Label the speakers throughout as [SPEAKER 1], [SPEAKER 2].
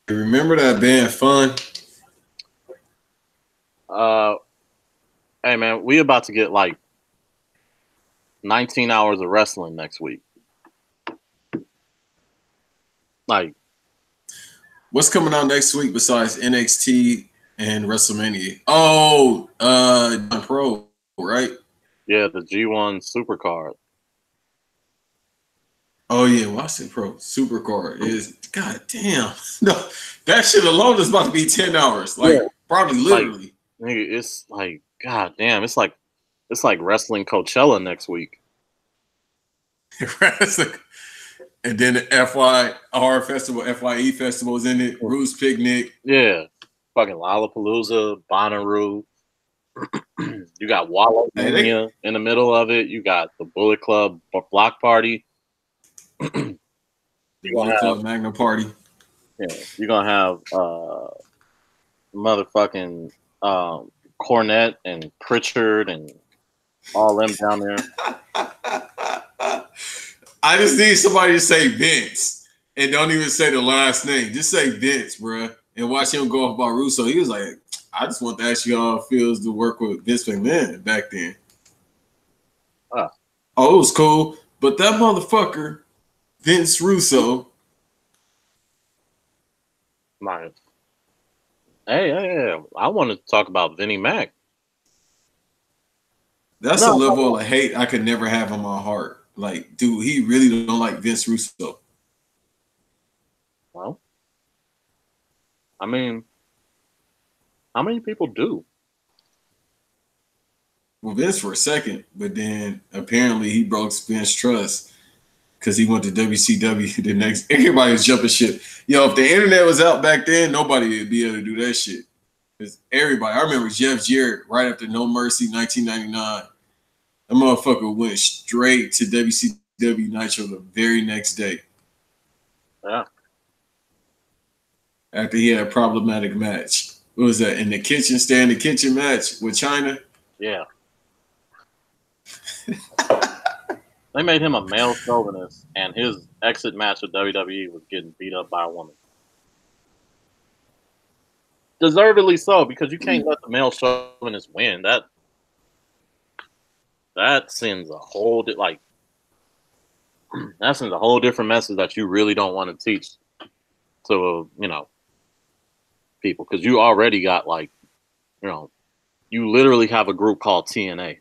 [SPEAKER 1] Remember that band Fun?
[SPEAKER 2] Uh, hey man, we about to get like 19 hours of wrestling next week. Like,
[SPEAKER 1] What's coming out next week besides NXT and WrestleMania? Oh, Pro, right?
[SPEAKER 2] yeah, the G1 Supercard.
[SPEAKER 1] Oh yeah, Washington Pro Supercard is god damn. No, that shit alone is about to be 10 hours. Like
[SPEAKER 2] Yeah.
[SPEAKER 1] probably
[SPEAKER 2] Like,
[SPEAKER 1] literally.
[SPEAKER 2] nigga, it's like, god damn, it's like wrestling Coachella next week.
[SPEAKER 1] And then the FYR Festival, FYE Festival is in it, Roots Picnic.
[SPEAKER 2] Yeah, fucking Lollapalooza, Bonnaroo. You got Wallow Mania in the middle of it. You got the Bullet Club Block Party.
[SPEAKER 1] The Bullet Club Magna Party.
[SPEAKER 2] Yeah, you're gonna have motherfucking Cornette and Pritchard and all them down there.
[SPEAKER 1] I just need somebody to say Vince and don't even say the last name. Just say Vince, bruh, and watch him go off about Russo. He was like, I just want to ask you how it feels to work with Vince McMahon back then. Oh, it was cool. But that motherfucker, Vince Russo.
[SPEAKER 2] Nice. Hey, I want to talk about Vinnie Mac.
[SPEAKER 1] That's a level of hate I could never have in my heart. Like, dude, he really don't like Vince Russo.
[SPEAKER 2] Well, I mean, how many people do?
[SPEAKER 1] Well, Vince for a second, but then apparently he broke Vince's trust because he went to WCW the next. Everybody was jumping ship. Yo, if the internet was out back then, nobody would be able to do that shit. Because everybody, I remember Jeff Jarrett right after No Mercy 1999. That motherfucker went straight to WCW Nitro the very next day.
[SPEAKER 2] Yeah.
[SPEAKER 1] After he had a problematic match. What was that? In the kitchen, stay in the kitchen match with China?
[SPEAKER 2] Yeah. They made him a male chauvinist, and his exit match with WWE was getting beat up by a woman. Deservedly so, because you can't let the male chauvinist win. That sends a whole that sends a whole different message that you really don't want to teach to people, because you already got you literally have a group called TNA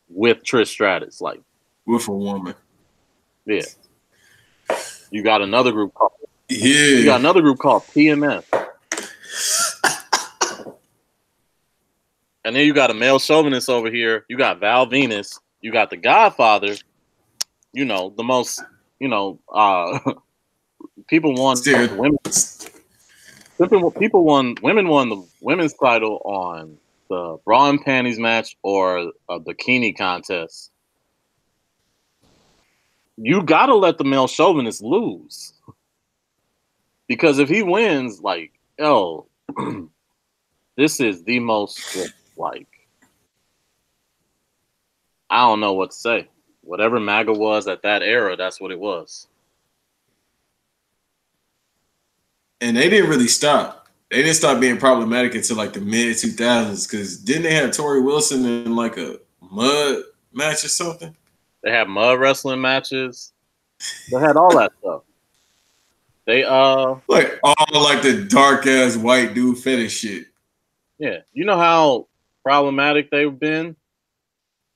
[SPEAKER 2] with Trish Stratus,
[SPEAKER 1] with a woman.
[SPEAKER 2] Yeah. You got another group called
[SPEAKER 1] PMS.
[SPEAKER 2] And then you got a male chauvinist over here. You got Val Venus. You got the Godfather. The most, people won women won the women's title on the bra and panties match or a bikini contest. You gotta let the male chauvinist lose, because if he wins, this is the most I don't know what to say. Whatever MAGA was at that era, that's what it was.
[SPEAKER 1] And they didn't really stop. They didn't stop being problematic until the mid 2000s. Because didn't they have Tori Wilson in a mud match or something?
[SPEAKER 2] They had mud wrestling matches. They had all that stuff. They all
[SPEAKER 1] the dark ass white dude fetish shit.
[SPEAKER 2] Yeah, you know how problematic they've been.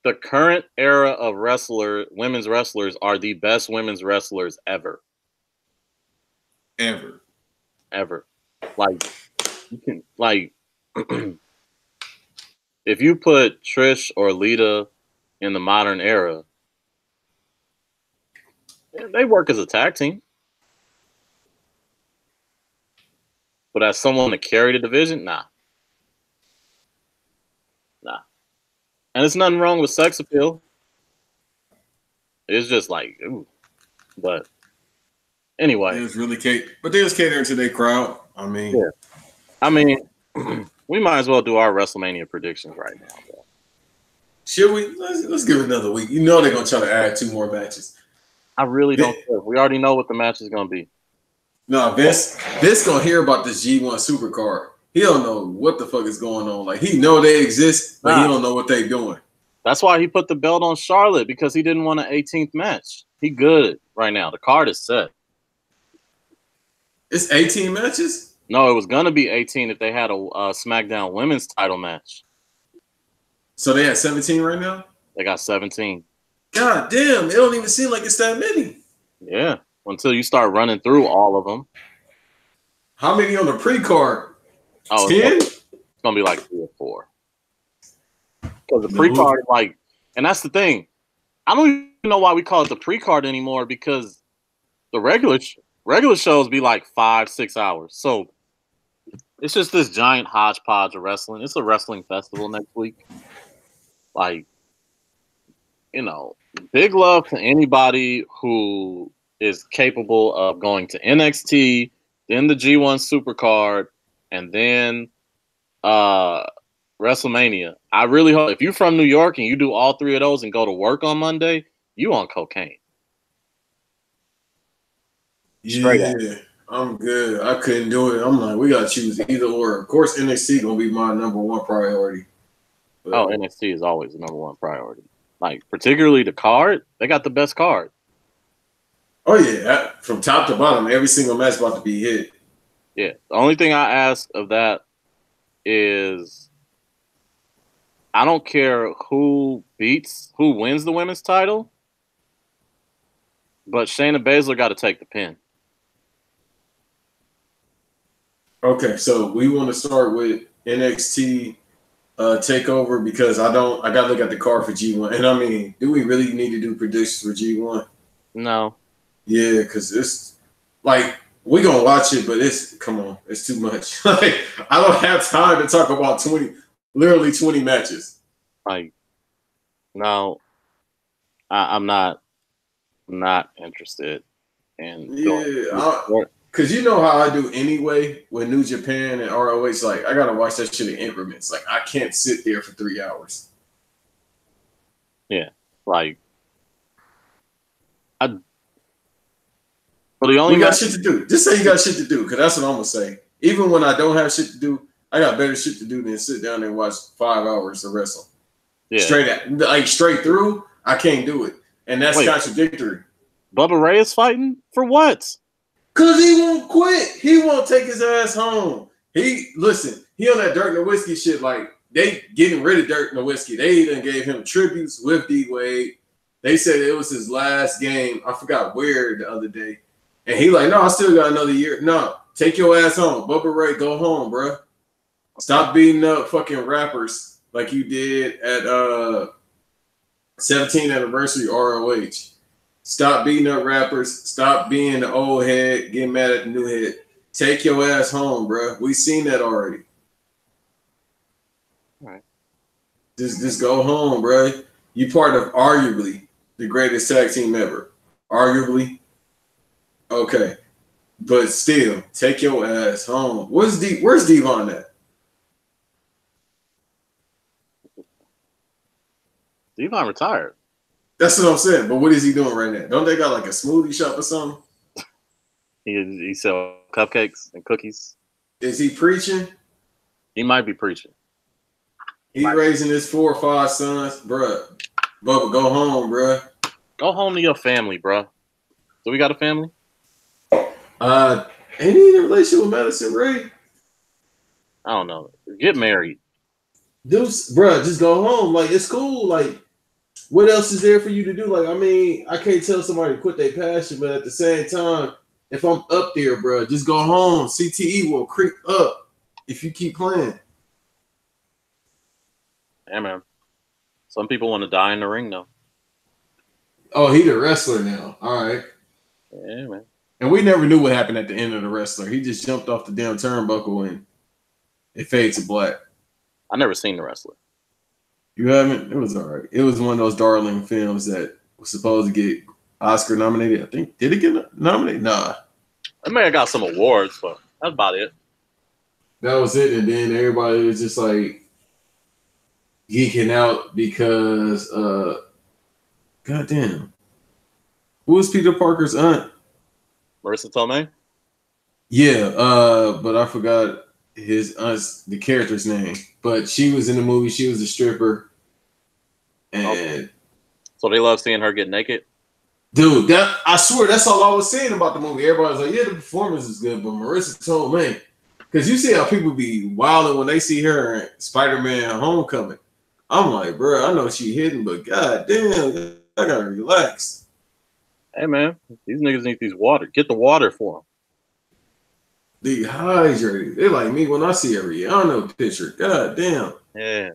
[SPEAKER 2] The current era of women's wrestlers are the best women's wrestlers ever.
[SPEAKER 1] Ever.
[SPEAKER 2] You can if you put Trish or Lita in the modern era, they work as a tag team. But as someone to carry the division, nah. And there's nothing wrong with sex appeal. It's just ooh. But anyway.
[SPEAKER 1] They was really catering to their crowd. I mean.
[SPEAKER 2] Yeah. I mean, we might as well do our WrestleMania predictions right now. Bro.
[SPEAKER 1] Should we? Let's give it another week. They're going to try to add 2 more matches.
[SPEAKER 2] I really don't care. We already know what the match is gonna be.
[SPEAKER 1] No, Vince gonna hear about this G1 Supercard. He don't know what the fuck is going on. Like he know they exist, but he don't know what they doing.
[SPEAKER 2] That's why he put the belt on Charlotte, because he didn't want an 18th match. He good right now. The card is set.
[SPEAKER 1] It's 18 matches?
[SPEAKER 2] No, it was gonna be 18 if they had a SmackDown Women's title match.
[SPEAKER 1] So they had 17 right now?
[SPEAKER 2] They got 17.
[SPEAKER 1] God damn, it don't even seem like it's that many.
[SPEAKER 2] Yeah, until you start running through all of them.
[SPEAKER 1] How many on the pre-card?
[SPEAKER 2] Oh,
[SPEAKER 1] 10?
[SPEAKER 2] It's gonna be like 3 or 4. Because the pre-card, like, and that's the thing. I don't even know why we call it the pre-card anymore, because the regular shows be like 5-6 hours. So it's just this giant hodgepodge of wrestling. It's a wrestling festival next week. Like, you know, big love to anybody who is capable of going to NXT, then the G1 Supercard, and then WrestleMania. I really hope if you're from New York and you do all 3 of those and go to work on Monday, you on cocaine.
[SPEAKER 1] Straight I'm good. I couldn't do it. I'm like, we gotta choose either or. Of course, NXT gonna be my number 1 priority. But,
[SPEAKER 2] NXT is always the number 1 priority. Like, particularly the card, they got the best card.
[SPEAKER 1] Oh yeah, from top to bottom, every single match about to be hit.
[SPEAKER 2] Yeah, the only thing I ask of that is, I don't care who wins the women's title, but Shayna Baszler got to take the pin.
[SPEAKER 1] Okay, so we want to start with NXT takeover, because I gotta look at the card for G1. And I mean, do we really need to do predictions for G1?
[SPEAKER 2] No.
[SPEAKER 1] Yeah, because it's like we're gonna watch it, but it's too much. Like I don't have time to talk about literally 20 matches.
[SPEAKER 2] Like, no, I'm not interested in.
[SPEAKER 1] Because you know how I do anyway with New Japan and ROH. Like, I got to watch that shit in increments. Like, I can't sit there for 3 hours.
[SPEAKER 2] Yeah. Like, we
[SPEAKER 1] got shit to do. Just say you got shit to do, because that's what I'm going to say. Even when I don't have shit to do, I got better shit to do than sit down and watch 5 hours of wrestle. Yeah. Straight through, I can't do it. And that's contradictory.
[SPEAKER 2] Bubba Ray is fighting? For what?
[SPEAKER 1] Because he won't quit. He won't take his ass home. He on that Dirk Nowitzki shit. Like, they getting rid of Dirk Nowitzki. They even gave him tributes with D-Wade. They said it was his last game. I forgot where the other day. And he like, no, I still got another year. No, take your ass home. Bubba Ray, go home, bro. Stop beating up fucking rappers like you did at 17th anniversary ROH. Stop beating up rappers. Stop being the old head, getting mad at the new head. Take your ass home, bro. We seen that already.
[SPEAKER 2] All right.
[SPEAKER 1] Just go home, bro. You part of arguably the greatest tag team ever. Arguably. Okay. But still, take your ass home. Where's Devon at?
[SPEAKER 2] Devon retired.
[SPEAKER 1] That's what I'm saying. But what is he doing right now? Don't they got like a smoothie shop or something?
[SPEAKER 2] He sell cupcakes and cookies.
[SPEAKER 1] Is he preaching?
[SPEAKER 2] He might be preaching.
[SPEAKER 1] He raising his 4 or 5 sons, bruh. Bubba, go home, bruh.
[SPEAKER 2] Go home to your family, bruh. So we got a family?
[SPEAKER 1] Ain't he in a relationship with Madison Ray?
[SPEAKER 2] I don't know. Get married.
[SPEAKER 1] Deuce, bruh, just go home. Like, it's cool. Like, what else is there for you to do? Like, I mean, I can't tell somebody to quit their passion, but at the same time, if I'm up there, bro, just go home. CTE will creep up if you keep playing.
[SPEAKER 2] Yeah, man. Some people want to die in the ring, though.
[SPEAKER 1] Oh, he the wrestler now. All right.
[SPEAKER 2] Yeah, man.
[SPEAKER 1] And we never knew what happened at the end of the wrestler. He just jumped off the damn turnbuckle and it fades to black.
[SPEAKER 2] I never seen the wrestler.
[SPEAKER 1] You haven't? It was all right. It was one of those darling films that was supposed to get Oscar nominated. I think. Did it get nominated? Nah.
[SPEAKER 2] It may have got some awards, but that's about it.
[SPEAKER 1] That was it. And then everybody was just like geeking out because, goddamn. Who was Peter Parker's aunt?
[SPEAKER 2] Marissa Tomei.
[SPEAKER 1] Yeah, but I forgot the character's name. But she was in the movie. She was a stripper, and
[SPEAKER 2] okay. So they love seeing her get naked.
[SPEAKER 1] Dude, that I swear that's all I was saying about the movie. Everybody's like, yeah, the performance is good, but Marissa Tomei, because you see how people be wilding when they see her in Spider-Man: Homecoming. I'm like, bro, I know she hidden, but god damn, I gotta relax.
[SPEAKER 2] Hey man, these niggas need these water. Get the water for them.
[SPEAKER 1] Dehydrated. They're like me when I see a Rihanna picture. God damn.
[SPEAKER 2] Yeah.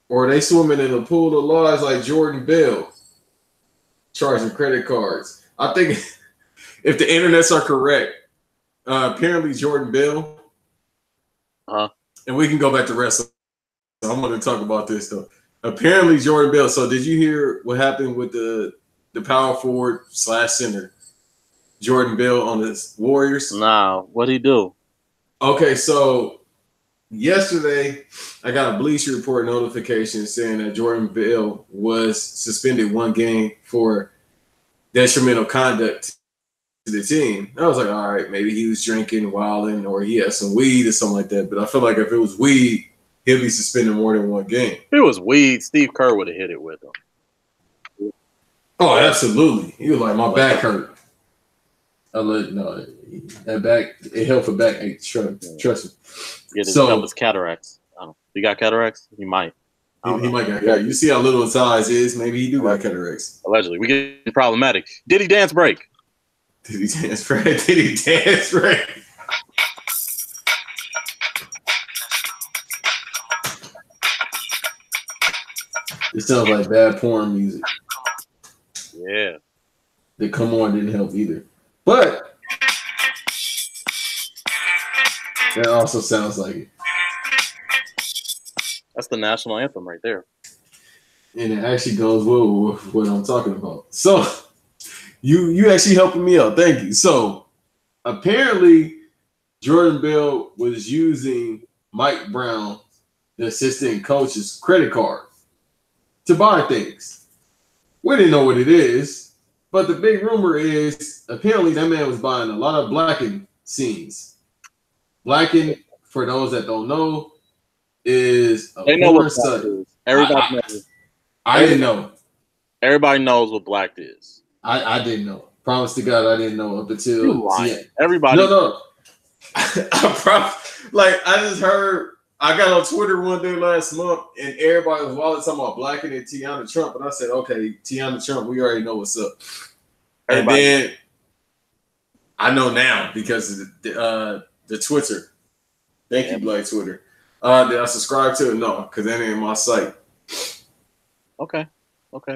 [SPEAKER 1] Or they swimming in a pool of laws like Jordan Bell, charging credit cards. I think if the internets are correct, apparently Jordan Bell, and we can go back to wrestling. So I'm going to talk about this though. Apparently Jordan Bell. So did you hear what happened with the power forward / center, Jordan Bell on the Warriors?
[SPEAKER 2] Nah, what'd he do?
[SPEAKER 1] Okay, so yesterday I got a Bleacher Report notification saying that Jordan Bell was suspended 1 game for detrimental conduct to the team. I was like, all right, maybe he was drinking, wilding, or he had some weed or something like that. But I feel like if it was weed, he'll be suspended more than 1 game.
[SPEAKER 2] If it was weed, Steve Kerr would have hit it with him.
[SPEAKER 1] Oh, absolutely. He was like, my back hurt. No, that back, it helped for back. Hey, trust me.
[SPEAKER 2] Get his cataracts. I don't. He got cataracts? He might.
[SPEAKER 1] He might got cataracts. You see how little his eyes is? Maybe he do got cataracts.
[SPEAKER 2] Allegedly. We get problematic. Did he dance break?
[SPEAKER 1] Did he dance break? Did he dance break? It sounds like bad porn music.
[SPEAKER 2] Yeah.
[SPEAKER 1] The come on didn't help either. But that also sounds like it.
[SPEAKER 2] That's the national anthem right there.
[SPEAKER 1] And it actually goes well with what I'm talking about. So you actually helping me out. Thank you. So apparently Jordan Bell was using Mike Brown, the assistant coach's credit card to buy things. We didn't know what it is, but the big rumor is apparently that man was buying a lot of blackened scenes. Blackened, for those that don't know, is a porn site.
[SPEAKER 2] Everybody knows.
[SPEAKER 1] I didn't know.
[SPEAKER 2] Everybody knows what black is.
[SPEAKER 1] I didn't know. Promise to God, I didn't know up until
[SPEAKER 2] everybody.
[SPEAKER 1] No. I just heard. I got on Twitter one day last month, and everybody was talking about blacking and Tiana Trump, and I said, "Okay, Tiana Trump, we already know what's up." And then I know now because of the Twitter. Thank you, Black Twitter. Did I subscribe to it? No, because that ain't my site.
[SPEAKER 2] Okay.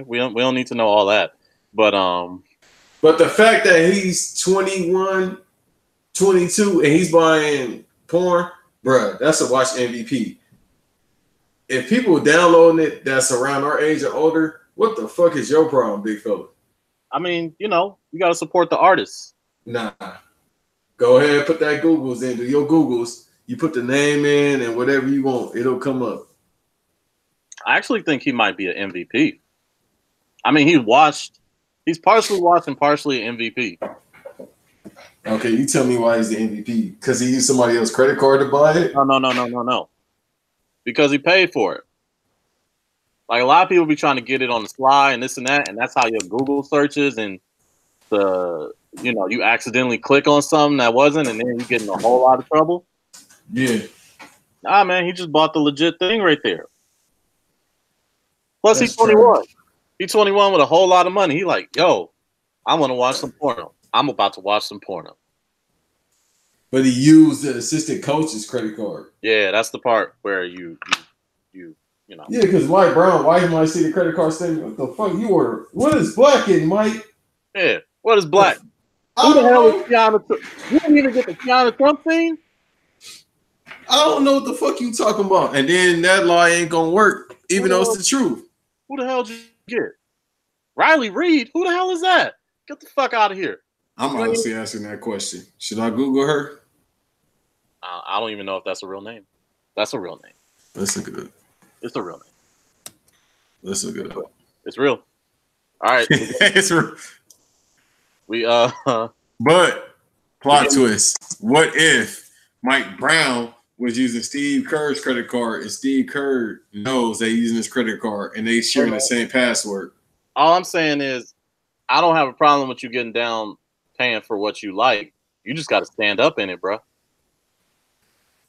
[SPEAKER 2] We don't need to know all that, but
[SPEAKER 1] the fact that he's 21, 22, and he's buying porn, bruh, that's a watch MVP. If people downloading it that's around our age or older, what the fuck is your problem, big fella?
[SPEAKER 2] I mean, you got to support the artists.
[SPEAKER 1] Nah. Go ahead and put that Googles in. Do your Googles. You put the name in and whatever you want, it'll come up.
[SPEAKER 2] I actually think he might be an MVP. I mean, he's partially watched and partially an MVP.
[SPEAKER 1] Okay, you tell me why he's the MVP. Because he used somebody else's credit card to buy it?
[SPEAKER 2] No. Because he paid for it. Like, a lot of people be trying to get it on the fly and this and that, and that's how your Google searches and you accidentally click on something that wasn't, and then you get in a whole lot of trouble.
[SPEAKER 1] Yeah.
[SPEAKER 2] Nah, man, he just bought the legit thing right there. Plus, he's 21. He's 21 with a whole lot of money. He like, yo, I want to watch some porno. I'm about to watch some porno.
[SPEAKER 1] But he used the assistant coach's credit card.
[SPEAKER 2] Yeah, that's the part where you know.
[SPEAKER 1] Yeah, because Mike Brown, why he might see the credit card statement? What the fuck you order? What is black in, Mike?
[SPEAKER 2] Yeah, what is black? Who the hell is Tiana Trump? You didn't even get the Tiana Trump thing?
[SPEAKER 1] I don't know what the fuck you talking about. And then that lie ain't gonna work, even though it's the truth.
[SPEAKER 2] Who the hell did you get? Riley Reid? Who the hell is that? Get the fuck out of here.
[SPEAKER 1] I'm honestly asking that question. Should I Google her?
[SPEAKER 2] I don't even know if that's a real name. That's a real name.
[SPEAKER 1] Let's look it up.
[SPEAKER 2] It's a real name.
[SPEAKER 1] Let's look it up.
[SPEAKER 2] It's real. All right. We
[SPEAKER 1] But plot twist. What if Mike Brown was using Steve Kerr's credit card and Steve Kerr knows they're using his credit card and they sharing the same password?
[SPEAKER 2] All I'm saying is I don't have a problem with you getting down paying for what you like. You just got to stand up in it, bro.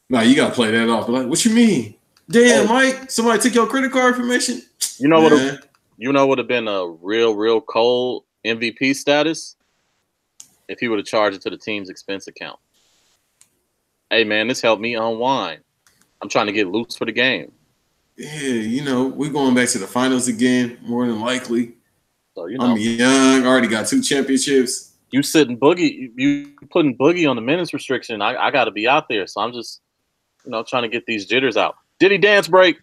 [SPEAKER 1] Nah, you got to play that off. But like, what you mean? Damn, Mike, somebody took your credit card information?
[SPEAKER 2] You know what? You know what would have been a real cold MVP status if he would have charged it to the team's expense account. Hey man, this helped me unwind. I'm trying to get loose for the game.
[SPEAKER 1] Yeah, you know, we're going back to the finals again, more than likely.
[SPEAKER 2] So you know,
[SPEAKER 1] I'm young, already got 2 championships.
[SPEAKER 2] You sitting Boogie, you putting Boogie on the minutes restriction. I got to be out there, so I'm just, you know, trying to get these jitters out. Diddy dance break.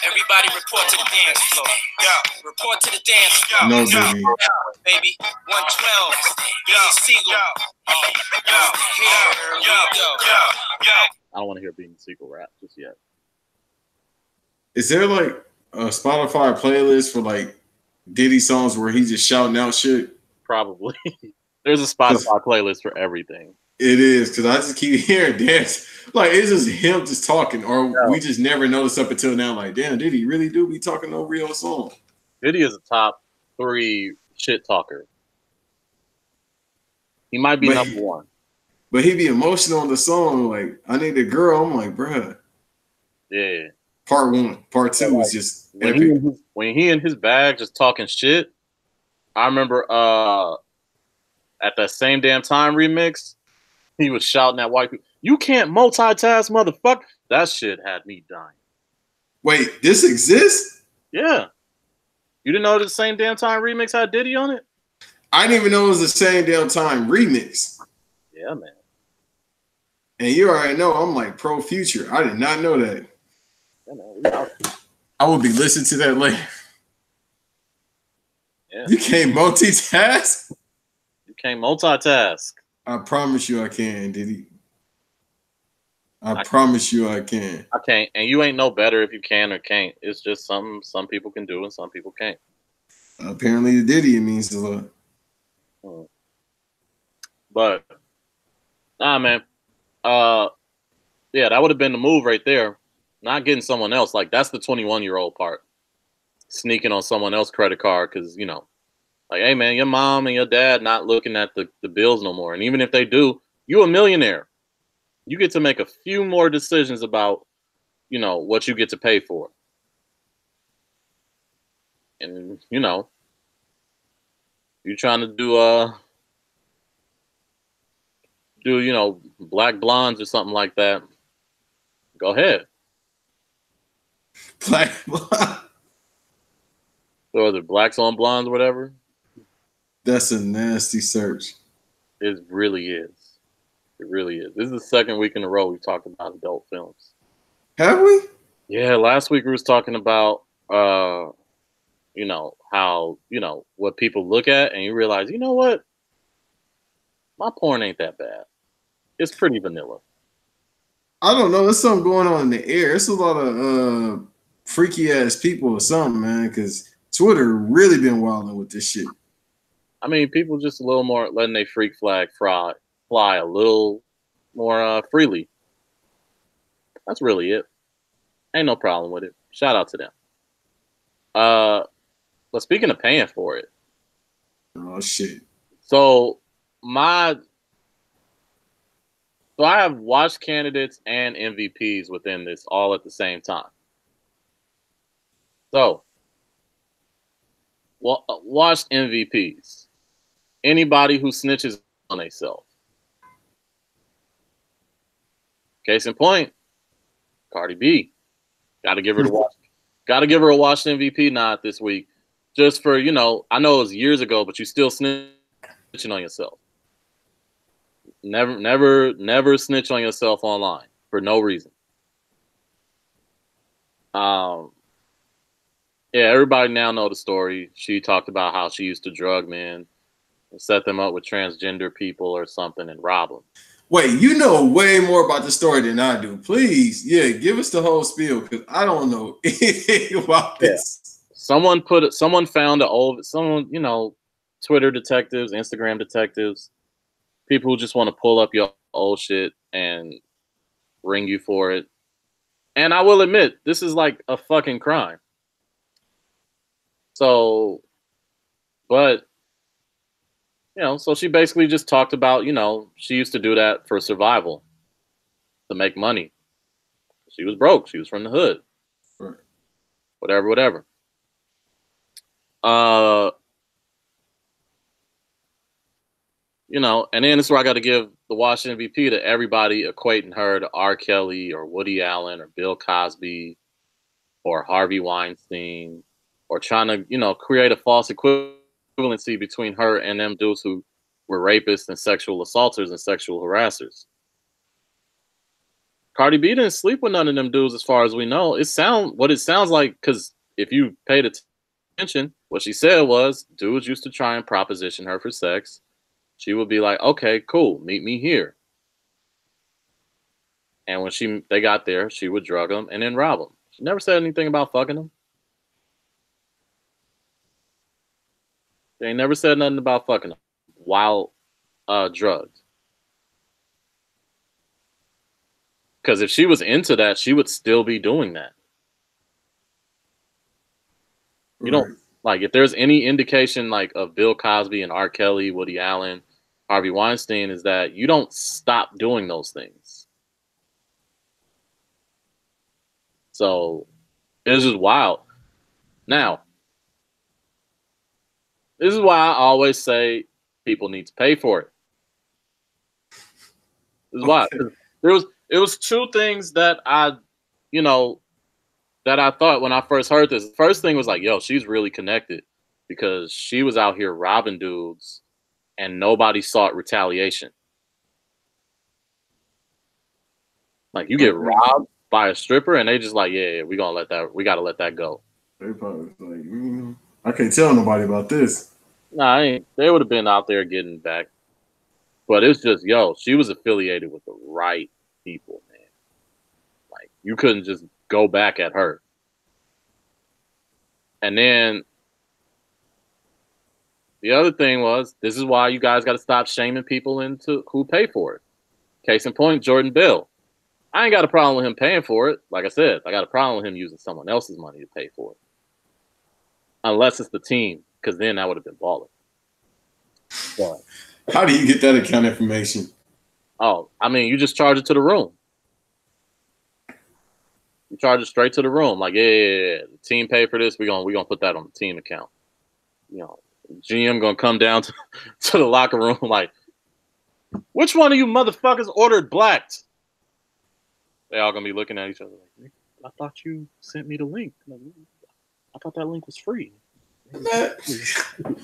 [SPEAKER 3] Everybody report to the dance floor. Report to the dance floor.
[SPEAKER 1] No, baby.
[SPEAKER 3] Baby, 112. Beanie Siegel. Here we go.
[SPEAKER 2] I don't want to hear Beanie Siegel rap just yet.
[SPEAKER 1] Is there like a Spotify playlist for like Diddy songs where he's just shouting out shit?
[SPEAKER 2] Probably. There's a Spotify playlist for everything.
[SPEAKER 1] It is, because I just keep hearing dance. Like, it's just him just talking, or we just never noticed up until now. Like, damn, did he really do be talking no real song?
[SPEAKER 2] Diddy is a top 3 shit talker. He might be number 1.
[SPEAKER 1] But he be emotional on the song. Like, I need a girl. I'm like, bruh.
[SPEAKER 2] Yeah.
[SPEAKER 1] Part 1. Part 2 was just
[SPEAKER 2] when he in his bag just talking shit. I remember at that Same Damn Time remix, he was shouting at white people, "You can't multitask, motherfucker." That shit had me dying.
[SPEAKER 1] Wait, this exists?
[SPEAKER 2] Yeah. You didn't know the Same Damn Time remix had Diddy on it?
[SPEAKER 1] I didn't even know it was the Same Damn Time remix.
[SPEAKER 2] Yeah, man.
[SPEAKER 1] And you already know I'm like pro Future. I did not know that.
[SPEAKER 2] Yeah, man,
[SPEAKER 1] I will be listening to that later.
[SPEAKER 2] Yeah.
[SPEAKER 1] You can't multitask?
[SPEAKER 2] You can't multitask.
[SPEAKER 1] I promise you I can, Diddy. I promise you I can.
[SPEAKER 2] I can't. And you ain't no better if you can or can't. It's just something some people can do and some people can't.
[SPEAKER 1] Apparently to Diddy it means a lot.
[SPEAKER 2] But nah, man. Yeah, that would have been the move right there. Not getting someone else. Like, that's the 21-year-old part. Sneaking on someone else's credit card because, you know, like, hey, man, your mom and your dad not looking at the bills no more. And even if they do, you a millionaire. You get to make a few more decisions about, you know, what you get to pay for. And, you know, you're trying to do, you know, Black Blondes or something like that. Go ahead.
[SPEAKER 1] Black Blonde.
[SPEAKER 2] Or the Blacks on Blondes, whatever.
[SPEAKER 1] That's a nasty search.
[SPEAKER 2] It really is. It really is. This is the second week in a row we've talked about adult films.
[SPEAKER 1] Have we?
[SPEAKER 2] Yeah, last week we was talking about, you know, how, you know, what people look at and you realize, you know what? My porn ain't that bad. It's pretty vanilla.
[SPEAKER 1] I don't know. There's something going on in the air. It's a lot of freaky ass people or something, man, because Twitter really been wilding with this shit.
[SPEAKER 2] I mean, people just a little more letting their freak flag fly a little more freely. That's really it. Ain't no problem with it. Shout out to them. But speaking of paying for it.
[SPEAKER 1] Oh shit.
[SPEAKER 2] So I have watched candidates and MVPs within this all at the same time. So, watched MVPs. Anybody who snitches on themselves. Case in point, Cardi B. Got to give her a watched MVP nod this week. Just for, you know, I know it was years ago, but you still snitching on yourself. Never snitch on yourself online for no reason. Yeah, everybody now know the story. She talked about how she used to drug men and set them up with transgender people or something and rob them.
[SPEAKER 1] Wait, you know way more about the story than I do. Please, yeah, give us the whole spiel because I don't know anything about this.
[SPEAKER 2] Someone found Twitter detectives, Instagram detectives, people who just want to pull up your old shit and ring you for it. And I will admit, this is like a fucking crime. So, but, so she basically just talked about, she used to do that for survival, to make money. She was broke. She was from the hood.
[SPEAKER 1] Right.
[SPEAKER 2] Whatever. And then this is where I got to give the Washington MVP to everybody equating her to R. Kelly or Woody Allen or Bill Cosby or Harvey Weinstein or trying to, create a false equivalency between her and them dudes who were rapists and sexual assaulters and sexual harassers. Cardi B didn't sleep with none of them dudes as far as we know. What it sounds like, because if you paid attention, what she said was dudes used to try and proposition her for sex. She would be like, okay, cool, meet me here. And when they got there, she would drug them and then rob them. She never said anything about fucking them. They never said nothing about fucking them while drugged. Because if she was into that, she would still be doing that. You don't, like, if there's any indication, like, of Bill Cosby and R. Kelly, Woody Allen, Harvey Weinstein, is that you don't stop doing those things. So it's just wild. Now, this is why I always say people need to pay for it. This is why. It was two things that I thought when I first heard this. The first thing was like, yo, she's really connected because she was out here robbing dudes and nobody sought retaliation. Like, you get robbed by a stripper and they just like, yeah, we gotta let that go.
[SPEAKER 1] They probably was like, I can't tell nobody about this.
[SPEAKER 2] Nah, they would have been out there getting back. But it's just, yo, she was affiliated with the right people, man. Like, you couldn't just go back at her. And then the other thing was, this is why you guys got to stop shaming people into who pay for it. Case in point, Jordan Bell. I ain't got a problem with him paying for it. Like I said, I got a problem with him using someone else's money to pay for it. Unless it's the team, because then that would have been baller. But
[SPEAKER 1] how do you get that account information?
[SPEAKER 2] Oh, I mean, you just charge it to the room. You charge it straight to the room. Like, yeah, the team paid for this. We're gonna put that on the team account. GM gonna come down to the locker room like, which one of you motherfuckers ordered blacked? They all gonna be looking at each other like, I thought you sent me the link. I thought that link was free.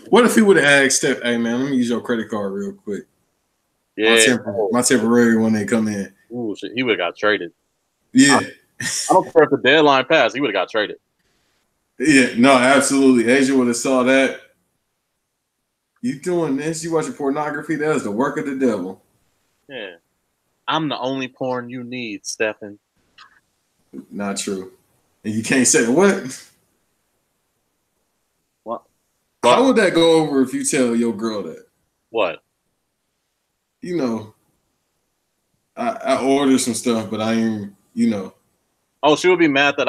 [SPEAKER 1] What if he would have asked Steph, hey man, let me use your credit card real quick?
[SPEAKER 2] Yeah,
[SPEAKER 1] my temporary when they come in.
[SPEAKER 2] Ooh, shit, he would have got traded.
[SPEAKER 1] Yeah.
[SPEAKER 2] I don't care if the deadline passed. He would have got traded.
[SPEAKER 1] Yeah, no, absolutely. Asia would have saw that. You doing this? You watching pornography? That is the work of the devil.
[SPEAKER 2] Yeah. I'm the only porn you need, Stephen.
[SPEAKER 1] Not true. And you can't say what?
[SPEAKER 2] What?
[SPEAKER 1] How would that go over if you tell your girl that?
[SPEAKER 2] What?
[SPEAKER 1] I ordered some stuff, but I ain't,
[SPEAKER 2] Oh, she would be mad that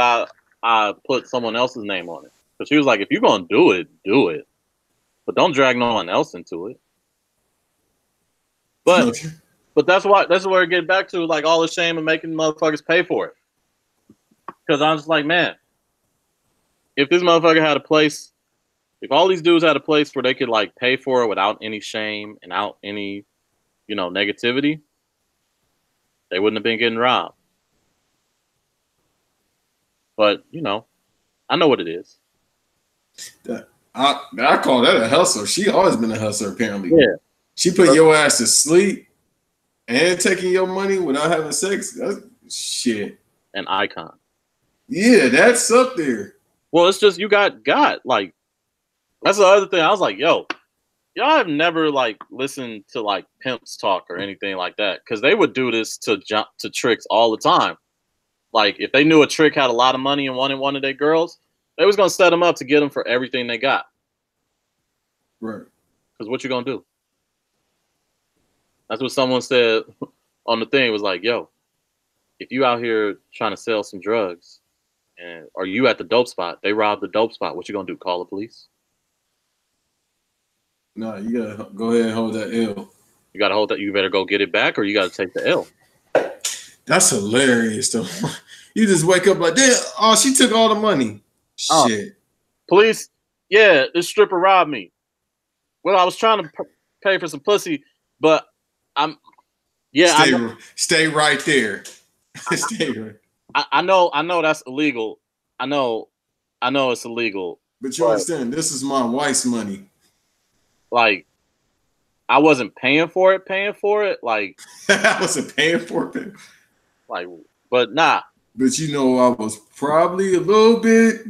[SPEAKER 2] I put someone else's name on it. But she was like, if you're going to do it, do it. But don't drag no one else into it. But that's where it gets back to, like, all the shame of making motherfuckers pay for it. Because I'm just like, man, if this motherfucker had a place, if all these dudes had a place where they could, like, pay for it without any shame and without any, negativity, they wouldn't have been getting robbed. But, I know what it is.
[SPEAKER 1] I call that a hustler. She always been a hustler, apparently.
[SPEAKER 2] Yeah.
[SPEAKER 1] She put your ass to sleep and taking your money without having sex. That's shit.
[SPEAKER 2] An icon.
[SPEAKER 1] Yeah, that's up there.
[SPEAKER 2] Well, it's just you got like, that's the other thing. I was like, yo, y'all have never like listened to like pimps talk or anything like that, because they would do this to tricks all the time. Like if they knew a trick had a lot of money and wanted one of their girls, they was gonna set them up to get them for everything they got.
[SPEAKER 1] Right.
[SPEAKER 2] Because what you gonna do? That's what someone said on the thing. It was like, yo, if you out here trying to sell some drugs, and or you at the dope spot, they robbed the dope spot, what you gonna do? Call the police?
[SPEAKER 1] No, you gotta go ahead and hold that L.
[SPEAKER 2] You gotta hold that. You better go get it back, or you gotta take the L.
[SPEAKER 1] That's hilarious, though. You just wake up like, damn, oh, she took all the money.
[SPEAKER 2] Oh.
[SPEAKER 1] Shit.
[SPEAKER 2] Police, yeah, this stripper robbed me. Well, I was trying to pay for some pussy, but
[SPEAKER 1] Stay right there. Stay right.
[SPEAKER 2] I know that's illegal. I know it's illegal.
[SPEAKER 1] But you understand, this is my wife's money.
[SPEAKER 2] Like, I wasn't paying for it. Like,
[SPEAKER 1] I wasn't paying for it.
[SPEAKER 2] Like, but nah.
[SPEAKER 1] But you know, I was probably a little bit.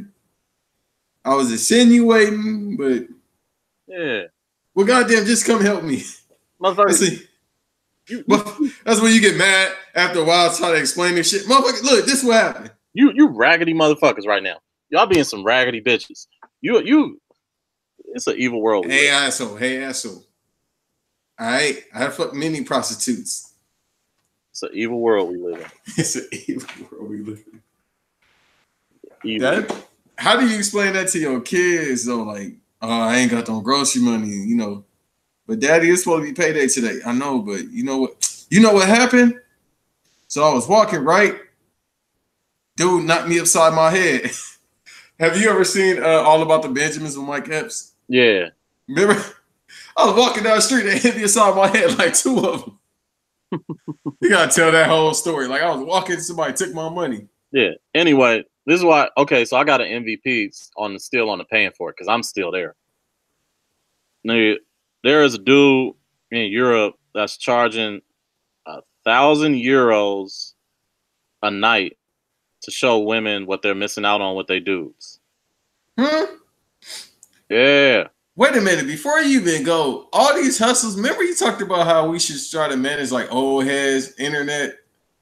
[SPEAKER 1] I was insinuating, but
[SPEAKER 2] yeah.
[SPEAKER 1] Well, goddamn, just come help me,
[SPEAKER 2] motherfucker.
[SPEAKER 1] That's when you get mad after a while, try to explain this shit. Motherfucker, look, this is what happened.
[SPEAKER 2] You raggedy motherfuckers right now. Y'all being some raggedy bitches. You. It's an evil world.
[SPEAKER 1] Hey asshole. All right, I fucked many prostitutes.
[SPEAKER 2] It's an evil world we live in.
[SPEAKER 1] It's an evil world we live in. How do you explain that to your kids though? Like, oh, I ain't got no grocery money, you know. But daddy, it's supposed to be payday today. I know, but you know what? You know what happened? So I was walking right. Dude knocked me upside my head. Have you ever seen All About the Benjamins with Mike Epps?
[SPEAKER 2] Yeah.
[SPEAKER 1] Remember? I was walking down the street and hit me upside my head, like two of them. You gotta tell that whole story. Like I was walking, somebody took my money.
[SPEAKER 2] Yeah. Anyway, this is why. Okay, so I got an MVP on the paying for it because I'm still there. Now, there is a dude in Europe that's charging 1,000 euros a night to show women what they're missing out on with their dudes. Yeah.
[SPEAKER 1] Wait a minute, before you even go, all these hustles, remember you talked about how we should try to manage like old heads, internet,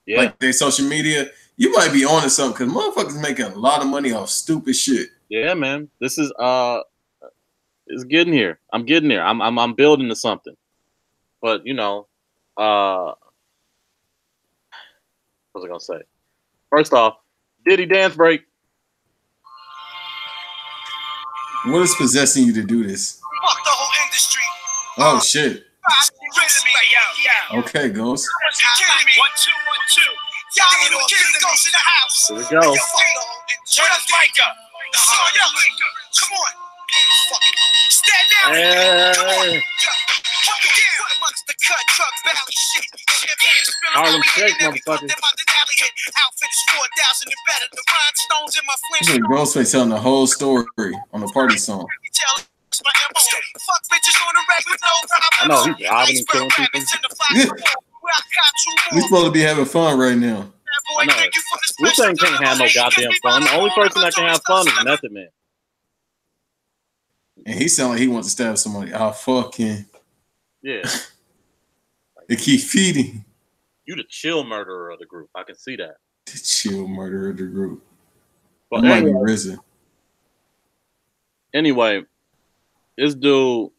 [SPEAKER 1] like their social media. You might be on to something because motherfuckers making a lot of money off stupid shit.
[SPEAKER 2] Yeah, man. This is it's getting here. I'm getting there. I'm building to something. But you know, what was I gonna say? First off, Diddy dance break.
[SPEAKER 1] What is possessing you to do this?
[SPEAKER 3] Fuck the whole industry.
[SPEAKER 1] Oh shit. Okay, Ghost.
[SPEAKER 3] 1, 2, 1, 2. Y'all little kid goes in the house.
[SPEAKER 2] Here we go.
[SPEAKER 3] Turn up Micah. Come on. Stand down. Come on.
[SPEAKER 2] Harlem Shake, motherfucker.
[SPEAKER 1] Ghostface telling the whole story on the party song.
[SPEAKER 2] I know he's robbing and killing people.
[SPEAKER 1] We supposed to be having fun right now.
[SPEAKER 2] I know. Wu-Tang can't have no goddamn fun. The only person that can have fun is Method Man.
[SPEAKER 1] And he sound like he wants to stab somebody. Oh, fucking.
[SPEAKER 2] Yeah.
[SPEAKER 1] They keep feeding.
[SPEAKER 2] You the chill murderer of the group. I can see that.
[SPEAKER 1] The chill murderer of the group.
[SPEAKER 2] But
[SPEAKER 1] might be risen.
[SPEAKER 2] Anyway, this dude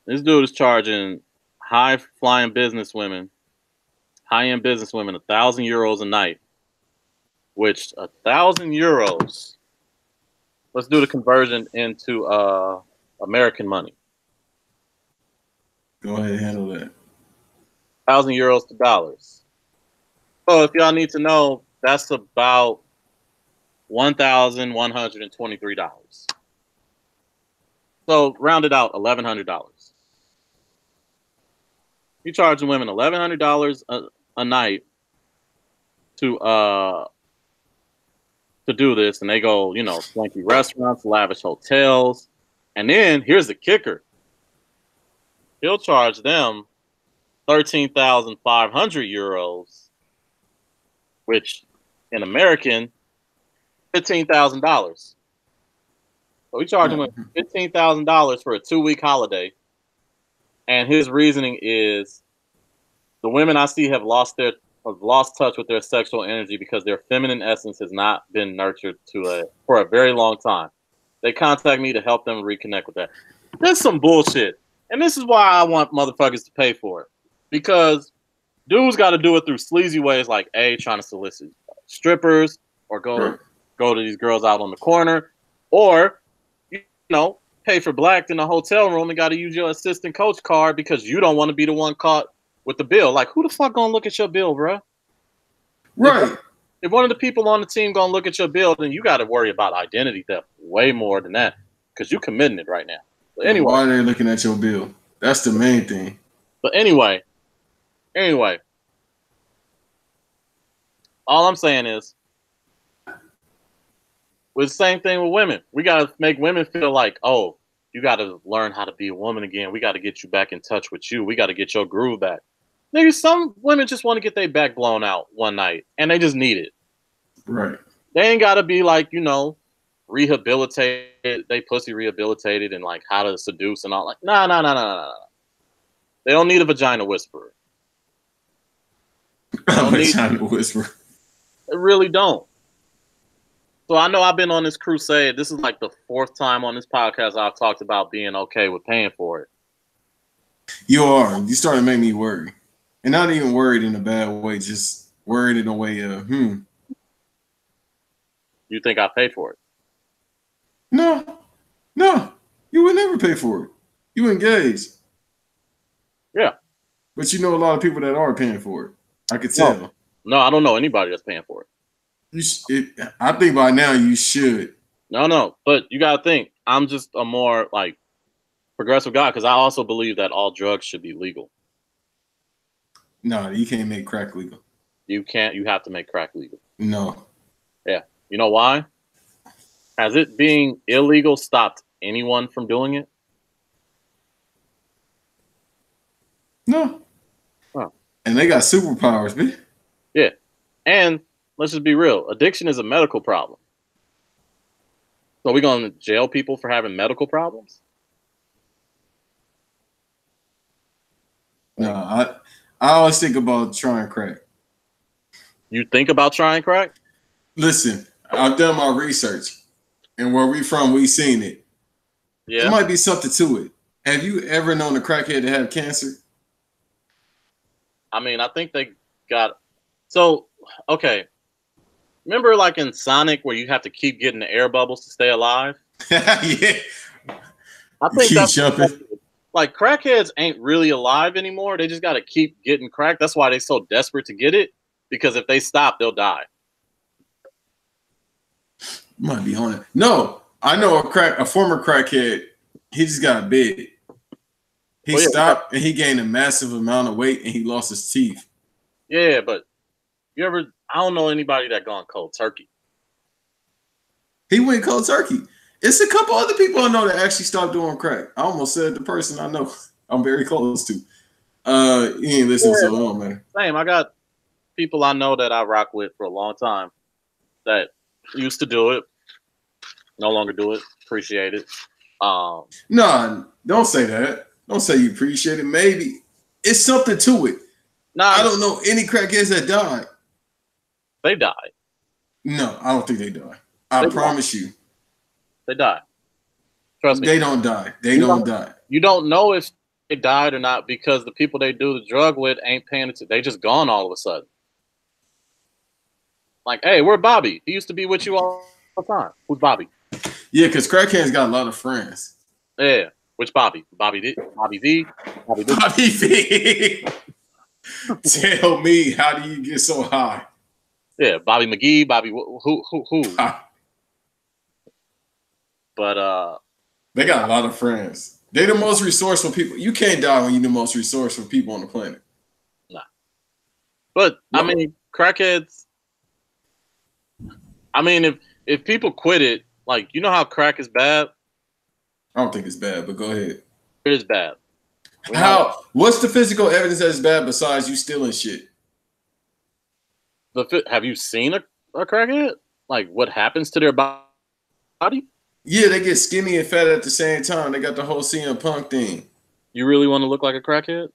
[SPEAKER 2] is charging high-flying businesswomen, high-end businesswomen, 1,000 euros a night. Which 1,000 euros. Let's do the conversion into American money.
[SPEAKER 1] Go ahead and handle that.
[SPEAKER 2] 1,000 euros to dollars. So if y'all need to know, that's about $1,123. So round it out, $1,100. You charging women $1,100 a night to do this, and they go, you know, swanky restaurants, lavish hotels, and then here's the kicker: he'll charge them 13,500 euros, which in American, $15,000. So we charged him $15,000 for a 2-week holiday, and his reasoning is the women I see have lost touch with their sexual energy because their feminine essence has not been nurtured for a very long time. They contact me to help them reconnect with that. That's some bullshit, and this is why I want motherfuckers to pay for it, because dudes got to do it through sleazy ways like trying to solicit strippers or go to these girls out on the corner, or pay for black in a hotel room and got to use your assistant coach card because you don't want to be the one caught with the bill. Like, who the fuck gonna look at your bill, bro?
[SPEAKER 1] Right.
[SPEAKER 2] If one of the people on the team gonna look at your bill, then you got to worry about identity theft way more than that because you committing it right now. But anyway,
[SPEAKER 1] why are they looking at your bill? That's the main thing.
[SPEAKER 2] But anyway, all I'm saying is, with the same thing with women, we gotta make women feel like, oh, you gotta learn how to be a woman again. We gotta get you back in touch with you. We gotta get your groove back. Maybe some women just want to get their back blown out one night and they just need it.
[SPEAKER 1] Right.
[SPEAKER 2] They ain't gotta be like, rehabilitated, they pussy rehabilitated and like how to seduce and all. Like, no. They don't need a vagina whisperer.
[SPEAKER 1] Vagina whisperer.
[SPEAKER 2] They really don't. So I know I've been on this crusade. This is like the 4th time on this podcast I've talked about being okay with paying for it.
[SPEAKER 1] You are. You starting to make me worry. And not even worried in a bad way, just worried in a way of,
[SPEAKER 2] You think I pay for it?
[SPEAKER 1] No. You would never pay for it. You engaged.
[SPEAKER 2] Yeah.
[SPEAKER 1] But you know a lot of people that are paying for it. I could tell.
[SPEAKER 2] No, I don't know anybody that's paying for it.
[SPEAKER 1] I think by now you should.
[SPEAKER 2] No, but you gotta think. I'm just a more like progressive guy because I also believe that all drugs should be legal.
[SPEAKER 1] No, you can't make crack legal.
[SPEAKER 2] You can't. You have to make crack legal.
[SPEAKER 1] No.
[SPEAKER 2] Yeah. You know why? Has it being illegal stopped anyone from doing it?
[SPEAKER 1] No.
[SPEAKER 2] Oh.
[SPEAKER 1] And they got superpowers, man.
[SPEAKER 2] Yeah. And let's just be real. Addiction is a medical problem. So we going to jail people for having medical problems?
[SPEAKER 1] No, I always think about trying crack.
[SPEAKER 2] You think about trying crack?
[SPEAKER 1] Listen, I've done my research. And where we from, we seen it. Yeah. There might be something to it. Have you ever known a crackhead to have cancer?
[SPEAKER 2] I mean, I think they got... So, okay. Remember like in Sonic where you have to keep getting the air bubbles to stay alive?
[SPEAKER 1] Yeah.
[SPEAKER 2] I think that's jumping. Like crackheads ain't really alive anymore. They just got to keep getting crack. That's why they're so desperate to get it. Because if they stop, they'll die.
[SPEAKER 1] Might be on it. No, I know a former crackhead. He just got big. He stopped and he gained a massive amount of weight and he lost his teeth.
[SPEAKER 2] Yeah, but I don't know anybody that gone cold turkey.
[SPEAKER 1] He went cold turkey. It's a couple other people I know that actually stopped doing crack. I almost said the person I know I'm very close to. He ain't listening so long, man.
[SPEAKER 2] Same. I got people I know that I rock with for a long time that used to do it, no longer do it. Appreciate it.
[SPEAKER 1] No, don't say that. Don't say you appreciate it. Maybe it's something to it. Nah, I don't know any crackheads that died.
[SPEAKER 2] They died.
[SPEAKER 1] No, I don't think they died. I promise you.
[SPEAKER 2] They died. Trust me.
[SPEAKER 1] They don't die. They don't die.
[SPEAKER 2] You don't know if they died or not because the people they do the drug with ain't paying attention. They just gone all of a sudden. Like, hey, where's Bobby? He used to be with you all the time. Who's Bobby?
[SPEAKER 1] Yeah, because crackheads got a lot of friends.
[SPEAKER 2] Yeah. Which Bobby? Bobby D? Bobby V?
[SPEAKER 1] Bobby V. Tell me, how do you get so high?
[SPEAKER 2] Yeah, Bobby McGee, Bobby who? But
[SPEAKER 1] they got a lot of friends. They're the most resourceful people. You can't die when you're the most resourceful people on the planet.
[SPEAKER 2] Nah. But I mean, crackheads. I mean, if people quit it, like you know how crack is bad.
[SPEAKER 1] I don't think it's bad, but go ahead.
[SPEAKER 2] It is bad.
[SPEAKER 1] What's the physical evidence that it's bad besides you stealing shit?
[SPEAKER 2] Have you seen a crackhead? Like what happens to their body?
[SPEAKER 1] Yeah, they get skinny and fat at the same time. They got the whole CM Punk thing.
[SPEAKER 2] You really want to look like a crackhead?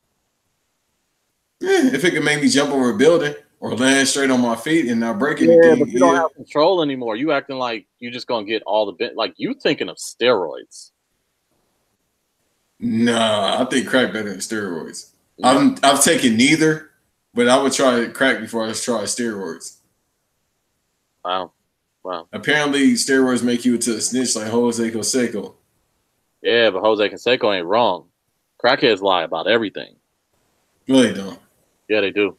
[SPEAKER 1] Yeah, if it could make me jump over a building or land straight on my feet and not break
[SPEAKER 2] Yeah,
[SPEAKER 1] anything,
[SPEAKER 2] but you don't have control anymore. You acting like you just gonna get all the like you thinking of steroids.
[SPEAKER 1] Nah, I think crack better than steroids. I've taken neither, but I would try crack before I try steroids.
[SPEAKER 2] Wow.
[SPEAKER 1] Apparently, steroids make you into a snitch like Jose Canseco.
[SPEAKER 2] Yeah, but Jose Canseco ain't wrong. Crackheads lie about everything.
[SPEAKER 1] No, they don't.
[SPEAKER 2] Yeah, they do.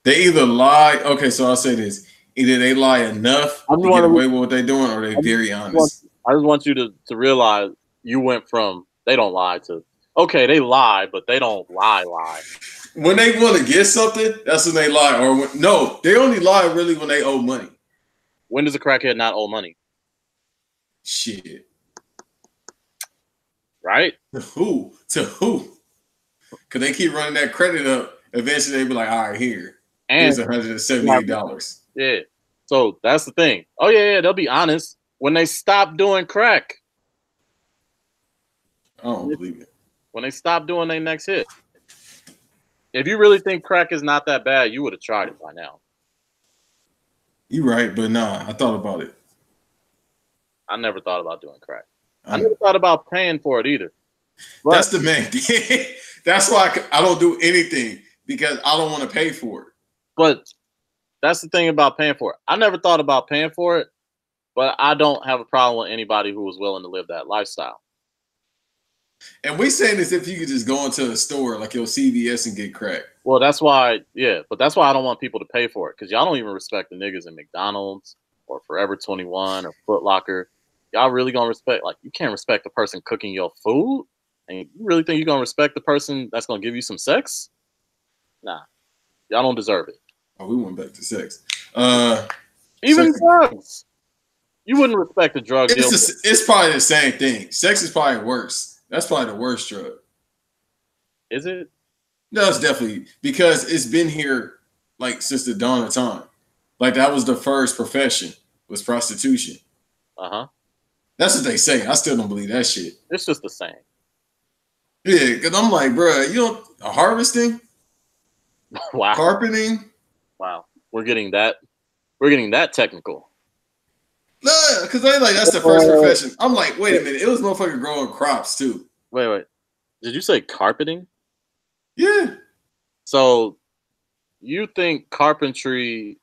[SPEAKER 1] They either lie. Okay, so I'll say this: either they lie enough to get away with what they're doing, or they're very honest.
[SPEAKER 2] I just want you to realize you went from they don't lie to okay, they lie, but they don't lie.
[SPEAKER 1] When they want to get something, that's when they lie. Or no, they only lie really when they owe money.
[SPEAKER 2] When does a crackhead not owe money?
[SPEAKER 1] Shit.
[SPEAKER 2] Right?
[SPEAKER 1] To who? Because they keep running that credit up. Eventually, they be like, all right, here's $178.
[SPEAKER 2] Yeah. So that's the thing. Oh, yeah, they'll be honest. When they stop doing crack.
[SPEAKER 1] I don't believe it.
[SPEAKER 2] When they stop doing their next hit. If you really think crack is not that bad, you would have tried it by now.
[SPEAKER 1] You're right, but nah, I thought about it.
[SPEAKER 2] I never thought about doing crack. I never thought about paying for it either.
[SPEAKER 1] But that's the main thing. That's why I don't do anything, because I don't want to pay for it.
[SPEAKER 2] But that's the thing about paying for it. I never thought about paying for it, but I don't have a problem with anybody who was willing to live that lifestyle.
[SPEAKER 1] And we saying this if you could just go into a store like your CVS and get crack.
[SPEAKER 2] Well, that's why, but that's why I don't want people to pay for it, because y'all don't even respect the niggas in McDonald's or Forever 21 or Foot Locker. Y'all really gonna respect, like, you can't respect the person cooking your food? And you really think you're gonna respect the person that's gonna give you some sex? Nah. Y'all don't deserve it.
[SPEAKER 1] Oh, we went back to sex.
[SPEAKER 2] Even drugs. You wouldn't respect a drug deal.
[SPEAKER 1] It's probably the same thing. Sex is probably worse. That's probably the worst drug.
[SPEAKER 2] Is it?
[SPEAKER 1] No, it's definitely, because it's been here like since the dawn of time. Like that was the first profession, was prostitution.
[SPEAKER 2] Uh-huh.
[SPEAKER 1] That's what they say. I still don't believe that shit.
[SPEAKER 2] It's just the same.
[SPEAKER 1] Yeah, because I'm like, bro, harvesting?
[SPEAKER 2] Wow.
[SPEAKER 1] Carpeting?
[SPEAKER 2] Wow. We're getting that technical.
[SPEAKER 1] Nah, because they like that's the first profession. I'm like, wait a minute, it was motherfucking growing crops too.
[SPEAKER 2] Wait. Did you say carpeting?
[SPEAKER 1] Yeah.
[SPEAKER 2] So you think carpentry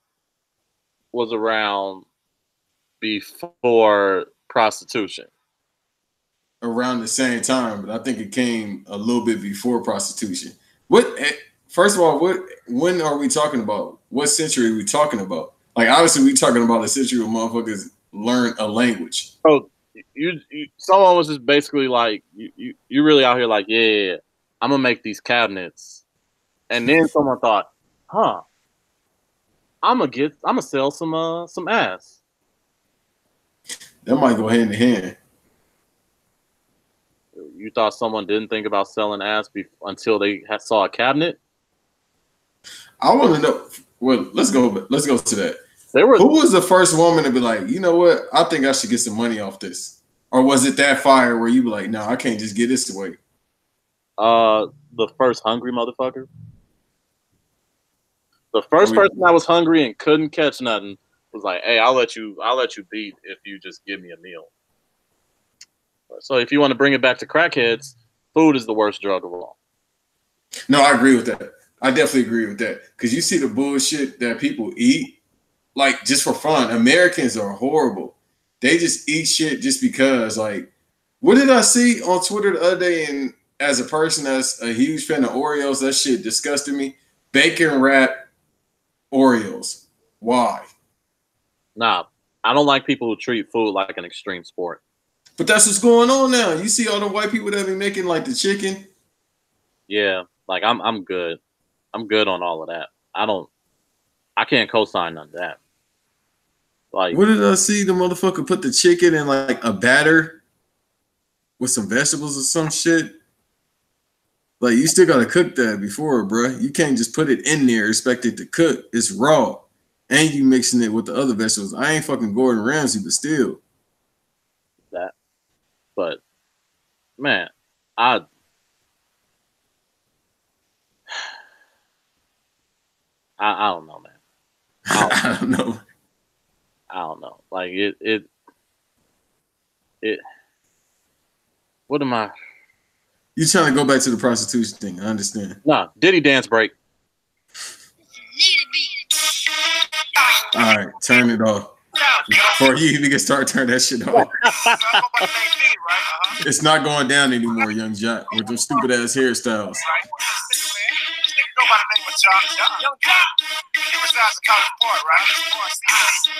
[SPEAKER 2] was around before prostitution?
[SPEAKER 1] Around the same time, but I think it came a little bit before prostitution. First of all, when are we talking about? What century are we talking about? Like, obviously, we talking about a century where motherfuckers learn a language.
[SPEAKER 2] So someone was just basically like, you really out here like, yeah, I'm gonna make these cabinets, and then someone thought, I'm gonna sell some ass.
[SPEAKER 1] That might go hand in hand.
[SPEAKER 2] You thought someone didn't think about selling ass until they saw a cabinet?
[SPEAKER 1] I want to know. Well, let's go to that.
[SPEAKER 2] Who
[SPEAKER 1] was the first woman to be like, you know what? I think I should get some money off this. Or was it that fire where you be like, no, I can't just get this away?
[SPEAKER 2] The first hungry motherfucker. The first person that was hungry and couldn't catch nothing was like, hey, I'll let you beat if you just give me a meal. So if you want to bring it back to crackheads, food is the worst drug of all.
[SPEAKER 1] No, I agree with that. I definitely agree with that. Because you see the bullshit that people eat, like, just for fun. Americans are horrible. They just eat shit just because, like, what did I see on Twitter the other day? And as a person that's a huge fan of Oreos, that shit disgusted me. Bacon wrap Oreos. Why?
[SPEAKER 2] Nah, I don't like people who treat food like an extreme sport.
[SPEAKER 1] But that's what's going on now. You see all the white people that be making, like, the chicken.
[SPEAKER 2] Yeah, like, I'm good. I'm good on all of that. I can't co-sign none of that. Like,
[SPEAKER 1] what did I see? The motherfucker put the chicken in like a batter with some vegetables or some shit. Like, you still gotta cook that before, bro. You can't just put it in there, expect it to cook. It's raw, and you mixing it with the other vegetables. I ain't fucking Gordon Ramsay, but still.
[SPEAKER 2] That But man, I don't know, man.
[SPEAKER 1] I don't know.
[SPEAKER 2] I don't know. Like it. What am I?
[SPEAKER 1] You trying to go back to the prostitution thing? I understand.
[SPEAKER 2] Nah, Diddy dance break.
[SPEAKER 1] All right, turn it off. Before you even start, turn that shit off. It's not going down anymore, Young Jock, with them stupid ass hairstyles.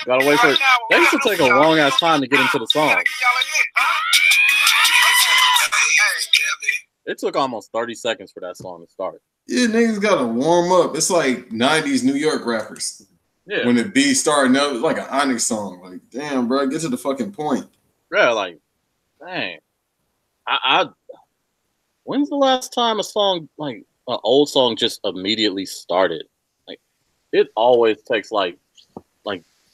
[SPEAKER 2] Gotta wait for it. They used to take a long ass time to get into the song. It took almost 30 seconds for that song to start.
[SPEAKER 1] Yeah, niggas gotta warm up. It's like 90s New York rappers.
[SPEAKER 2] Yeah.
[SPEAKER 1] When the beat starting up, it's like an Onyx song. Like, damn, bro, get to the fucking point.
[SPEAKER 2] Yeah, like, dang. I when's the last time a song, like, an old song just immediately started? Like, it always takes, like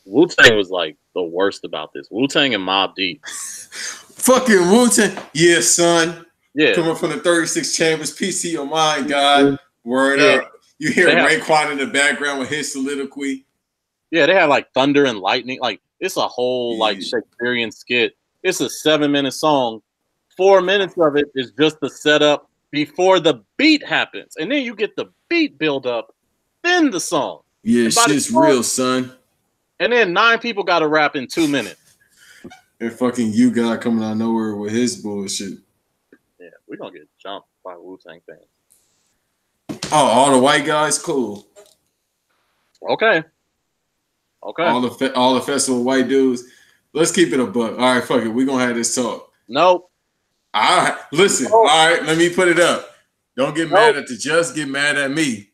[SPEAKER 2] Wu-Tang was, like, the worst about this. Wu-Tang and Mobb Deep.
[SPEAKER 1] Fucking Wu-Tang. Yeah, son.
[SPEAKER 2] Yeah.
[SPEAKER 1] Coming from the 36 chambers, peace to your mind, God. Word up. You hear Raekwon in the background with his soliloquy.
[SPEAKER 2] Yeah, they had like thunder and lightning. Like it's a whole like Shakespearean skit. It's a 7-minute song. 4 minutes of it is just the setup before the beat happens, and then you get the beat build up, then the song.
[SPEAKER 1] Yeah, shit's real, son.
[SPEAKER 2] And then 9 people got to rap in 2 minutes.
[SPEAKER 1] And fucking you guy coming out of nowhere with his bullshit.
[SPEAKER 2] Yeah, we're gonna get jumped by Wu-Tang fans.
[SPEAKER 1] Oh, all the white guys, cool.
[SPEAKER 2] Okay.
[SPEAKER 1] All the festival white dudes. Let's keep it a buck. All right, fuck it. We're gonna have this talk.
[SPEAKER 2] Nope.
[SPEAKER 1] All right, listen. All right, let me put it up. Don't get mad at the just, get mad at me.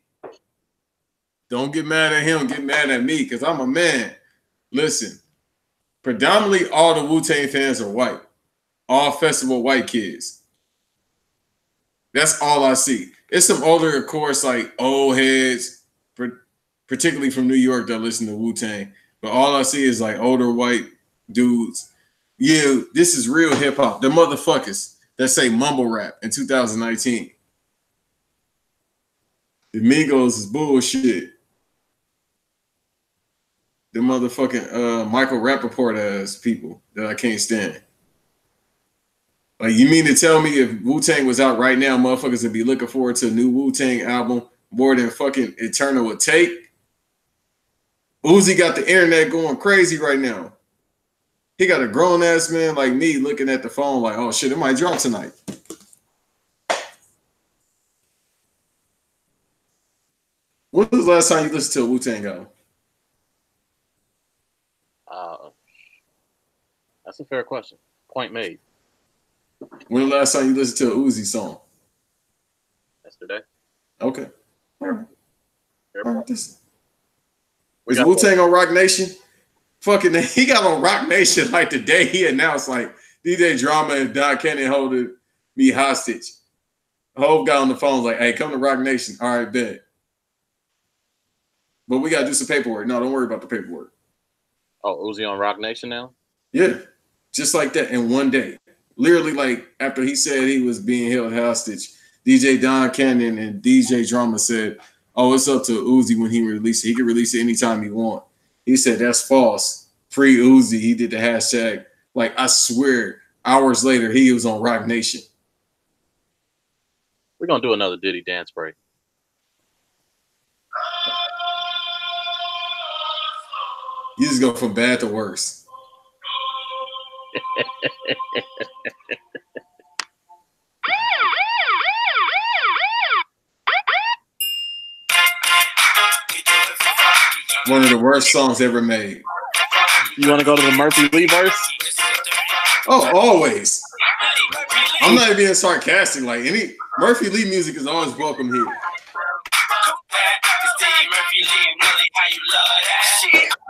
[SPEAKER 1] Don't get mad at him, get mad at me, because I'm a man. Listen, predominantly all the Wu-Tang fans are white. All festival white kids. That's all I see. It's some older, of course, like old heads, particularly from New York, that listen to Wu-Tang. But all I see is like older white dudes. Yeah, this is real hip hop. The motherfuckers that say mumble rap in 2019. The Migos is bullshit. The motherfucking Michael Rappaport ass people that I can't stand. Like, you mean to tell me if Wu-Tang was out right now, motherfuckers would be looking forward to a new Wu-Tang album more than fucking Eternal would take? Uzi got the internet going crazy right now. He got a grown-ass man like me looking at the phone like, oh, shit, it might drop tonight. When was the last time you listened to a Wu-Tang album?
[SPEAKER 2] That's a fair question. Point made.
[SPEAKER 1] When the last time you listened to a Uzi song?
[SPEAKER 2] Yesterday.
[SPEAKER 1] Okay. All right. All right. Is
[SPEAKER 2] We got
[SPEAKER 1] Wu-Tang on Rock Nation? Fucking, he got on Rock Nation like the day he announced, like, DJ Drama and Don Cannon holding me hostage. Hove got on the phone like, hey, come to Rock Nation. All right, bet. But we got to do some paperwork. No, don't worry about the paperwork.
[SPEAKER 2] Oh, Uzi on Rock Nation now?
[SPEAKER 1] Yeah. Just like that in one day. Literally, like, after he said he was being held hostage, DJ Don Cannon and DJ Drama said, oh, it's up to Uzi when he releases it. He can release it anytime he wants. He said, that's false. Free Uzi. He did the hashtag. Like, I swear, hours later, he was on Rock Nation.
[SPEAKER 2] We're going to do another Diddy dance break.
[SPEAKER 1] You just go from bad to worse. One of the worst songs ever made.
[SPEAKER 2] You want to go to the Murphy Lee verse?
[SPEAKER 1] Oh, always. I'm not even being sarcastic. Like, any Murphy Lee music is always welcome here.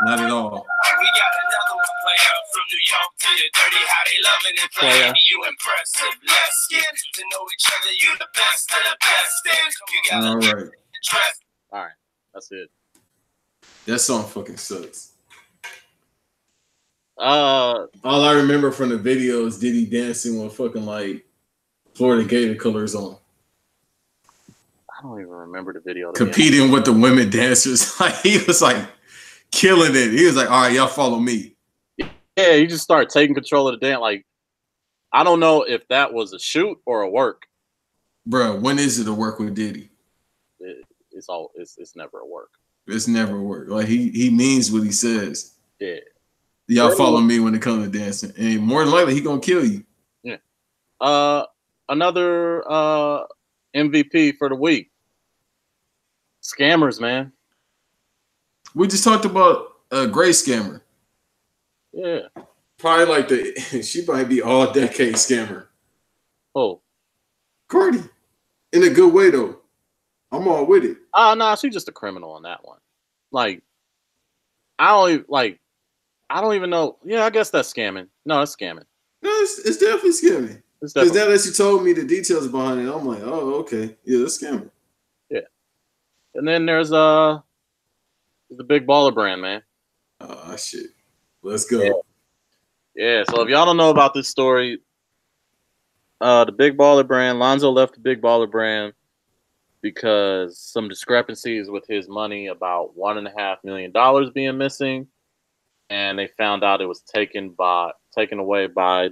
[SPEAKER 1] Not at all.
[SPEAKER 3] We got another one player from New York to the dirty, how they loving and playing. You impressive. Let's get to know each other. You the best of the best. You got
[SPEAKER 1] all right.
[SPEAKER 2] All right. That's it.
[SPEAKER 1] That song fucking sucks.
[SPEAKER 2] Uh,
[SPEAKER 1] All I remember from the video is Diddy dancing with fucking like Florida Gator colors on,
[SPEAKER 2] I don't even remember the video.
[SPEAKER 1] competing with the women dancers. Like he was like killing it. He was like, "All right, y'all follow me."
[SPEAKER 2] Yeah, he just started taking control of the dance. Like, I don't know if that was a shoot or a work.
[SPEAKER 1] Bro, when is it to work with Diddy?
[SPEAKER 2] It's never a work.
[SPEAKER 1] It's never work. Like he means what he says.
[SPEAKER 2] Yeah.
[SPEAKER 1] Y'all follow me when it comes to dancing, and more than likely he gonna kill you.
[SPEAKER 2] Yeah. Another MVP for the week. Scammers, man.
[SPEAKER 1] We just talked about a gray scammer.
[SPEAKER 2] Yeah.
[SPEAKER 1] Probably like she might be all decade scammer.
[SPEAKER 2] Oh.
[SPEAKER 1] Cardi. In a good way though. I'm all with it.
[SPEAKER 2] Nah, she's just a criminal on that one. Like, I don't even know. Yeah, I guess that's scamming. No, it's scamming.
[SPEAKER 1] No, it's definitely scamming. Because now that you told me the details behind it, I'm like, oh, okay. Yeah, that's scamming.
[SPEAKER 2] Yeah. And then there's the Big Baller Brand, man.
[SPEAKER 1] Oh, shit. Let's go.
[SPEAKER 2] Yeah, so if y'all don't know about this story, the Big Baller Brand, Lonzo left the Big Baller Brand because some discrepancies with his money, about $1.5 million being missing, and they found out it was taken away by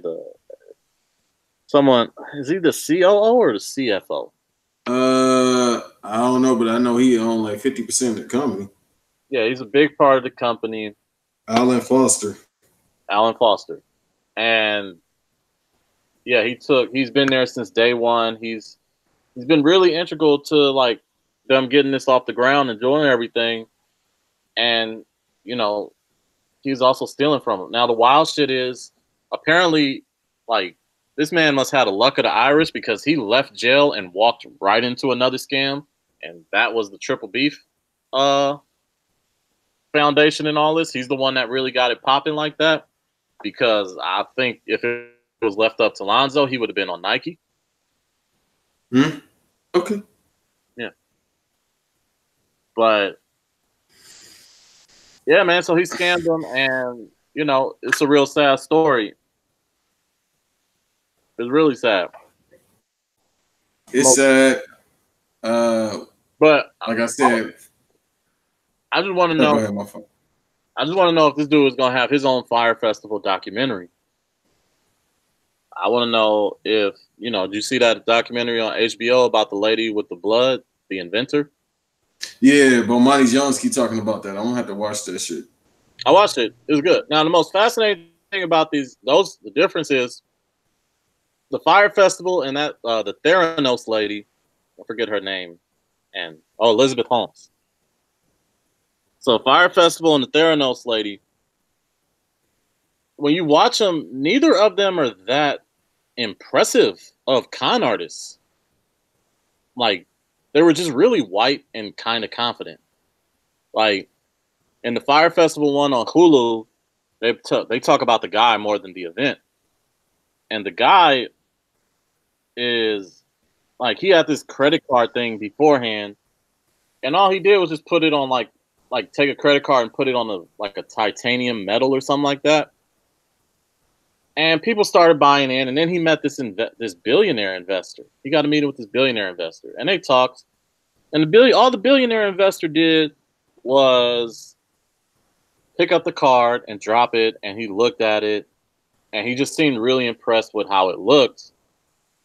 [SPEAKER 2] someone. Is he the COO or the CFO?
[SPEAKER 1] I don't know, but I know he owned like 50% of the company.
[SPEAKER 2] Yeah, he's a big part of the company.
[SPEAKER 1] Alan Foster.
[SPEAKER 2] And yeah, he's been there since day one. He's been really integral to like them getting this off the ground and doing everything. And, you know, he's also stealing from them. Now the wild shit is apparently like this man must have the luck of the Irish because he left jail and walked right into another scam. And that was the Triple Beef foundation and all this. He's the one that really got it popping like that. Because I think if it was left up to Lonzo, he would have been on Nike.
[SPEAKER 1] Okay.
[SPEAKER 2] Yeah. But yeah, man, so he scammed them, and you know, it's a real sad story. It's really sad.
[SPEAKER 1] It's sad.
[SPEAKER 2] But
[SPEAKER 1] like I said,
[SPEAKER 2] I just want to know.
[SPEAKER 1] Go ahead, my phone.
[SPEAKER 2] I just want to know if this dude is gonna have his own Fire Festival documentary. I want to know if did you see that documentary on HBO about the lady with the blood, the inventor?
[SPEAKER 1] Yeah, Bomani Jones keep talking about that. I'm gonna have to watch that shit.
[SPEAKER 2] I watched it. It was good. Now the most fascinating thing about the difference is the Fire Festival and that the Theranos lady, I forget her name, and Elizabeth Holmes. So Fire Festival and the Theranos lady, when you watch them, neither of them are that impressive of con artists. Like, they were just really white and kind of confident. Like, in the Fire Festival one on Hulu, they talk about the guy more than the event. And the guy is, like, he had this credit card thing beforehand, and all he did was just put it on, like take a credit card and put it on a titanium metal or something like that. And people started buying in, and then he met this billionaire investor. He got a meeting with this billionaire investor, and they talked. And all the billionaire investor did was pick up the card and drop it, and he looked at it, and he just seemed really impressed with how it looked.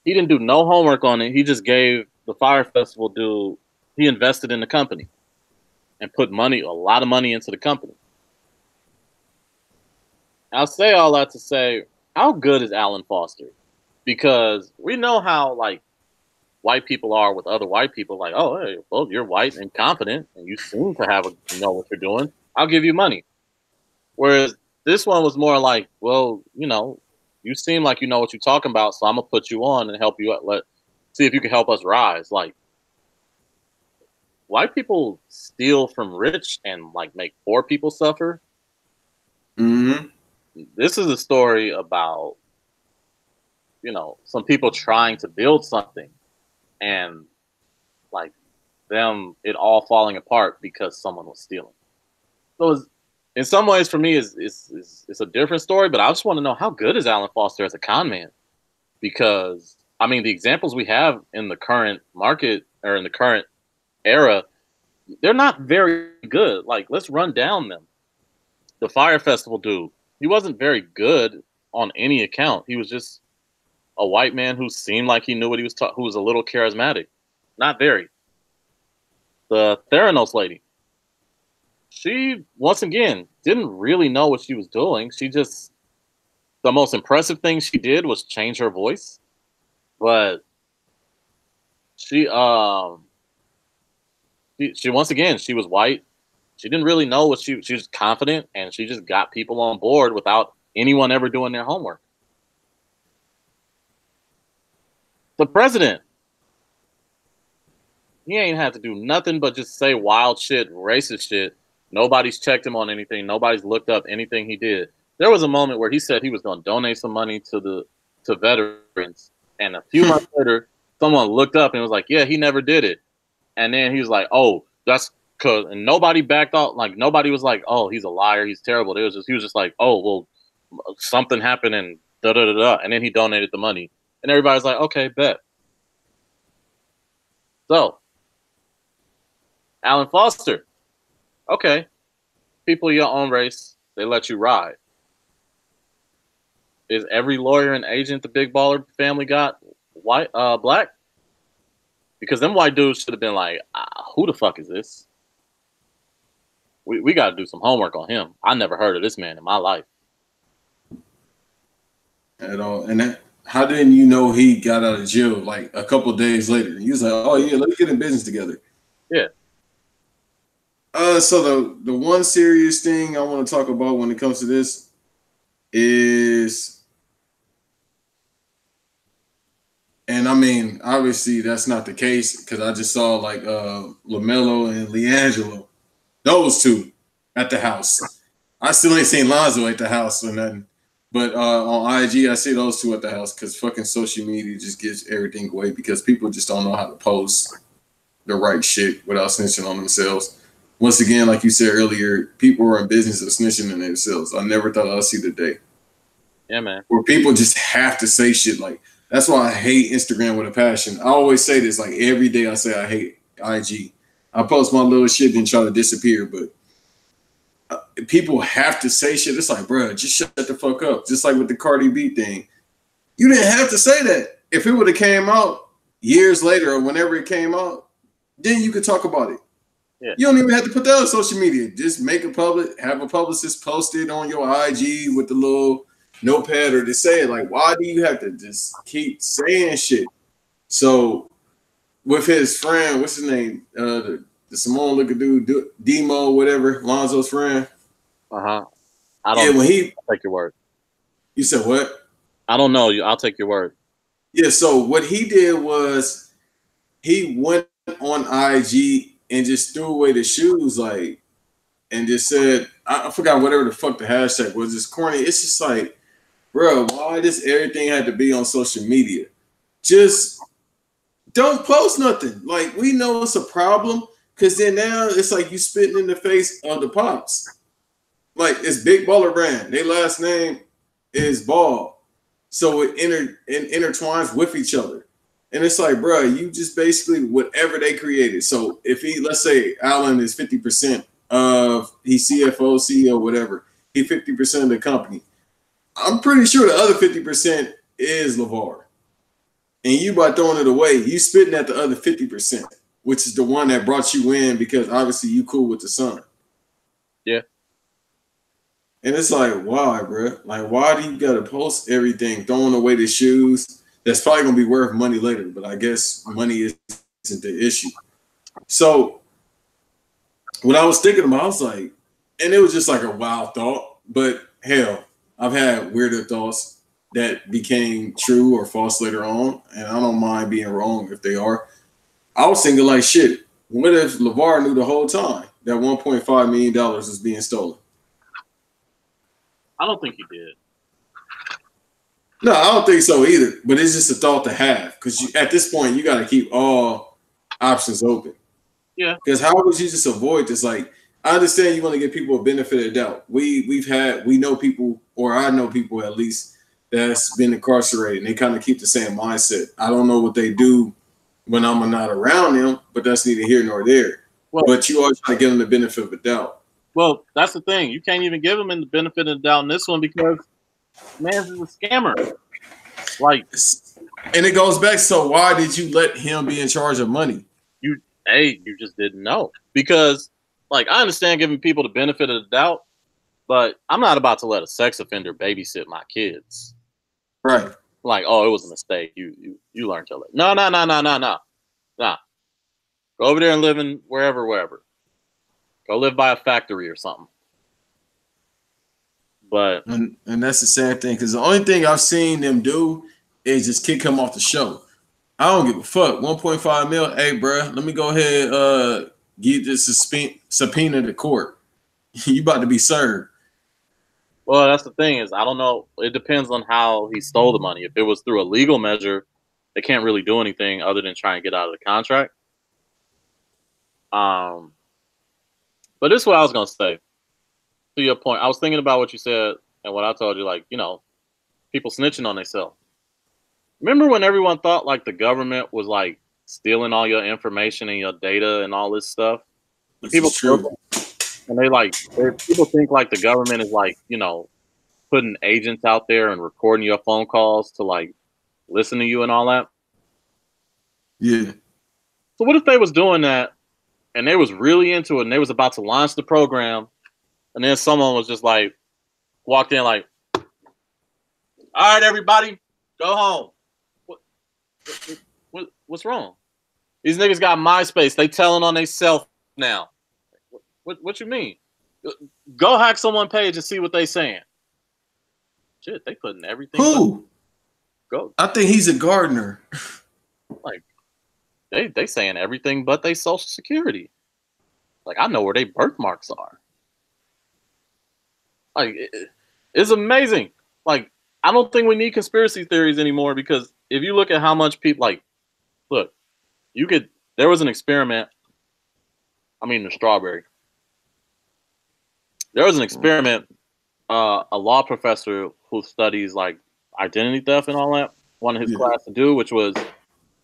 [SPEAKER 2] He didn't do no homework on it. He just gave the Fire Festival dude, he invested in the company and put a lot of money into the company. I'll say all that to say, how good is Alan Foster? Because we know how, like, white people are with other white people. Like, oh, hey, well, you're white and confident, and you seem to know what you're doing. I'll give you money. Whereas this one was more like, well, you seem like you know what you're talking about, so I'm going to put you on and help you out. See if you can help us rise. Like, white people steal from rich and, like, make poor people suffer.
[SPEAKER 1] Mm-hmm.
[SPEAKER 2] This is a story about, some people trying to build something and, like, it all falling apart because someone was stealing. So in some ways, for me, it's a different story. But I just want to know, how good is Alan Foster as a con man? Because I mean, the examples we have in the current market or in the current era, they're not very good. Like, let's run down them. The Fire Festival dude, he wasn't very good on any account. He was just a white man who seemed like he knew what he was who was a little charismatic. Not very. The Theranos lady, she, once again, didn't really know what she was doing. She just, the most impressive thing she did was change her voice. But she once again, she was white. She didn't really know what she was confident, and she just got people on board without anyone ever doing their homework. The president, he ain't had to do nothing but just say wild shit, racist shit. Nobody's checked him on anything. Nobody's looked up anything he did. There was a moment where he said he was going to donate some money to veterans, and a few months later, someone looked up and was like, "Yeah, he never did it." And then he was like, "Oh, that's because," and nobody backed off. Like, nobody was like, "Oh, he's a liar, he's terrible." He was just like, "Oh, well, something happened and da da da da," and then he donated the money, and everybody's like, "Okay, bet." So, Alan Foster, okay, people of your own race, they let you ride. Is every lawyer and agent the Big Baller family got white, black? Because them white dudes should have been like, who the fuck is this? We got to do some homework on him. I never heard of this man in my life.
[SPEAKER 1] At all. And how didn't you know he got out of jail like a couple days later? He was like, "Oh yeah, let's get in business together."
[SPEAKER 2] Yeah.
[SPEAKER 1] So the one serious thing I want to talk about when it comes to this is, and I mean, obviously that's not the case because I just saw like LaMelo and LiAngelo, those two at the house. I still ain't seen Lonzo at the house or nothing. But on IG, I see those two at the house because fucking social media just gives everything away because people just don't know how to post the right shit without snitching on themselves. Once again, like you said earlier, people are in business of snitching on themselves. I never thought I'd see the day.
[SPEAKER 2] Yeah, man.
[SPEAKER 1] Where people just have to say shit like, that's why I hate Instagram with a passion. I always say this, like every day I say I hate IG. I post my little shit and try to disappear, but people have to say shit. It's like, bro, just shut the fuck up. Just like with the Cardi B thing. You didn't have to say that. If it would have came out years later or whenever it came out, then you could talk about it. Yeah. You don't even have to put that on social media. Just make it public, have a publicist post it on your IG with the little notepad or to say it. Like, why do you have to just keep saying shit? So with his friend, what's his name? The Samoan looking dude, Demo, whatever, Lonzo's friend.
[SPEAKER 2] I don't.
[SPEAKER 1] Yeah,
[SPEAKER 2] I'll take your word.
[SPEAKER 1] You said what?
[SPEAKER 2] I don't know. I'll take your word.
[SPEAKER 1] Yeah. So what he did was he went on IG and just threw away the shoes, like, and just said, I forgot whatever the fuck the hashtag was. It's corny. It's just like, bro, why does everything have to be on social media? Just don't post nothing. Like, we know it's a problem. Because then now it's like you spitting in the face of the Pops. Like, it's Big Baller Brand. Their last name is Ball. So it intertwines with each other. And it's like, bro, you just basically whatever they created. So if let's say Allen is 50% of, he's CFO, CEO, whatever. He 50% of the company. I'm pretty sure the other 50% is LeVar. And you, by throwing it away, you spitting at the other 50%. Which is the one that brought you in because obviously you cool with the son.
[SPEAKER 2] Yeah.
[SPEAKER 1] And it's like, why, bro? Like, why do you got to post everything, throwing away the shoes? That's probably going to be worth money later, but I guess money isn't the issue. So what I was thinking about, I was like, and it was just like a wild thought, but hell, I've had weirder thoughts that became true or false later on, and I don't mind being wrong if they are. I was thinking like, shit, what if LeVar knew the whole time that $1.5 million was being stolen?
[SPEAKER 2] I don't think he did.
[SPEAKER 1] No, I don't think so either, but it's just a thought to have because at this point, you got to keep all options open.
[SPEAKER 2] Yeah.
[SPEAKER 1] Because how would you just avoid this? Like, I understand you want to give people a benefit of the doubt. We know people, or I know people at least, that's been incarcerated, and they kind of keep the same mindset. I don't know what they do when I'm not around them, but that's neither here nor there.
[SPEAKER 2] Well,
[SPEAKER 1] but you always try to give them the benefit of the doubt.
[SPEAKER 2] Well, that's the thing. You can't even give them the benefit of the doubt in this one because man's is a scammer. Like,
[SPEAKER 1] and it goes back. So why did you let him be in charge of money?
[SPEAKER 2] You just didn't know. Because, like, I understand giving people the benefit of the doubt, but I'm not about to let a sex offender babysit my kids.
[SPEAKER 1] Right.
[SPEAKER 2] Like, oh, it was a mistake. You learned to live. No. Go over there and live in wherever. Go live by a factory or something. But
[SPEAKER 1] and that's the sad thing, because the only thing I've seen them do is just kick him off the show. I don't give a fuck. 1.5 mil. Hey, bro, let me go ahead give this subpoena to court. You about to be served.
[SPEAKER 2] Well, that's the thing is I don't know. It depends on how he stole the money. If it was through a legal measure, they can't really do anything other than try and get out of the contract. But this is what I was gonna say. To your point, I was thinking about what you said and what I told you. Like, people snitching on themselves. Remember when everyone thought like the government was like stealing all your information and your data and all this stuff? People true. And people think like the government is like, putting agents out there and recording your phone calls to like listen to you and all that.
[SPEAKER 1] Yeah.
[SPEAKER 2] So what if they was doing that and they was really into it and they was about to launch the program and then someone was just like walked in like, all right, everybody, go home. What's wrong? These niggas got MySpace. They telling on themselves now. What you mean? Go hack someone's page and see what they saying. Shit, they putting everything.
[SPEAKER 1] Who?
[SPEAKER 2] Go.
[SPEAKER 1] I think he's a gardener.
[SPEAKER 2] Like they saying everything but they social security. Like I know where they birthmarks are. Like it's amazing. Like I don't think we need conspiracy theories anymore because if you look at how much people look, there was an experiment. I'm eating a strawberry. There was an experiment, a law professor who studies like identity theft and all that, wanted his class to do, which was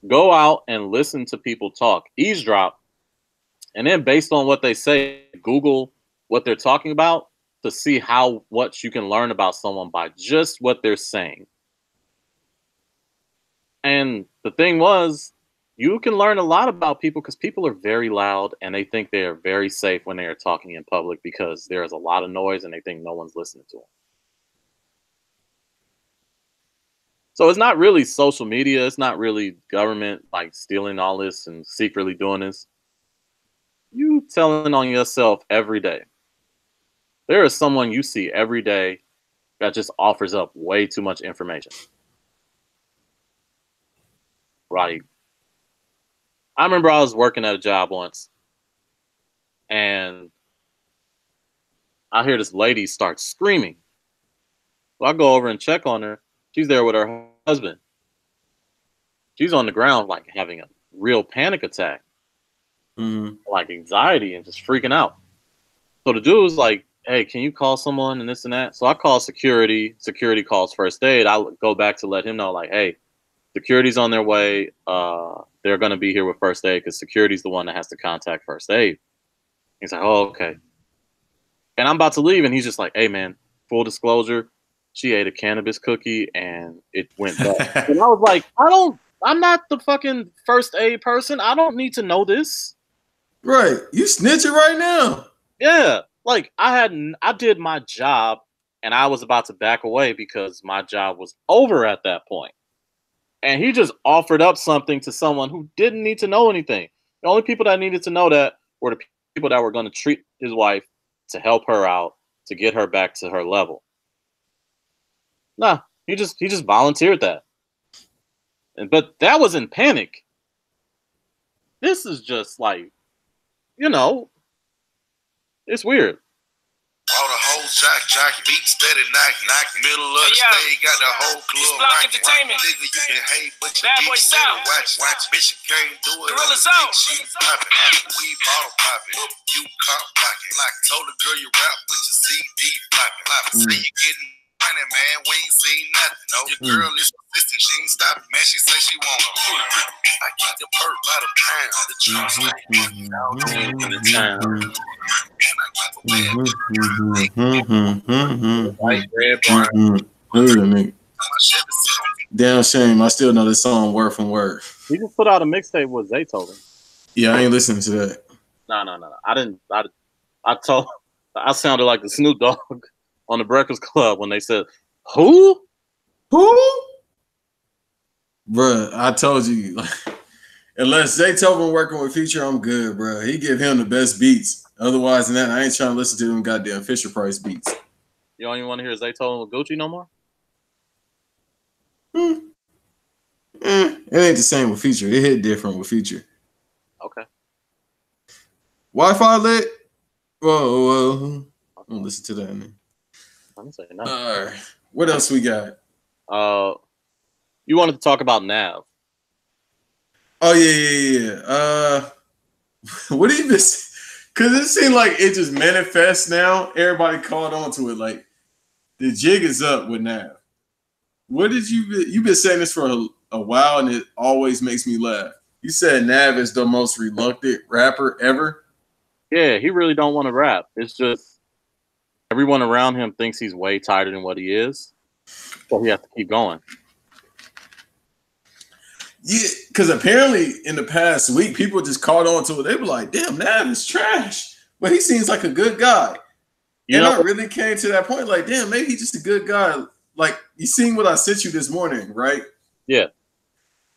[SPEAKER 2] go out and listen to people talk, eavesdrop, and then based on what they say, Google what they're talking about to see what you can learn about someone by just what they're saying. And the thing was, you can learn a lot about people because people are very loud and they think they are very safe when they are talking in public because there is a lot of noise and they think no one's listening to them. So it's not really social media. It's not really government like stealing all this and secretly doing this. You telling on yourself every day. There is someone you see every day that just offers up way too much information. Right. I remember I was working at a job once and I hear this lady start screaming. So I go over and check on her. She's there with her husband. She's on the ground like having a real panic attack, like anxiety and just freaking out. So the dude was like, hey, can you call someone and this and that? So I call security. Security calls first aid. I go back to let him know like, hey, security's on their way. They're going to be here with first aid because security's the one that has to contact first aid. He's like, oh, okay. And I'm about to leave. And he's just like, hey, man, full disclosure, she ate a cannabis cookie and it went bad. And I was like, I'm not the fucking first aid person. I don't need to know this.
[SPEAKER 1] Right. You snitching right now.
[SPEAKER 2] Yeah. Like I did my job and I was about to back away because my job was over at that point. And he just offered up something to someone who didn't need to know anything. The only people that needed to know that were the people that were going to treat his wife to help her out, to get her back to her level. Nah, he just volunteered that. But that was in panic. This is just like, it's weird.
[SPEAKER 3] All the hoes jock, beat steady, knock, middle of the stage, got the whole club rock. Nigga, you can hate, but you beat steady, watch, bitch, you can't do it. Gorilla Zone. She poppin', we bottle poppin', you cop blockin'. Told the girl you rap, but your CD floppin'. Say you getting money, man, we ain't seen nothing. No, your girl is persistent, she ain't stopping, man. She say she want her. I keep the perk by the pound, the juice like the town.
[SPEAKER 1] Damn shame. I still know this song word from word.
[SPEAKER 2] He just put out a mixtape with Zaytoven.
[SPEAKER 1] Yeah, I ain't listening to that.
[SPEAKER 2] No. I didn't. I sounded like the Snoop Dogg on the Breakfast Club when they said, "Who?
[SPEAKER 1] Bruh, I told you, like, unless Zaytoven working with Future, I'm good, bruh. He give him the best beats. Otherwise than that, I ain't trying to listen to them goddamn Fisher Price beats.
[SPEAKER 2] You don't even want to hear Zaytoven with Gucci no more?
[SPEAKER 1] It ain't the same with Future. It hit different with Future.
[SPEAKER 2] Okay.
[SPEAKER 1] Wi-Fi lit? Whoa. I don't listen to that, man.
[SPEAKER 2] I'm saying nothing.
[SPEAKER 1] All right. What else we got?
[SPEAKER 2] You wanted to talk about Nav.
[SPEAKER 1] Oh, yeah. What do you miss? Because it seemed like it just manifests now. Everybody caught on to it. Like, the jig is up with Nav. What did you've been saying this for a while, and it always makes me laugh. You said Nav is the most reluctant rapper ever.
[SPEAKER 2] Yeah, he really don't want to rap. It's just everyone around him thinks he's way tighter than what he is, so he has to keep going.
[SPEAKER 1] Yeah, because apparently in the past week, people just caught on to it. They were like, damn, Nav is trash. But he seems like a good guy. I really came to that point, like, damn, maybe he's just a good guy. Like, you seen what I sent you this morning, right?
[SPEAKER 2] Yeah.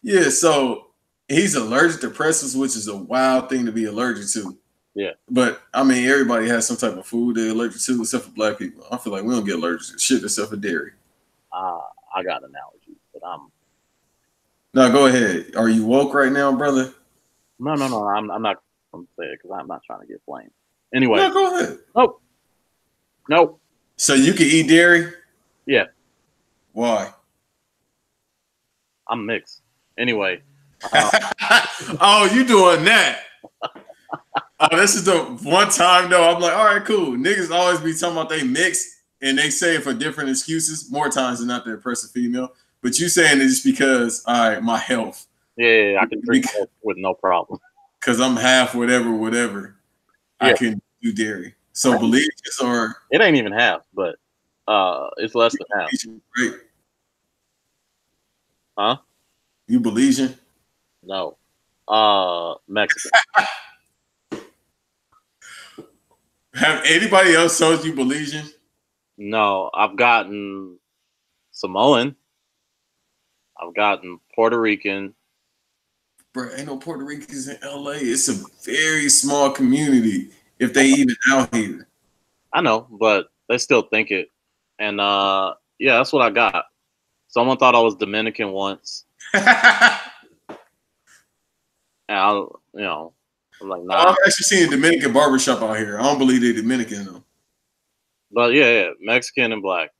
[SPEAKER 1] Yeah, so he's allergic to pretzels, which is a wild thing to be allergic to.
[SPEAKER 2] Yeah.
[SPEAKER 1] But, I mean, everybody has some type of food they're allergic to, except for black people. I feel like we don't get allergic to shit except for dairy.
[SPEAKER 2] I got an allergy, but
[SPEAKER 1] No, go ahead. Are you woke right now, brother?
[SPEAKER 2] No. I'm not going to say it because I'm not trying to get blamed. Anyway.
[SPEAKER 1] No, go ahead.
[SPEAKER 2] Nope.
[SPEAKER 1] So you can eat dairy?
[SPEAKER 2] Yeah.
[SPEAKER 1] Why?
[SPEAKER 2] I'm mixed. Anyway.
[SPEAKER 1] Oh, you doing that? Oh, this is the one time though. I'm like, all right, cool. Niggas always be talking about they mixed and they say it for different excuses. More times than not, they're oppressive female. But you saying it just because, all right, my health.
[SPEAKER 2] Yeah, I can drink with no problem.
[SPEAKER 1] Because I'm half whatever. Yeah. I can do dairy. So Belizeans or
[SPEAKER 2] it ain't even half, but it's less than half.
[SPEAKER 1] Right?
[SPEAKER 2] Huh?
[SPEAKER 1] You Belizean?
[SPEAKER 2] No. Mexican.
[SPEAKER 1] Have anybody else told you Belizean?
[SPEAKER 2] No, I've gotten Samoan. I've gotten Puerto Rican.
[SPEAKER 1] Bro, ain't no Puerto Ricans in LA. It's a very small community if they even out here.
[SPEAKER 2] I know, but they still think it. And yeah, that's what I got. Someone thought I was Dominican once. And I'm like, nah.
[SPEAKER 1] I've actually seen a Dominican barbershop out here. I don't believe they're Dominican though.
[SPEAKER 2] But yeah, Mexican and black.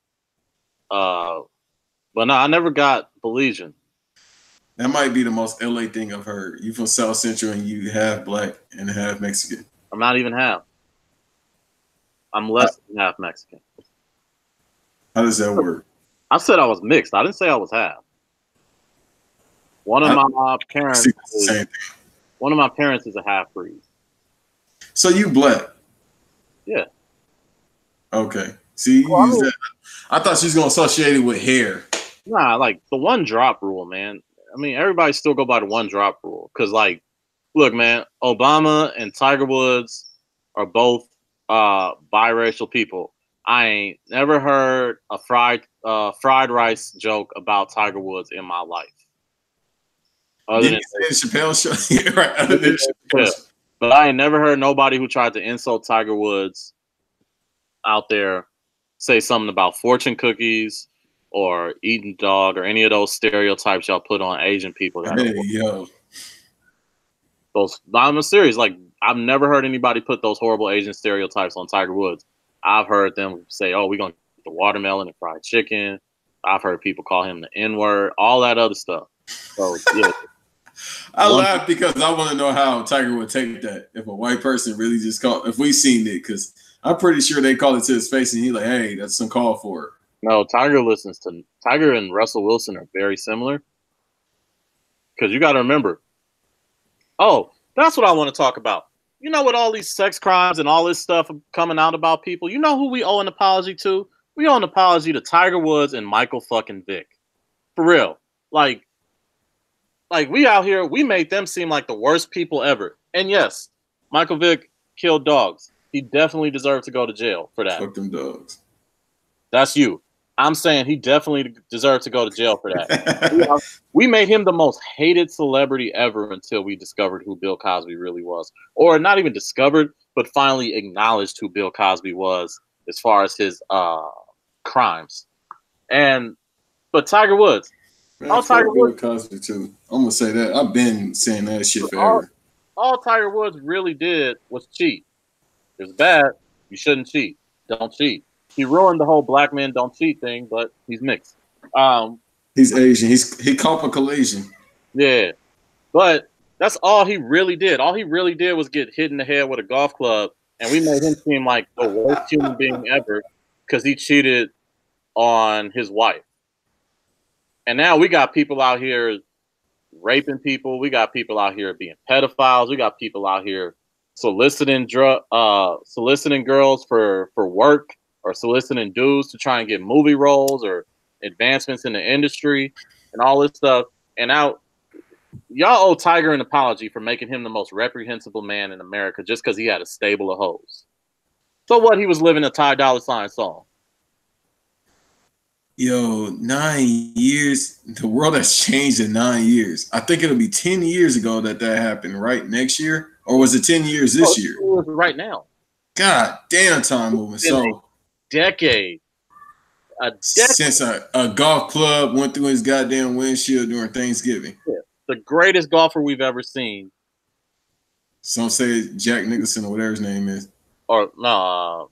[SPEAKER 2] But no, I never got Belizean.
[SPEAKER 1] That might be the most LA thing I've heard. You from South Central and you half black and half Mexican.
[SPEAKER 2] I'm not even half. I'm less than half Mexican.
[SPEAKER 1] How does that work?
[SPEAKER 2] I said I was mixed. I didn't say I was half. One of my parents is a half breed.
[SPEAKER 1] So you black?
[SPEAKER 2] Yeah.
[SPEAKER 1] Okay. See, you use that. I thought she was gonna associate it with hair.
[SPEAKER 2] Nah, like the one drop rule, man. I mean, everybody still go by the one drop rule. Cause like, look, man, Obama and Tiger Woods are both biracial people. I ain't never heard a fried rice joke about Tiger Woods in my life.
[SPEAKER 1] Did you say the Chappelle show? Yeah, right. Other than
[SPEAKER 2] Chappelle. Yeah. But I ain't never heard nobody who tried to insult Tiger Woods out there say something about fortune cookies or eating dog or any of those stereotypes y'all put on Asian people. I'm serious. Like, I've never heard anybody put those horrible Asian stereotypes on Tiger Woods. I've heard them say, "Oh, we're gonna get the watermelon and fried chicken." I've heard people call him the N-word, all that other stuff. So yeah.
[SPEAKER 1] I laugh because I want to know how Tiger would take that if a white person really just called, if we seen it, because I'm pretty sure they called it to his face and he like, hey, that's uncalled for.
[SPEAKER 2] No, Tiger and Russell Wilson are very similar. Because you got to remember, oh, that's what I want to talk about. You know, with all these sex crimes and all this stuff coming out about people, you know who we owe an apology to? We owe an apology to Tiger Woods and Michael fucking Vick. For real. Like we out here, we made them seem like the worst people ever. And yes, Michael Vick killed dogs. He definitely deserved to go to jail for that.
[SPEAKER 1] Fuck them dogs.
[SPEAKER 2] That's you. I'm saying he definitely deserved to go to jail for that. We made him the most hated celebrity ever until we discovered who Bill Cosby really was. Or not even discovered, but finally acknowledged who Bill Cosby was as far as his crimes. But Tiger Woods.
[SPEAKER 1] Man, all Tiger Woods, Cosby too. I'm gonna say that. I've been saying that shit forever.
[SPEAKER 2] All Tiger Woods really did was cheat. It's bad. You shouldn't cheat. Don't cheat. He ruined the whole black men don't cheat thing, but he's mixed.
[SPEAKER 1] He's Asian. He comical Asian.
[SPEAKER 2] Yeah, but that's all he really did. All he really did was get hit in the head with a golf club, and we made him seem like the worst human being ever because he cheated on his wife. And now we got people out here raping people. We got people out here being pedophiles. We got people out here soliciting girls for work or soliciting dudes to try and get movie roles or advancements in the industry and all this stuff. And now y'all owe Tiger an apology for making him the most reprehensible man in America just because he had a stable of hoes. So what? He was living a Ty Dolla $ign song.
[SPEAKER 1] Yo, 9 years. The world has changed in 9 years. I think it'll be 10 years ago that happened, right? Next year? Or was it 10 years this year?
[SPEAKER 2] Right now.
[SPEAKER 1] God damn, time moving. So
[SPEAKER 2] decade.
[SPEAKER 1] Since a golf club went through his goddamn windshield during Thanksgiving.
[SPEAKER 2] Yeah. The greatest golfer we've ever seen.
[SPEAKER 1] Some say Jack Nicholson or whatever his name is.
[SPEAKER 2] Or no,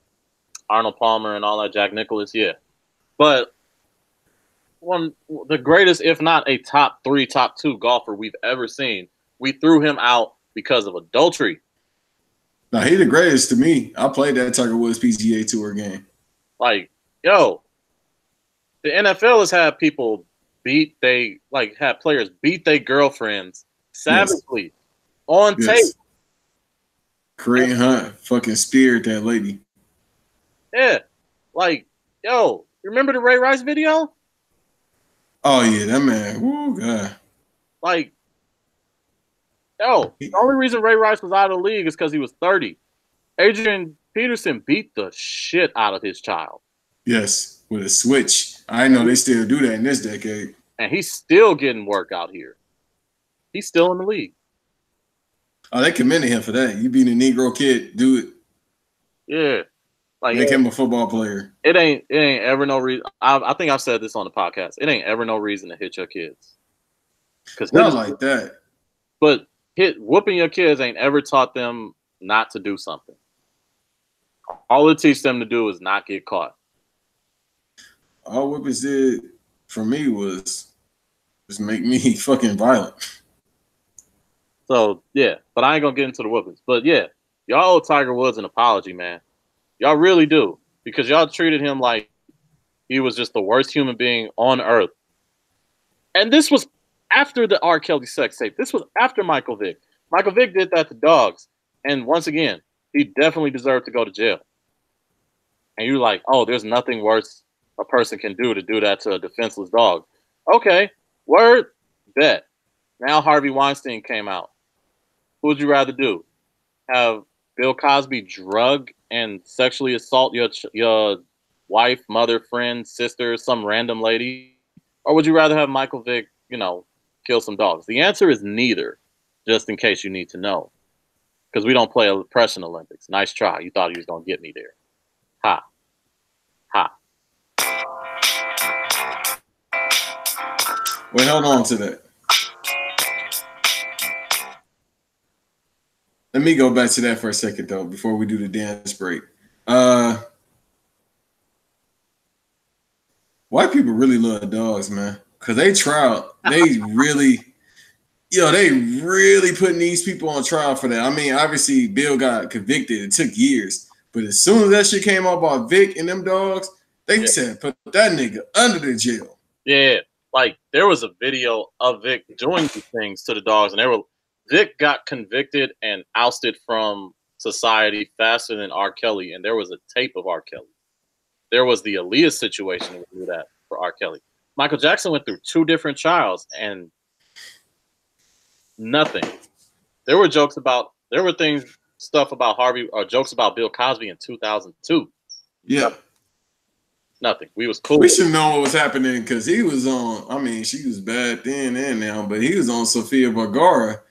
[SPEAKER 2] Arnold Palmer and all that, Jack Nicklaus, yeah. But the greatest, if not a top 3, top 2 golfer we've ever seen. We threw him out because of adultery.
[SPEAKER 1] Now, he the greatest to me. I played that Tiger Woods PGA Tour game.
[SPEAKER 2] Like, yo, the NFL has had people had players beat their girlfriends savagely on tape.
[SPEAKER 1] Kareem Hunt fucking speared that lady.
[SPEAKER 2] Yeah. Like, yo, remember the Ray Rice video?
[SPEAKER 1] Oh, yeah, that man. Woo, God.
[SPEAKER 2] Like, yo, the only reason Ray Rice was out of the league is because he was 30. Adrian Peterson beat the shit out of his child.
[SPEAKER 1] Yes, with a switch. I know they still do that in this decade.
[SPEAKER 2] And he's still getting work out here. He's still in the league.
[SPEAKER 1] Oh, they commended him for that. You being a Negro kid, do it.
[SPEAKER 2] Yeah. Like,
[SPEAKER 1] make him a football player.
[SPEAKER 2] It ain't ever no reason. I think I've said this on the podcast. It ain't ever no reason to hit your kids.
[SPEAKER 1] Cause not like that.
[SPEAKER 2] But whooping your kids ain't ever taught them not to do something. All it teaches them to do is not get caught.
[SPEAKER 1] All whoopings did for me was just make me fucking violent.
[SPEAKER 2] So yeah, but I ain't gonna get into the whoopings. But yeah, y'all owe Tiger Woods an apology, man. Y'all really do, because y'all treated him like he was just the worst human being on earth. And this was after the R. Kelly sex tape. This was after Michael Vick. Michael Vick did that to dogs. And once again, he definitely deserved to go to jail. And you're like, oh, there's nothing worse a person can do to do that to a defenseless dog. Okay, word, bet. Now Harvey Weinstein came out. Who would you rather do? Have Bill Cosby drug and sexually assault your wife, mother, friend, sister, some random lady? Or would you rather have Michael Vick, kill some dogs? The answer is neither, just in case you need to know. Because we don't play Oppression Olympics. Nice try. You thought he was going to get me there. Ha. Ha.
[SPEAKER 1] Wait, hold on to that. Let me go back to that for a second, though, before we do the dance break. White people really love dogs, man, because they really, they really putting these people on trial for that. I mean, obviously, Bill got convicted. It took years. But as soon as that shit came out about Vic and them dogs, they said, put that nigga under the jail.
[SPEAKER 2] Yeah. Like, there was a video of Vic doing these things to the dogs, and Vic got convicted and ousted from society faster than R. Kelly, and there was a tape of R. Kelly. There was the Aaliyah situation to do that for R. Kelly. Michael Jackson went through 2 different trials and nothing. There were stuff about Harvey or jokes about Bill Cosby in 2002.
[SPEAKER 1] Yeah.
[SPEAKER 2] Nothing. We was cool.
[SPEAKER 1] We should know what was happening because he was on, I mean, she was bad then and now, but he was on Sofia Vergara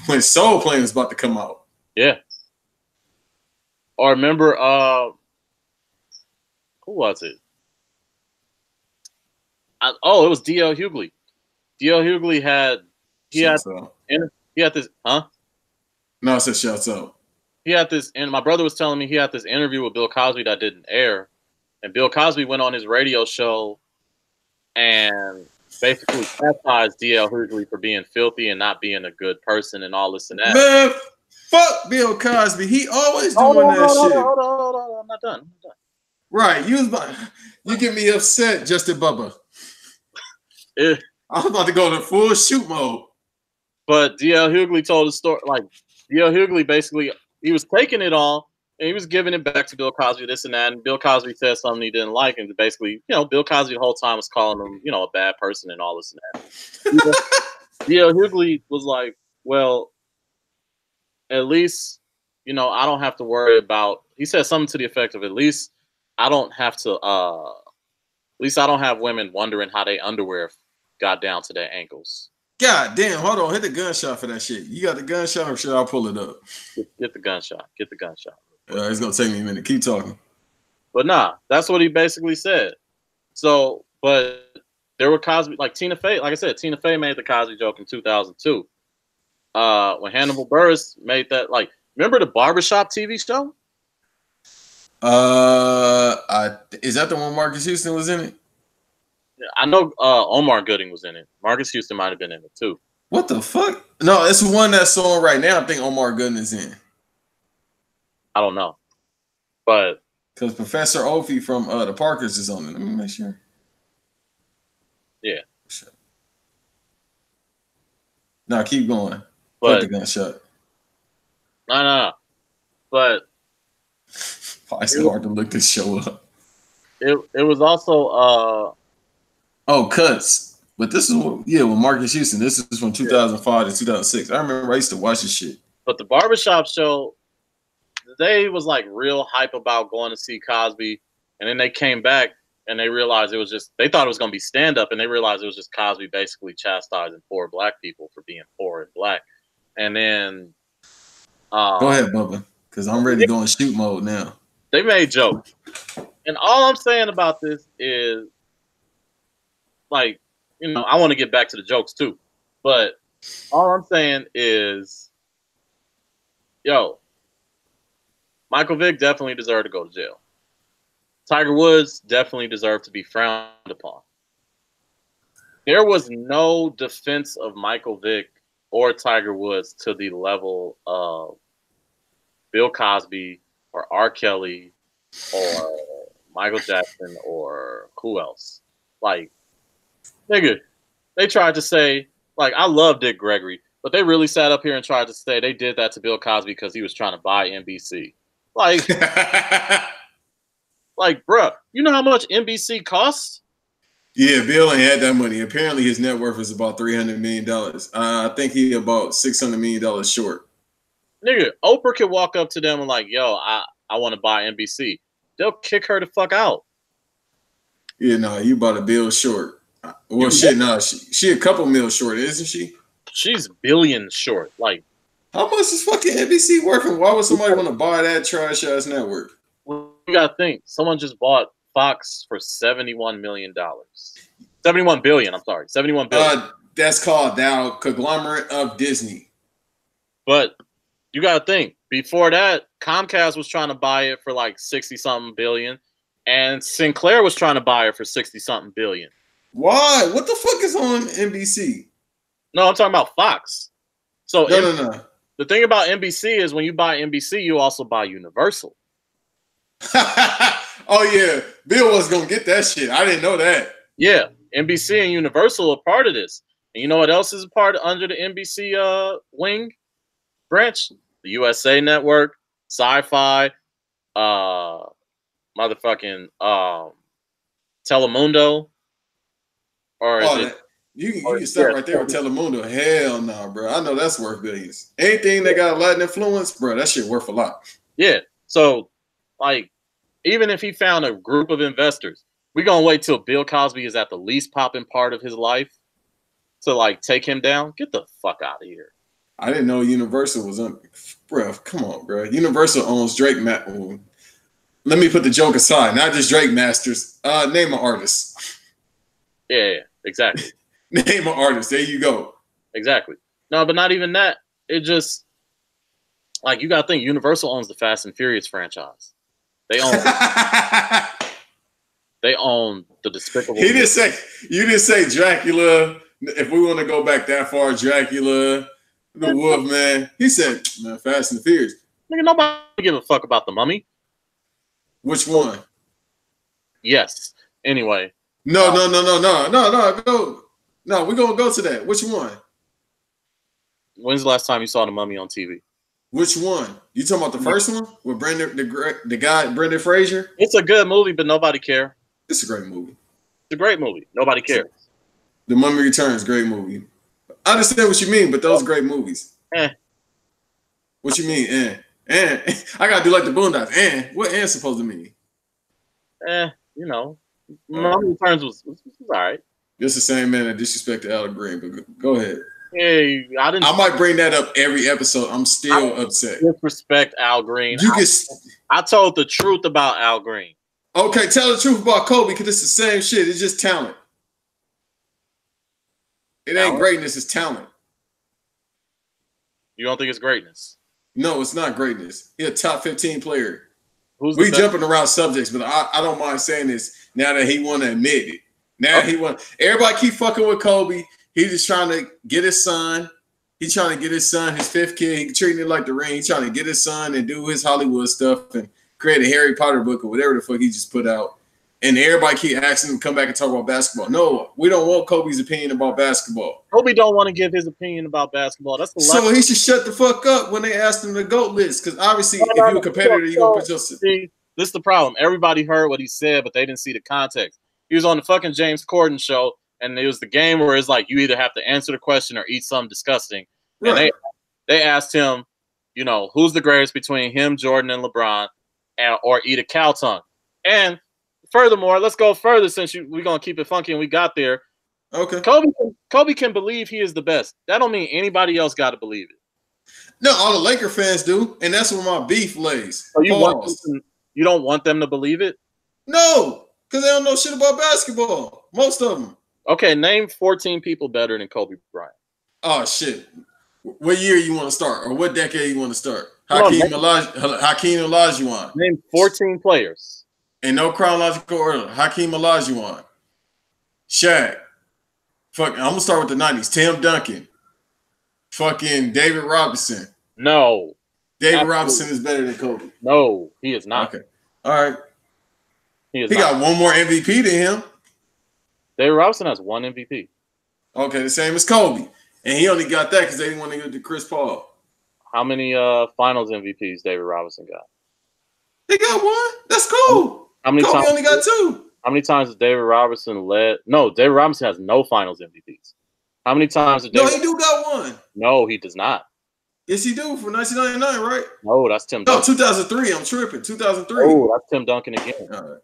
[SPEAKER 1] when Soul Plane was about to come out.
[SPEAKER 2] Yeah. Or remember, who was it? It was D.L. Hughley. D.L. Hughley had this, huh?
[SPEAKER 1] No, I said shouts out.
[SPEAKER 2] He had this, and my brother was telling me he had this interview with Bill Cosby that didn't air. And Bill Cosby went on his radio show and basically chastised D.L. Hughley for being filthy and not being a good person and all this and that.
[SPEAKER 1] Man, fuck Bill Cosby. He always doing that shit.
[SPEAKER 2] Hold on. I'm not done.
[SPEAKER 1] Right. You get me upset, Justin Bubba. I was about to go to full shoot mode.
[SPEAKER 2] But D.L. Hughley told the story. Like, D.L. Hughley basically, he was taking it all. And he was giving it back to Bill Cosby, this and that. And Bill Cosby said something he didn't like. And basically, Bill Cosby the whole time was calling him, a bad person and all this and that. D.L. Hughley was like, well, at least, I don't have to worry about, he said something to the effect of, at least I don't have women wondering how their underwear got down to their ankles.
[SPEAKER 1] God damn, hold on. Hit the gunshot for that shit. You got the gunshot or should I pull it up?
[SPEAKER 2] Get the gunshot.
[SPEAKER 1] It's going to take me a minute. Keep talking.
[SPEAKER 2] But nah, that's what he basically said. So, but there were Cosby, like Tina Fey, like I said, Tina Fey made the Cosby joke in 2002. When Hannibal Buress made that, like, remember the Barbershop TV show?
[SPEAKER 1] Is that the one Marcus Houston was in it?
[SPEAKER 2] I know Omar Gooding was in it. Marcus Houston might have been in it too.
[SPEAKER 1] What the fuck? No, it's one that's on right now. I think Omar Gooding is in.
[SPEAKER 2] I don't know, but
[SPEAKER 1] because Professor Opie from the Parkers is on it. Let me make sure.
[SPEAKER 2] Yeah.
[SPEAKER 1] No, keep going. Put the gunshot.
[SPEAKER 2] No. But
[SPEAKER 1] why is it hard to look this show up?
[SPEAKER 2] It was also
[SPEAKER 1] Cuts. But this is with Marcus Houston. This is from 2005 to 2006. I remember I used to watch this shit.
[SPEAKER 2] But the Barbershop show, they was like real hype about going to see Cosby, and then they came back and they realized they thought it was gonna be stand up, and they realized it was just Cosby basically chastising poor black people for being poor and black. And then
[SPEAKER 1] go ahead, Bubba, because I'm ready to go in shoot mode now.
[SPEAKER 2] They made jokes, and all I'm saying about this is, like, I want to get back to the jokes too, but all I'm saying is, Michael Vick definitely deserved to go to jail. Tiger Woods definitely deserved to be frowned upon. There was no defense of Michael Vick or Tiger Woods to the level of Bill Cosby or R. Kelly or Michael Jackson or who else. Like, nigga, they tried to say, like, I love Dick Gregory, but they really sat up here and tried to say they did that to Bill Cosby because he was trying to buy NBC. Like, bruh, you know how much NBC costs?
[SPEAKER 1] Yeah, Bill ain't had that money. Apparently, his net worth is about $300 million. I think he about $600 million short.
[SPEAKER 2] Nigga, Oprah could walk up to them and like, yo, I want to buy NBC. They'll kick her the fuck out.
[SPEAKER 1] Yeah, no, you bought a bill short. Well, shit, no, she a couple mil short, isn't she?
[SPEAKER 2] She's billions short. Like,
[SPEAKER 1] how much is fucking NBC worth? And why would somebody want to buy that trash ass network?
[SPEAKER 2] Well, you gotta think. Someone just bought Fox for $71 million. 71 billion. I'm sorry, 71 billion.
[SPEAKER 1] That's called the conglomerate of Disney.
[SPEAKER 2] But you gotta think. Before that, Comcast was trying to buy it for like 60-something billion. And Sinclair was trying to buy her for 60-something billion.
[SPEAKER 1] Why? What the fuck is on NBC?
[SPEAKER 2] No, I'm talking about Fox. So
[SPEAKER 1] No.
[SPEAKER 2] The thing about NBC is when you buy NBC, you also buy Universal.
[SPEAKER 1] Oh yeah, Bill was gonna get that shit. I didn't know that.
[SPEAKER 2] Yeah, NBC and Universal are part of this. And you know what else is a part under the NBC wing branch? The USA Network, Sci-Fi, motherfucking Telemundo. Or
[SPEAKER 1] you can start right there with Telemundo. Hell no, bro. I know that's worth billions. Anything that got a Latin influence, bro, that shit worth a lot.
[SPEAKER 2] Yeah. So, like, even if he found a group of investors, we're gonna wait till Bill Cosby is at the least popping part of his life to like take him down. Get the fuck out of here.
[SPEAKER 1] I didn't know Universal was on. Bro, come on, bro. Universal owns Drake. Let me put the joke aside. Not just Drake Masters. Name an artist.
[SPEAKER 2] Yeah, exactly.
[SPEAKER 1] Name an artist. There you go. Exactly.
[SPEAKER 2] No, but not even that. It just like you gotta think Universal owns the Fast and Furious franchise. They own they own the Despicable.
[SPEAKER 1] You didn't say Dracula. If we want to go back that far, Dracula, the Wolfman. He said, man, Fast and Furious.
[SPEAKER 2] Nigga, nobody give a fuck about the Mummy.
[SPEAKER 1] Which one?
[SPEAKER 2] Yes. Anyway.
[SPEAKER 1] No. Go. No, we're gonna go to that. Which one?
[SPEAKER 2] When's the last time you saw the Mummy on TV?
[SPEAKER 1] Which one? You talking about the first one with Brendan, the guy Brendan Fraser?
[SPEAKER 2] It's a good movie, but nobody cares.
[SPEAKER 1] It's a great movie.
[SPEAKER 2] It's a great movie. Nobody cares.
[SPEAKER 1] The Mummy Returns, great movie. I understand what you mean, but those are great movies. What you mean, I gotta do like the Boondocks. What supposed to mean?
[SPEAKER 2] You know, Mummy Returns was all right.
[SPEAKER 1] Just the same man that disrespected Al Green, but go ahead.
[SPEAKER 2] Hey, I might
[SPEAKER 1] bring that up every episode. I'm still upset.
[SPEAKER 2] Disrespect Al Green. I told the truth about Al Green.
[SPEAKER 1] Okay, tell the truth about Kobe because it's the same shit. It's just talent. It ain't greatness, it's talent.
[SPEAKER 2] You don't think it's greatness?
[SPEAKER 1] No, it's not greatness. He's a top 15 player.
[SPEAKER 2] We
[SPEAKER 1] jumping around subjects, but I don't mind saying this now that he want to admit it. Now he want everybody keep fucking with Kobe. He's just trying to get his son. He's trying to get his son, his fifth kid. He treating it like the ring. He's trying to get his son and do his Hollywood stuff and create a Harry Potter book or whatever the fuck he just put out. And everybody keep asking him to come back and talk about basketball. No, we don't want Kobe's opinion about basketball.
[SPEAKER 2] Kobe don't want to give his opinion about basketball. That's the
[SPEAKER 1] so he should shut the fuck up when they asked him the GOAT list. Because obviously, if you're a competitor, you're going to put yourself.
[SPEAKER 2] See, this is the problem. Everybody heard what he said, but they didn't see the context. He was on the fucking James Corden show, and it was the game where it's like you either have to answer the question or eat something disgusting. Right. And they asked him, you know, who's the greatest between him, Jordan, and LeBron, or eat a cow tongue. And furthermore, let's go further since we're going to keep it funky and we got there.
[SPEAKER 1] Okay.
[SPEAKER 2] Kobe can believe he is the best. That don't mean anybody else got to believe it.
[SPEAKER 1] No, all the Laker fans do, and that's where my beef lays.
[SPEAKER 2] So you don't want them to believe it?
[SPEAKER 1] No, because they don't know shit about basketball. Most of them.
[SPEAKER 2] Okay, name 14 people better than Kobe Bryant.
[SPEAKER 1] Oh, shit. What year you want to start or what decade you want to start? Hakeem Olajuwon.
[SPEAKER 2] Name 14 players.
[SPEAKER 1] In no chronological order. Hakeem Olajuwon. Shaq. Fuck, I'm going to start with the 90s. Tim Duncan. Fucking David Robinson.
[SPEAKER 2] No.
[SPEAKER 1] David Robinson is better than Kobe.
[SPEAKER 2] No, he is not.
[SPEAKER 1] Okay. All right.
[SPEAKER 2] He
[SPEAKER 1] got one more MVP than him.
[SPEAKER 2] David Robinson has one MVP.
[SPEAKER 1] Okay, the same as Kobe. And he only got that because they didn't want to give it to Chris Paul.
[SPEAKER 2] How many finals MVPs David Robinson got?
[SPEAKER 1] He got one. That's cool. Kobe only got two.
[SPEAKER 2] How many times has David Robinson led? No, David Robinson has no finals MVPs. How many times did
[SPEAKER 1] he do got one.
[SPEAKER 2] No, he does not.
[SPEAKER 1] Yes, he do for 1999, right?
[SPEAKER 2] No, that's Tim Duncan.
[SPEAKER 1] No, 2003. I'm tripping. 2003.
[SPEAKER 2] Oh, that's Tim Duncan again.
[SPEAKER 1] All right.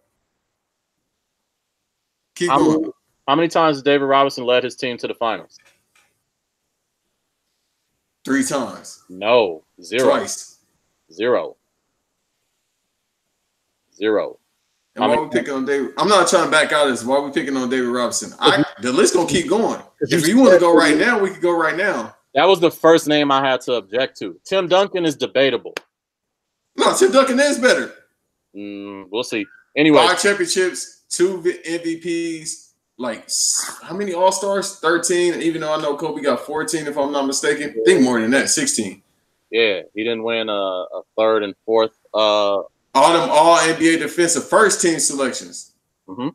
[SPEAKER 1] Keep going.
[SPEAKER 2] How many times has David Robinson led his team to the finals?
[SPEAKER 1] 3 times.
[SPEAKER 2] No, 0.
[SPEAKER 1] Twice.
[SPEAKER 2] 0.
[SPEAKER 1] And why are we picking on David? I'm not trying to back out of this. Why are we picking on David Robinson? The list gonna keep going. If you want to go right now, we could go right now.
[SPEAKER 2] That was the first name I had to object to. Tim Duncan is debatable.
[SPEAKER 1] No, Tim Duncan is better.
[SPEAKER 2] We'll see. Anyway,
[SPEAKER 1] 5 championships, 2 MVPs. Like how many All-Stars? 13. Even though I know Kobe got 14, if I'm not mistaken. I think more than that, 16.
[SPEAKER 2] Yeah, he didn't win a third and fourth.
[SPEAKER 1] All them All-NBA defensive first team selections.
[SPEAKER 2] Mm-hmm.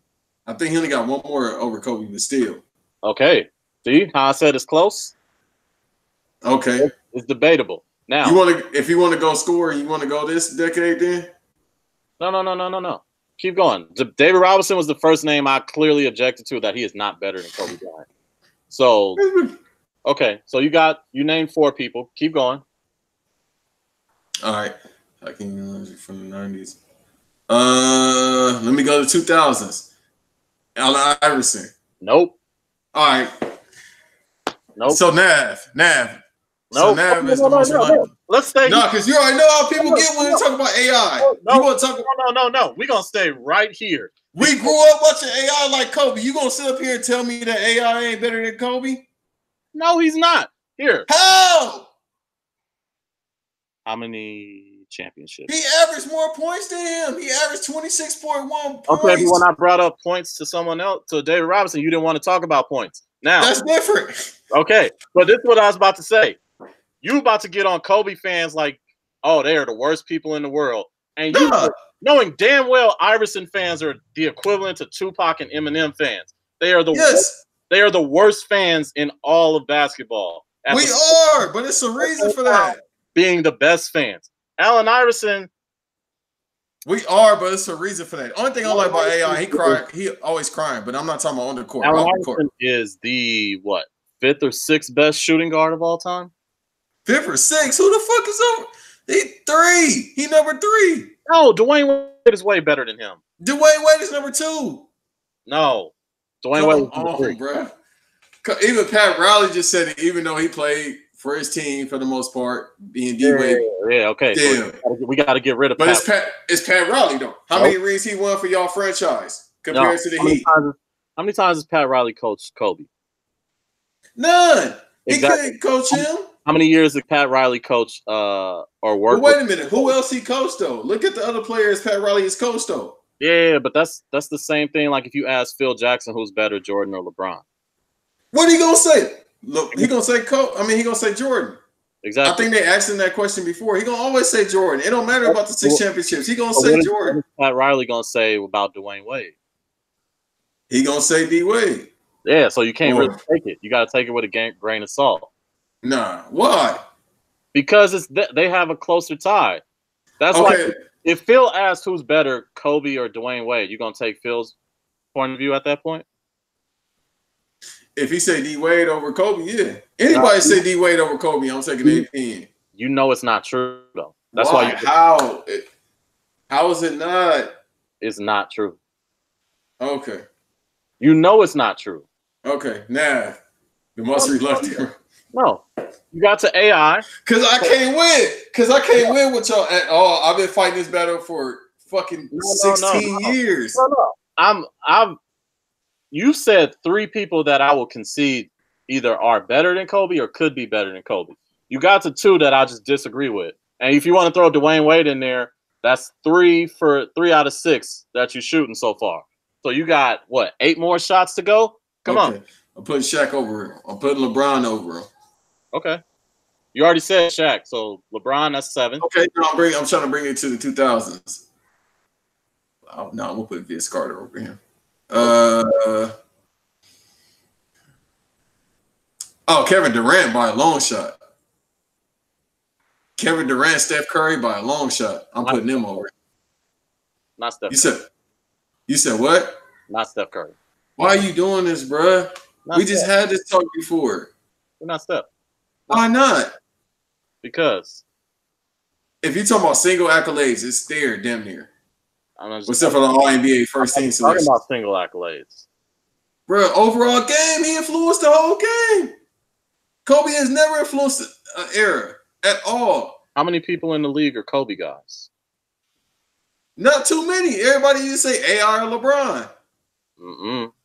[SPEAKER 1] I think he only got one more over Kobe, but still.
[SPEAKER 2] Okay. See how I said it's close?
[SPEAKER 1] Okay.
[SPEAKER 2] It's debatable. Now,
[SPEAKER 1] if you want to go score, you want to go this decade then?
[SPEAKER 2] No. Keep going. David Robinson was the first name I clearly objected to that he is not better than Kobe Bryant. So, okay. So you named 4 people. Keep going.
[SPEAKER 1] All right. I can from the 90s. Let me go to 2000s. Allen Iverson.
[SPEAKER 2] Nope.
[SPEAKER 1] All right.
[SPEAKER 2] Nope.
[SPEAKER 1] So Nav.
[SPEAKER 2] Nope.
[SPEAKER 1] So Nav is the most likely.
[SPEAKER 2] Let's stay.
[SPEAKER 1] No, because you already know how people get when they talk about AI.
[SPEAKER 2] No.
[SPEAKER 1] You want to talk about?
[SPEAKER 2] No. We're gonna stay right here.
[SPEAKER 1] We grew up watching AI like Kobe. You gonna sit up here and tell me that AI ain't better than Kobe?
[SPEAKER 2] No, he's not. Here.
[SPEAKER 1] How?
[SPEAKER 2] How many championships?
[SPEAKER 1] He averaged more points than him. He averaged 26.1 points.
[SPEAKER 2] Okay, but when I brought up points to someone else, to David Robinson, you didn't want to talk about points. Now
[SPEAKER 1] that's different.
[SPEAKER 2] Okay, but this is what I was about to say. You about to get on Kobe fans like, oh, they are the worst people in the world. And you knowing damn well Iverson fans are the equivalent to Tupac and Eminem fans. They are the worst fans in all of basketball.
[SPEAKER 1] We are, but it's a reason for that.
[SPEAKER 2] Being the best fans. Allen Iverson.
[SPEAKER 1] We are, but it's a reason for that. Only thing I like about AI, he always crying, but I'm not talking about on the court.
[SPEAKER 2] Allen Iverson is the 5th or 6th best shooting guard of all time?
[SPEAKER 1] 5th or 6th? Who the fuck is over? He 3. He number 3.
[SPEAKER 2] No, Dwayne Wade is way better than him.
[SPEAKER 1] Dwayne Wade is number 2.
[SPEAKER 2] No. Dwayne Wade is number 3.
[SPEAKER 1] Bro. Even Pat Riley just said it, even though he played for his team for the most part, being D-Wade.
[SPEAKER 2] Yeah, okay. So we got to get rid of
[SPEAKER 1] Pat. But it's Pat Riley, though. How many rings he won for y'all franchise compared to the Heat?
[SPEAKER 2] How many times has Pat Riley coached Kobe?
[SPEAKER 1] None. He couldn't coach him.
[SPEAKER 2] How many years did Pat Riley coach or work?
[SPEAKER 1] Wait a minute. Who else he coached, though? Look at the other players Pat Riley has coached, though.
[SPEAKER 2] Yeah, but that's the same thing like if you ask Phil Jackson who's better, Jordan or LeBron.
[SPEAKER 1] What are you going to say? Look, he gonna say he gonna say Jordan.
[SPEAKER 3] Exactly.
[SPEAKER 1] I think they asked him that question before. He gonna always say Jordan. It don't matter about the 6 championships. He gonna say Jordan.
[SPEAKER 2] What is Pat Riley gonna say about Dwayne Wade?
[SPEAKER 1] He gonna say D Wade.
[SPEAKER 2] Yeah, so you can't really take it. You got to take it with a grain of salt.
[SPEAKER 1] Nah, why?
[SPEAKER 2] Because they have a closer tie. That's
[SPEAKER 1] okay.
[SPEAKER 2] Like if Phil asked who's better, Kobe or Dwayne Wade, you gonna take Phil's point of view at that point?
[SPEAKER 1] If he say D Wade over Kobe, yeah. Anybody say D Wade over Kobe, I'm taking the opinion.
[SPEAKER 2] You know it's not true though. That's
[SPEAKER 1] why. How is it not?
[SPEAKER 2] It's not true.
[SPEAKER 1] Okay.
[SPEAKER 2] You know it's not true.
[SPEAKER 1] Okay. Nah. The most reluctant.
[SPEAKER 2] No. You got to AI.
[SPEAKER 1] Because I can't win. Because I can't win with y'all at all. I've been fighting this battle for fucking 16 years.
[SPEAKER 2] No. You said 3 people that I will concede either are better than Kobe or could be better than Kobe. You got to 2 that I just disagree with. And if you want to throw Dwayne Wade in there, that's 3 out of 6 that you're shooting so far. So you got, 8 more shots to go? Come on.
[SPEAKER 1] I'm putting Shaq over him. I'm putting LeBron over him.
[SPEAKER 2] Okay. You already said Shaq, so LeBron, that's 7.
[SPEAKER 1] Okay, no, I'm trying to bring it to the 2000s. No, I'm going to put Vince Carter over him. Kevin Durant by a long shot. Kevin Durant, Steph Curry by a long shot. I'm putting them over.
[SPEAKER 2] Not Steph.
[SPEAKER 1] You said what?
[SPEAKER 2] Not Steph Curry.
[SPEAKER 1] Why are you doing this, bruh? We just had this talk before.
[SPEAKER 2] We're not Steph.
[SPEAKER 1] Why not?
[SPEAKER 2] Because
[SPEAKER 1] if you're talking about single accolades, it's there, damn near. Except for the All-NBA first team selection.
[SPEAKER 2] Talking about single accolades.
[SPEAKER 1] Bro, overall game, he influenced the whole game. Kobe has never influenced an era at all.
[SPEAKER 2] How many people in the league are Kobe guys?
[SPEAKER 1] Not too many. Everybody used to say AI or LeBron.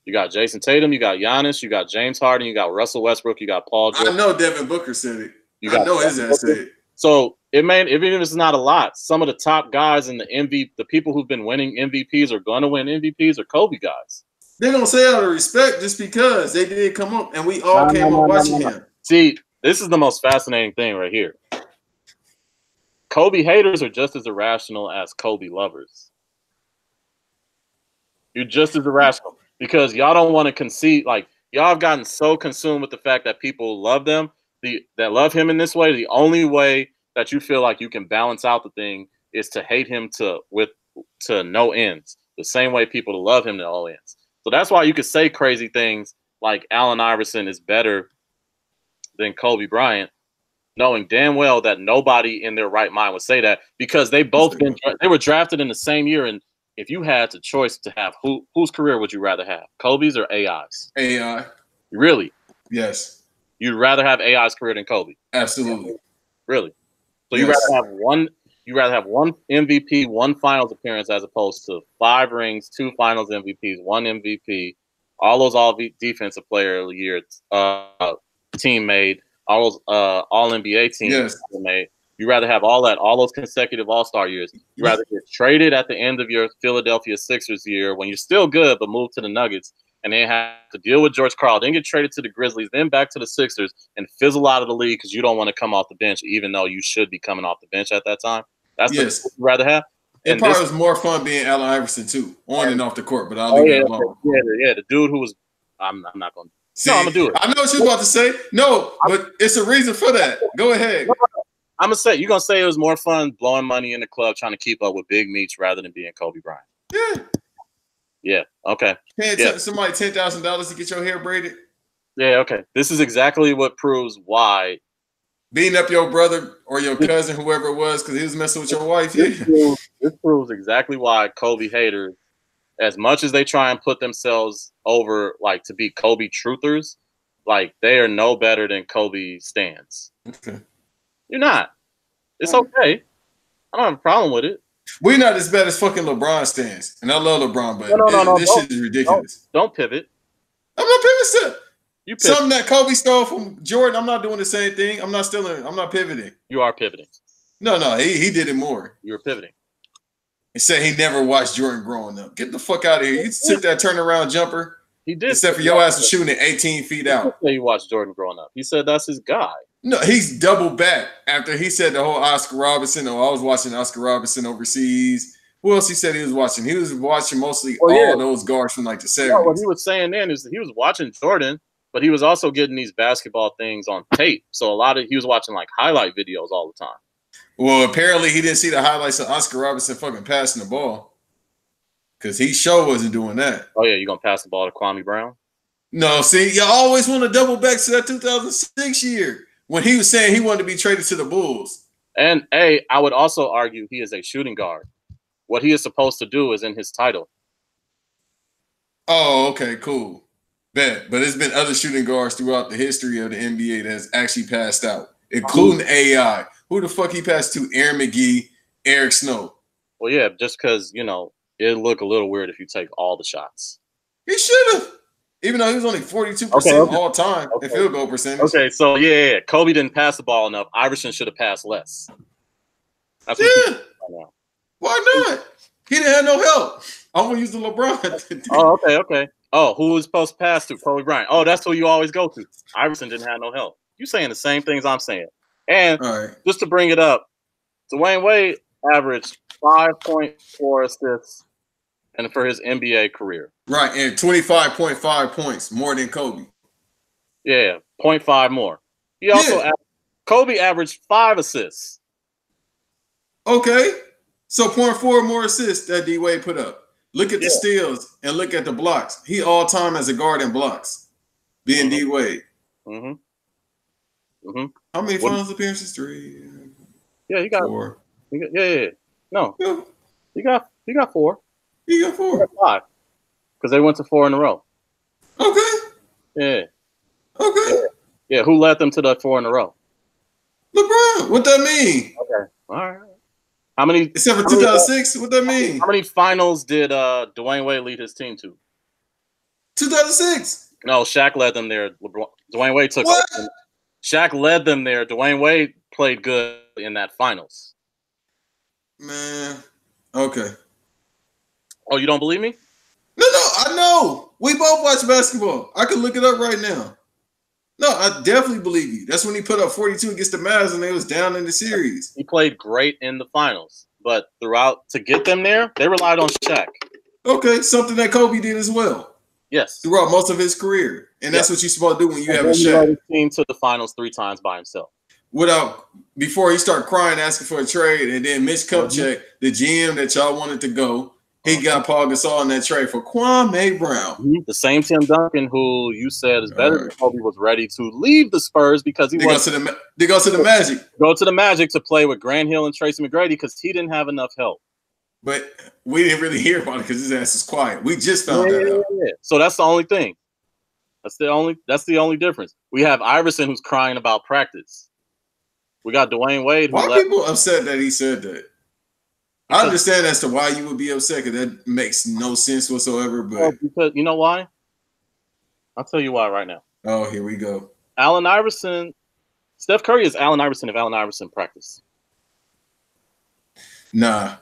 [SPEAKER 2] You got Jason Tatum, you got Giannis, you got James Harden, you got Russell Westbrook, you got Paul George.
[SPEAKER 1] I know Devin Booker said it.
[SPEAKER 2] I
[SPEAKER 1] know his ass said it.
[SPEAKER 2] So even if it's not a lot, some of the top guys in the people who've been winning MVPs or gonna win MVPs are Kobe guys.
[SPEAKER 1] They're gonna say out of respect just because they did come up and we all came up watching him.
[SPEAKER 2] See, this is the most fascinating thing right here. Kobe haters are just as irrational as Kobe lovers. You're just as irrational because y'all don't want to concede. Like, y'all have gotten so consumed with the fact that people love them, that love him in this way. The only way that you feel like you can balance out the thing is to hate him to no ends. The same way people love him to no ends. So that's why you could say crazy things like Allen Iverson is better than Kobe Bryant, knowing damn well that nobody in their right mind would say that because they were drafted in the same year. And if you had the choice to have whose career would you rather have, Kobe's or AI's?
[SPEAKER 1] AI.
[SPEAKER 2] Really?
[SPEAKER 1] Yes.
[SPEAKER 2] You'd rather have AI's career than Kobe?
[SPEAKER 1] Absolutely.
[SPEAKER 2] Really? So
[SPEAKER 1] yes.
[SPEAKER 2] you'd rather have one MVP, one finals appearance as opposed to 5 rings, 2 finals MVPs, 1 MVP, all those defensive player of the year team made, all those all NBA teams made. You'd rather have all those consecutive All-Star years. You'd rather get traded at the end of your Philadelphia Sixers year when you're still good, but move to the Nuggets and then have to deal with George Karl, then get traded to the Grizzlies, then back to the Sixers and fizzle out of the league because you don't want to come off the bench, even though you should be coming off the bench at that time. That's what you'd rather have.
[SPEAKER 1] It probably was more fun being Allen Iverson too, on and off the court, but I'll leave it alone.
[SPEAKER 2] Yeah, the dude who was I'm not going to. No, I'm going to do it.
[SPEAKER 1] I know what you're about to say. No, but it's a reason for that. Go ahead.
[SPEAKER 2] I'm going to say, you're going to say it was more fun blowing money in the club trying to keep up with big meats rather than being Kobe Bryant.
[SPEAKER 1] Yeah.
[SPEAKER 2] Yeah, okay.
[SPEAKER 1] Paying somebody $10,000 to get your hair braided?
[SPEAKER 2] Yeah, okay. This is exactly what proves why.
[SPEAKER 1] Beating up your brother or your cousin, whoever it was, because he was messing with your wife.
[SPEAKER 2] This proves exactly why Kobe haters, as much as they try and put themselves over, like, to be Kobe truthers, like, they are no better than Kobe stans.
[SPEAKER 1] Okay.
[SPEAKER 2] You're not. It's okay. I don't have a problem with it.
[SPEAKER 1] We're not as bad as fucking LeBron stans. And I love LeBron, but this shit is ridiculous.
[SPEAKER 2] Don't pivot.
[SPEAKER 1] I'm not pivoting.
[SPEAKER 2] You pivot.
[SPEAKER 1] Something that Kobe stole from Jordan, I'm not doing the same thing. I'm not pivoting.
[SPEAKER 2] You are pivoting.
[SPEAKER 1] No, he did it more.
[SPEAKER 2] You were pivoting.
[SPEAKER 1] He said he never watched Jordan growing up. Get the fuck out of here. You took that turnaround jumper.
[SPEAKER 2] He did.
[SPEAKER 1] Except for your ass was shooting at 18 feet out.
[SPEAKER 2] He watched Jordan growing up. He said that's his guy.
[SPEAKER 1] No, he's double back after he said the whole Oscar Robertson. Oh, I was watching Oscar Robertson overseas. Who else he said he was watching? He was watching mostly all those guards from like the 70s.
[SPEAKER 2] Yeah, what he was saying then is he was watching Jordan, but he was also getting these basketball things on tape. So he was watching like highlight videos all the time.
[SPEAKER 1] Well, apparently he didn't see the highlights of Oscar Robertson fucking passing the ball. Because he sure wasn't doing that.
[SPEAKER 2] Oh, yeah, you going to pass the ball to Kwame Brown?
[SPEAKER 1] No, see, you always want to double back to that 2006 year when he was saying he wanted to be traded to the Bulls.
[SPEAKER 2] And, I would also argue he is a shooting guard. What he is supposed to do is in his title.
[SPEAKER 1] Oh, okay, cool. Bet. But there's been other shooting guards throughout the history of the NBA that has actually passed out, including AI. Who the fuck he passed to? Aaron McGee, Eric Snow.
[SPEAKER 2] Well, yeah, just because, it'd look a little weird if you take all the shots.
[SPEAKER 1] He should have. Even though he was only 42% all time in field goal percentage.
[SPEAKER 2] Okay, so yeah. Kobe didn't pass the ball enough. Iverson should have passed less. That's what
[SPEAKER 1] Why not? He didn't have no help. I'm going to use the LeBron.
[SPEAKER 2] Oh, okay. Oh, who was supposed to pass to? Kobe Bryant. Oh, that's who you always go to. Iverson didn't have no help. You saying the same things I'm saying. And just to bring it up, Dwayne Wade averaged 5.4 assists and for his NBA career.
[SPEAKER 1] Right, and 25.5 points, more than Kobe.
[SPEAKER 2] Yeah, 0.5 more. He also Kobe averaged 5 assists.
[SPEAKER 1] Okay, so 0.4 more assists that D-Wade put up. Look at the steals and look at the blocks. He all-time as a guard in blocks, being D-Wade. How many finals appearances? 3.
[SPEAKER 2] Yeah, he got
[SPEAKER 1] 4.
[SPEAKER 2] No, he got 4.
[SPEAKER 1] He got 4.
[SPEAKER 2] He got 5 because they went to 4 in a row.
[SPEAKER 1] Okay.
[SPEAKER 2] Yeah.
[SPEAKER 1] Okay.
[SPEAKER 2] Yeah. Who led them to that 4 in a row?
[SPEAKER 1] LeBron. What that mean?
[SPEAKER 2] Okay. All right. How many?
[SPEAKER 1] Except for 2006. What that mean?
[SPEAKER 2] How many finals did Dwayne Wade lead his team to?
[SPEAKER 1] 2006.
[SPEAKER 2] No, Shaq led them there. Dwayne Wade took.
[SPEAKER 1] What?
[SPEAKER 2] Shaq led them there. Dwayne Wade played good in that finals.
[SPEAKER 1] Man, okay.
[SPEAKER 2] Oh, you don't believe me?
[SPEAKER 1] No, I know. We both watch basketball. I can look it up right now. No, I definitely believe you. That's when he put up 42 against the Mavs and they was down in the series.
[SPEAKER 2] He played great in the finals, but throughout to get them there, they relied on Shaq.
[SPEAKER 1] Okay, something that Kobe did as well.
[SPEAKER 2] Yes,
[SPEAKER 1] throughout most of his career, and that's what you're supposed to do when you have a
[SPEAKER 2] Shaq.
[SPEAKER 1] Shaq.
[SPEAKER 2] Team to the finals 3 times by himself.
[SPEAKER 1] Before he started crying, asking for a trade, and then Mitch Kupchak, the GM that y'all wanted to go, he got Paul Gasol in that trade for Kwame Brown.
[SPEAKER 2] The same Tim Duncan who you said is better than Kobe was ready to leave the Spurs because
[SPEAKER 1] they go to the Magic.
[SPEAKER 2] Go to the Magic to play with Grant Hill and Tracy McGrady because he didn't have enough help.
[SPEAKER 1] But we didn't really hear about it because his ass is quiet. We just found that out.
[SPEAKER 2] Yeah. So that's the only thing. That's the only difference. We have Iverson who's crying about practice. We got Dwayne Wade.
[SPEAKER 1] Why are people upset that he said that? I understand as to why you would be upset because that makes no sense whatsoever. But
[SPEAKER 2] because you know why? I'll tell you why right now.
[SPEAKER 1] Oh, here we go.
[SPEAKER 2] Allen Iverson. Steph Curry is Allen Iverson if Allen Iverson practice.
[SPEAKER 1] Nah.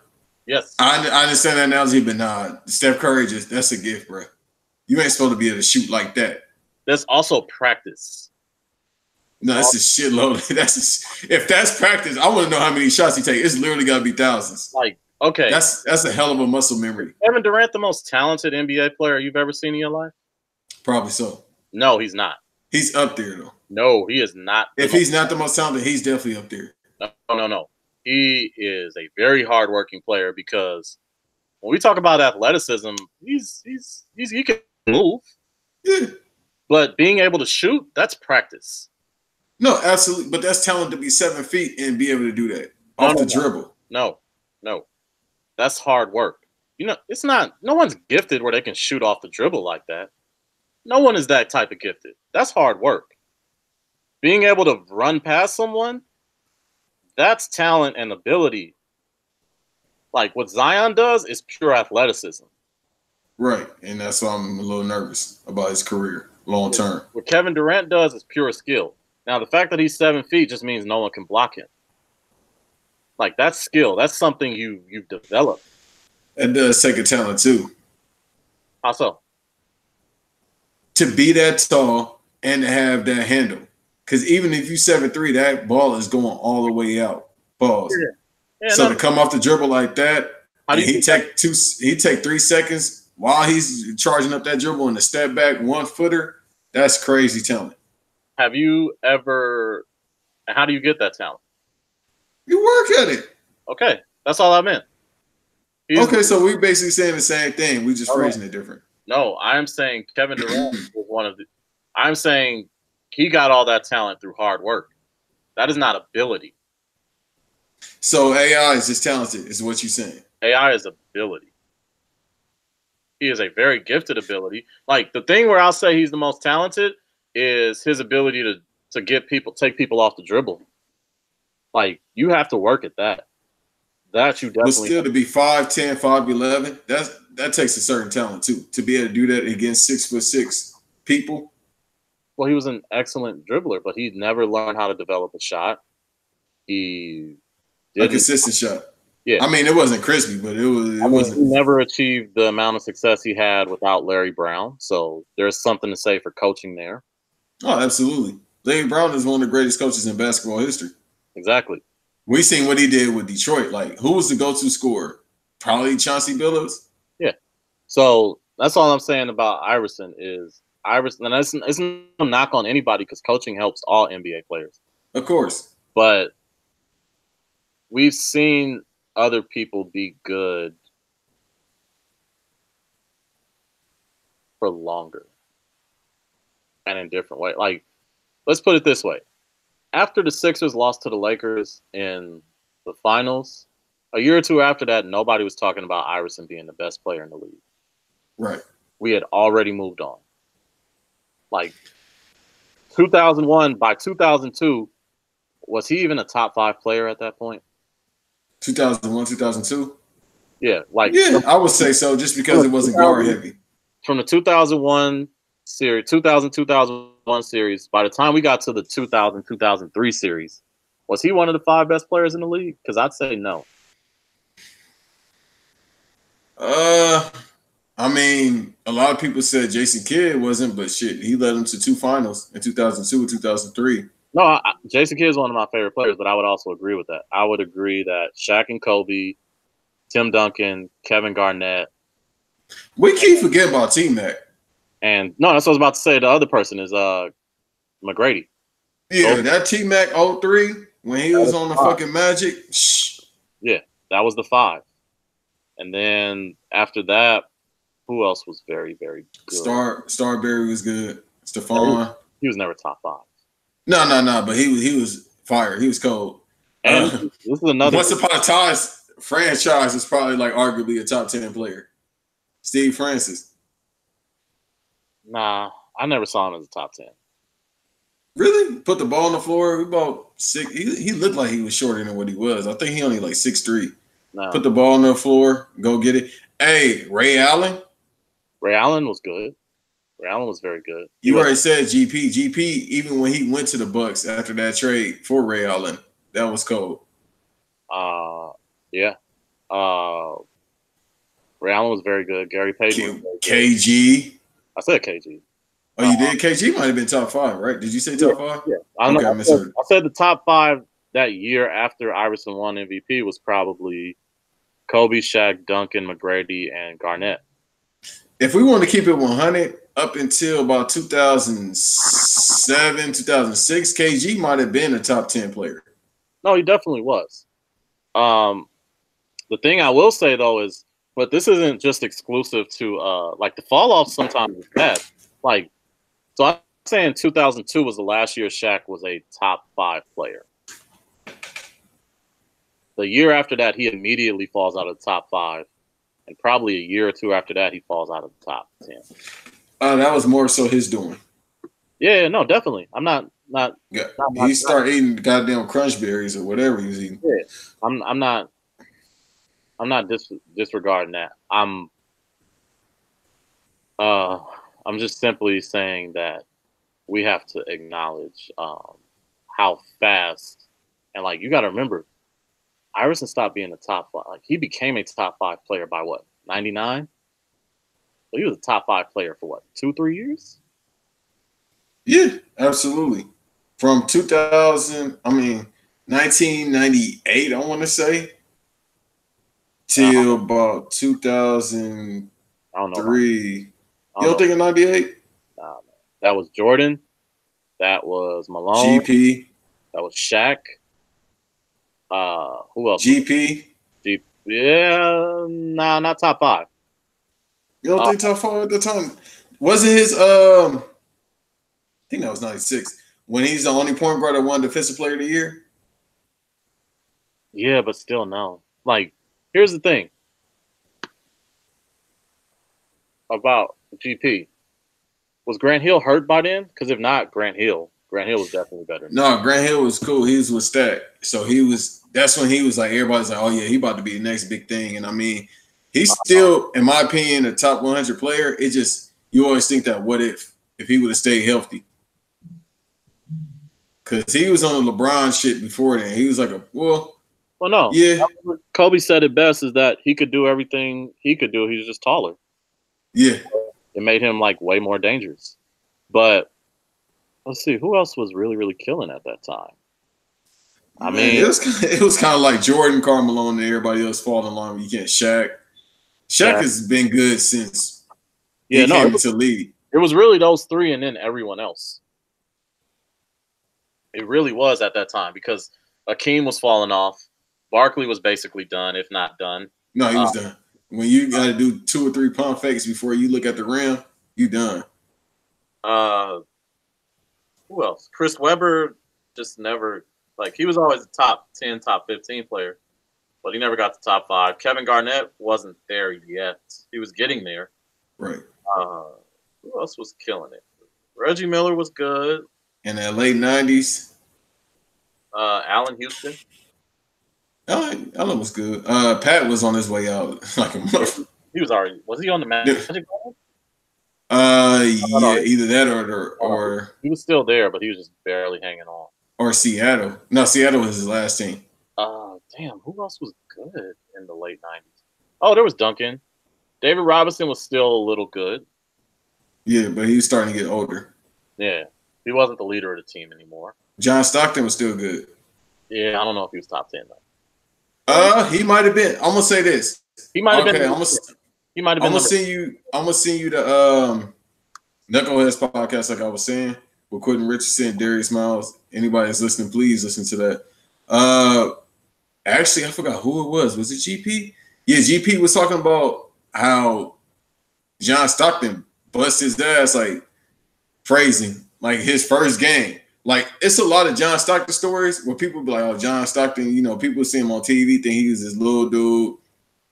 [SPEAKER 2] Yes.
[SPEAKER 1] I understand that analogy, but nah. Steph Curry that's a gift, bro. You ain't supposed to be able to shoot like that.
[SPEAKER 2] There's also practice.
[SPEAKER 1] No, that's a shitload. If that's practice, I want to know how many shots he takes. It's literally got to be thousands.
[SPEAKER 2] Like, okay.
[SPEAKER 1] That's a hell of a muscle memory.
[SPEAKER 2] Kevin Durant, the most talented NBA player you've ever seen in your life?
[SPEAKER 1] Probably so.
[SPEAKER 2] No, he's not.
[SPEAKER 1] He's up there, though.
[SPEAKER 2] No, he is not.
[SPEAKER 1] If he's not the most talented, he's definitely up there.
[SPEAKER 2] No. He is a very hardworking player because when we talk about athleticism, he can move.
[SPEAKER 1] Yeah.
[SPEAKER 2] But being able to shoot, that's practice.
[SPEAKER 1] No, absolutely. But that's talent to be 7 feet and be able to do that off the dribble.
[SPEAKER 2] No. That's hard work. You know, it's not. No one's gifted where they can shoot off the dribble like that. No one is that type of gifted. That's hard work. Being able to run past someone, that's talent and ability. Like what Zion does is pure athleticism.
[SPEAKER 1] Right. And that's why I'm a little nervous about his career long term.
[SPEAKER 2] What Kevin Durant does is pure skill. Now, the fact that he's 7 feet just means no one can block him. Like, that's skill. That's something you've developed.
[SPEAKER 1] It does take a talent, too.
[SPEAKER 2] How so?
[SPEAKER 1] To be that tall and to have that handle. Because even if you 7'3", that ball is going all the way out. Pause. Yeah, so to come off the dribble like that, he take 3 seconds while he's charging up that dribble and a step back 1-footer, that's crazy talent.
[SPEAKER 2] Have you ever – how do you get that talent?
[SPEAKER 1] You work at it.
[SPEAKER 2] Okay. That's all I meant.
[SPEAKER 1] So we're basically saying the same thing. We just phrasing it different.
[SPEAKER 2] No, I'm saying Kevin Durant was one of the – I'm saying he got all that talent through hard work. That is not ability.
[SPEAKER 1] So AI is just talented is what you're saying. AI
[SPEAKER 2] is ability. He is a very gifted ability. Like, the thing where I'll say he's the most talented – is his ability to take people off the dribble. Like, you have to work at that. That you definitely. But still, to be 5'10", 5'11", that takes a certain talent too. To be able to do that against 6'6" people. Well, he was an excellent dribbler, but he never learned how to develop a shot. A consistent shot. Yeah, I mean, it wasn't crispy, but it wasn't. He never achieved the amount of success he had without Larry Brown. So there's something to say for coaching there. Oh, absolutely. Larry Brown is one of the greatest coaches in basketball history. Exactly. We seen what he did with Detroit. Like, who was the go-to scorer? Probably Chauncey Billups. Yeah. So that's all I'm saying about Iverson is Iverson. And it's no knock on anybody because coaching helps all NBA players. Of course. But we've seen other people be good for longer. And in different ways. Like, let's put it this way. After the Sixers lost to the Lakers in the finals, a year or two after that, nobody was talking about Iverson being the best player in the league. Right. We had already moved on. Like, 2001, by 2002, was he even a top 5 player at that point? 2001, 2002? Yeah. Yeah, I would say so, just because it wasn't guard heavy. From the 2001 series, 2000-2001 series, by the time we got to the 2000-2003 series, Was he one of the 5 best players in the league? Because I'd say no.
[SPEAKER 1] I mean, a lot of people said Jason Kidd wasn't, but shit, he led them to 2 finals in 2002 and 2003.
[SPEAKER 2] No, Jason Kidd is one of my favorite players, but I would also agree with that. I would agree that Shaq and Kobe, Tim Duncan, Kevin Garnett.
[SPEAKER 1] We keep forgetting about T-Mac.
[SPEAKER 2] And no, that's what I was about to say. The other person is McGrady.
[SPEAKER 1] Yeah, that T-Mac 03, when he was on the fucking Magic. Shh.
[SPEAKER 2] Yeah, that was the 5. And then after that, who else was very, very good?
[SPEAKER 1] Starberry was good. Stephon.
[SPEAKER 2] He was never top 5.
[SPEAKER 1] No, but he was fire. He was cold.
[SPEAKER 2] And this is another.
[SPEAKER 1] Once Upon a Time franchise is probably like arguably a top 10 player. Steve Francis.
[SPEAKER 2] Nah, I never saw him as a top 10.
[SPEAKER 1] Really? Put the ball on the floor. We about 6. He looked like he was shorter than what he was. I think he only like 6'3".
[SPEAKER 2] No.
[SPEAKER 1] Put the ball on the floor. Go get it. Hey, Ray Allen.
[SPEAKER 2] Ray Allen was good. Ray Allen was very good.
[SPEAKER 1] You already said GP. GP, even when he went to the Bucks after that trade for Ray Allen, that was cold.
[SPEAKER 2] Yeah. Ray Allen was very good. Gary Payton.
[SPEAKER 1] KG.
[SPEAKER 2] I said KG.
[SPEAKER 1] Oh, you did? KG might have been top 5, right? Did you say top 5?
[SPEAKER 2] Yeah. I said the top 5 that year after Iverson won MVP was probably Kobe, Shaq, Duncan, McGrady, and Garnett.
[SPEAKER 1] If we want to keep it 100, up until about 2007, 2006, KG might have been a top 10 player.
[SPEAKER 2] No, he definitely was. The thing I will say, though, is, but this isn't just exclusive to, like, the fall off sometimes is bad. Like, so I'm saying 2002 was the last year Shaq was a top 5 player. The year after that, he immediately falls out of the top 5. And probably a year or 2 after that, he falls out of the top 10.
[SPEAKER 1] That was more so his doing.
[SPEAKER 2] Yeah, no, definitely. I'm not.
[SPEAKER 1] He started eating goddamn crunch berries or whatever he was eating.
[SPEAKER 2] Yeah, I'm not disregarding that. I'm just simply saying that we have to acknowledge how fast, and like, you got to remember, Iverson stopped being a top 5. Like, he became a top 5 player by what, 99? So he was a top 5 player for what, 2-3 years?
[SPEAKER 1] Yeah, absolutely. From 1998, I want to say, till about 2003.
[SPEAKER 2] I don't know.
[SPEAKER 1] You don't think of 98?
[SPEAKER 2] Nah, man. That was Jordan. That was Malone.
[SPEAKER 1] GP.
[SPEAKER 2] That was Shaq. Who else?
[SPEAKER 1] GP.
[SPEAKER 2] Yeah, nah, not top 5.
[SPEAKER 1] You don't think top 5 at the time? Wasn't his I think that was 96 when he's the only point guard that won Defensive Player of the Year.
[SPEAKER 2] Yeah, but still no. Like, here's the thing about GP. Was Grant Hill hurt by then? Because if not, Grant Hill was definitely better.
[SPEAKER 1] No, Grant Hill was cool. He was with Stat. So that's when he was like, everybody's like, oh yeah, he about to be the next big thing. And I mean, he's still, in my opinion, a top 100 player. It just, you always think that what if he would have stayed healthy? Because he was on the LeBron shit before then. He was like well,
[SPEAKER 2] no.
[SPEAKER 1] Yeah.
[SPEAKER 2] Kobe said it best, is that he could do everything he could do. He was just taller.
[SPEAKER 1] Yeah.
[SPEAKER 2] It made him like way more dangerous. But let's see, who else was really, really killing at that time? I mean,
[SPEAKER 1] it was kind of like Jordan, Karl Malone, and everybody else falling in line. You can't. Shaq has been good since he came into the league.
[SPEAKER 2] It was really those 3 and then everyone else. It really was at that time, because Akeem was falling off. Barkley was basically done, if not done.
[SPEAKER 1] No, he was done. When you got to do 2 or 3 pump fakes before you look at the rim, you done.
[SPEAKER 2] Who else? Chris Webber just never, like, he was always a top 10, top 15 player, but he never got to top 5. Kevin Garnett wasn't there yet. He was getting there.
[SPEAKER 1] Right.
[SPEAKER 2] Who else was killing it? Reggie Miller was good.
[SPEAKER 1] In that late 90s.
[SPEAKER 2] Allen Houston.
[SPEAKER 1] Allen was good. Pat was on his way out like a motherfucker.
[SPEAKER 2] He was already. Was he on the Magic?
[SPEAKER 1] Yeah, either that or
[SPEAKER 2] he was still there, but he was just barely hanging on.
[SPEAKER 1] or Seattle. No, Seattle was his last team.
[SPEAKER 2] Damn, who else was good in the late 90s? Oh, there was Duncan. David Robinson was still a little good.
[SPEAKER 1] Yeah, but he was starting to get older.
[SPEAKER 2] Yeah, he wasn't the leader of the team anymore.
[SPEAKER 1] John Stockton was still good.
[SPEAKER 2] Yeah, I don't know if he was top 10 though.
[SPEAKER 1] He might have been. I'm gonna say this.
[SPEAKER 2] He might have been.
[SPEAKER 1] He might have been. I'm gonna send you the Knuckleheads podcast, like I was saying, with Quentin Richardson, Darius Miles. Anybody that's listening, please listen to that. Actually, I forgot who it was. Was it GP? Yeah, GP was talking about how John Stockton bust his ass, like phrasing, like his first game. Like, it's a lot of John Stockton stories where people be like, oh, John Stockton, you know, people see him on TV, think he was this little dude.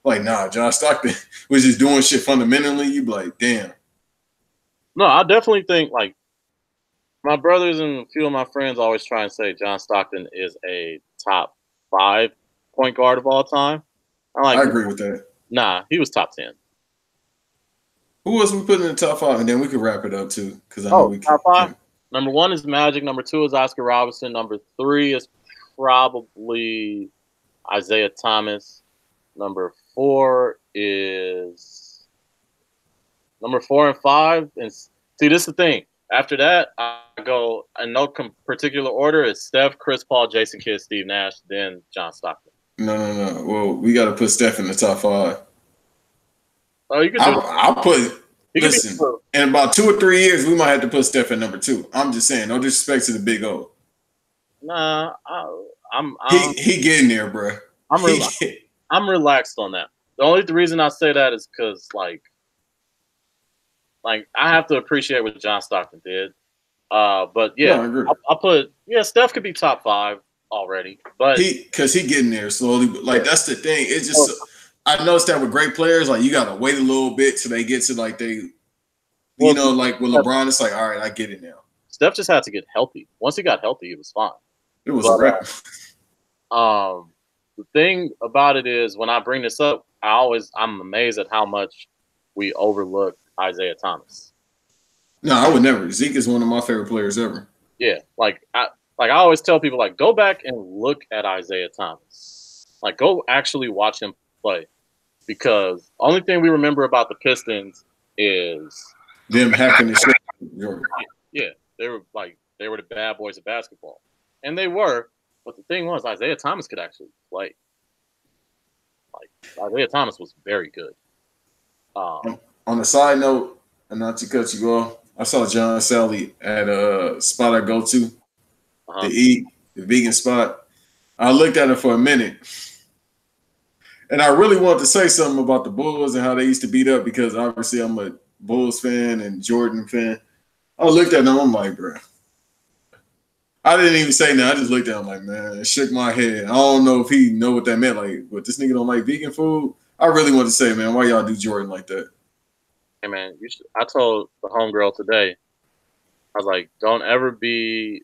[SPEAKER 1] Like, nah, John Stockton was just doing shit fundamentally. You be like, damn.
[SPEAKER 2] No, I definitely think, like, my brothers and a few of my friends always try and say John Stockton is a top 5 point guard of all time.
[SPEAKER 1] I agree with that.
[SPEAKER 2] Nah, he was top 10.
[SPEAKER 1] Who else we put in the top 5? And then we could wrap it up, too. Because I know we
[SPEAKER 2] top 5? Yeah. Number 1 is Magic. Number 2 is Oscar Robertson. Number 3 is probably Isaiah Thomas. Number 4 is number 4 and 5. And see, this is the thing. After that, I go in no particular order. It's Steph, Chris Paul, Jason Kidd, Steve Nash, then John Stockton.
[SPEAKER 1] No. Well, we got to put Steph in the top 5.
[SPEAKER 2] Oh, you can do it.
[SPEAKER 1] I'll put. Listen, in about 2 or 3 years, we might have to put Steph at number 2. I'm just saying, no disrespect to the Big O.
[SPEAKER 2] Nah,
[SPEAKER 1] he getting there, bro.
[SPEAKER 2] I'm relaxed on that. The only reason I say that is because, like I have to appreciate what John Stockton did. But yeah, I'll put Steph could be top 5 already, but
[SPEAKER 1] because he getting there slowly. But like that's the thing. It's just. I noticed that with great players, like you gotta wait a little bit till they get to like like with LeBron, it's like, all right, I get it now.
[SPEAKER 2] Steph just had to get healthy. Once he got healthy, it was fine.
[SPEAKER 1] It was a wrap.
[SPEAKER 2] The thing about it is when I bring this up, I'm amazed at how much we overlook Isaiah Thomas.
[SPEAKER 1] No, I would never. Zeke is one of my favorite players ever.
[SPEAKER 2] Yeah, I always tell people, like, go back and look at Isaiah Thomas. Like, go actually watch him play. Because the only thing we remember about the Pistons is
[SPEAKER 1] them hacking the shit.
[SPEAKER 2] Yeah, they were the bad boys of basketball, and they were. But the thing was, Isaiah Thomas could actually play. Like Isaiah Thomas was very good.
[SPEAKER 1] On a side note, and not to cut you off, I saw John Sally at a spot I go to eat, the vegan spot. I looked at it for a minute. And I really wanted to say something about the Bulls and how they used to beat up because obviously I'm a Bulls fan and Jordan fan. I looked at them, I'm like, bro. I didn't even say nothing. I just looked at him like, man, it shook my head. I don't know if he know what that meant. Like, what, this nigga don't like vegan food? I really want to say, man, why y'all do Jordan like that?
[SPEAKER 2] Hey, man, I told the homegirl today, I was like, don't ever be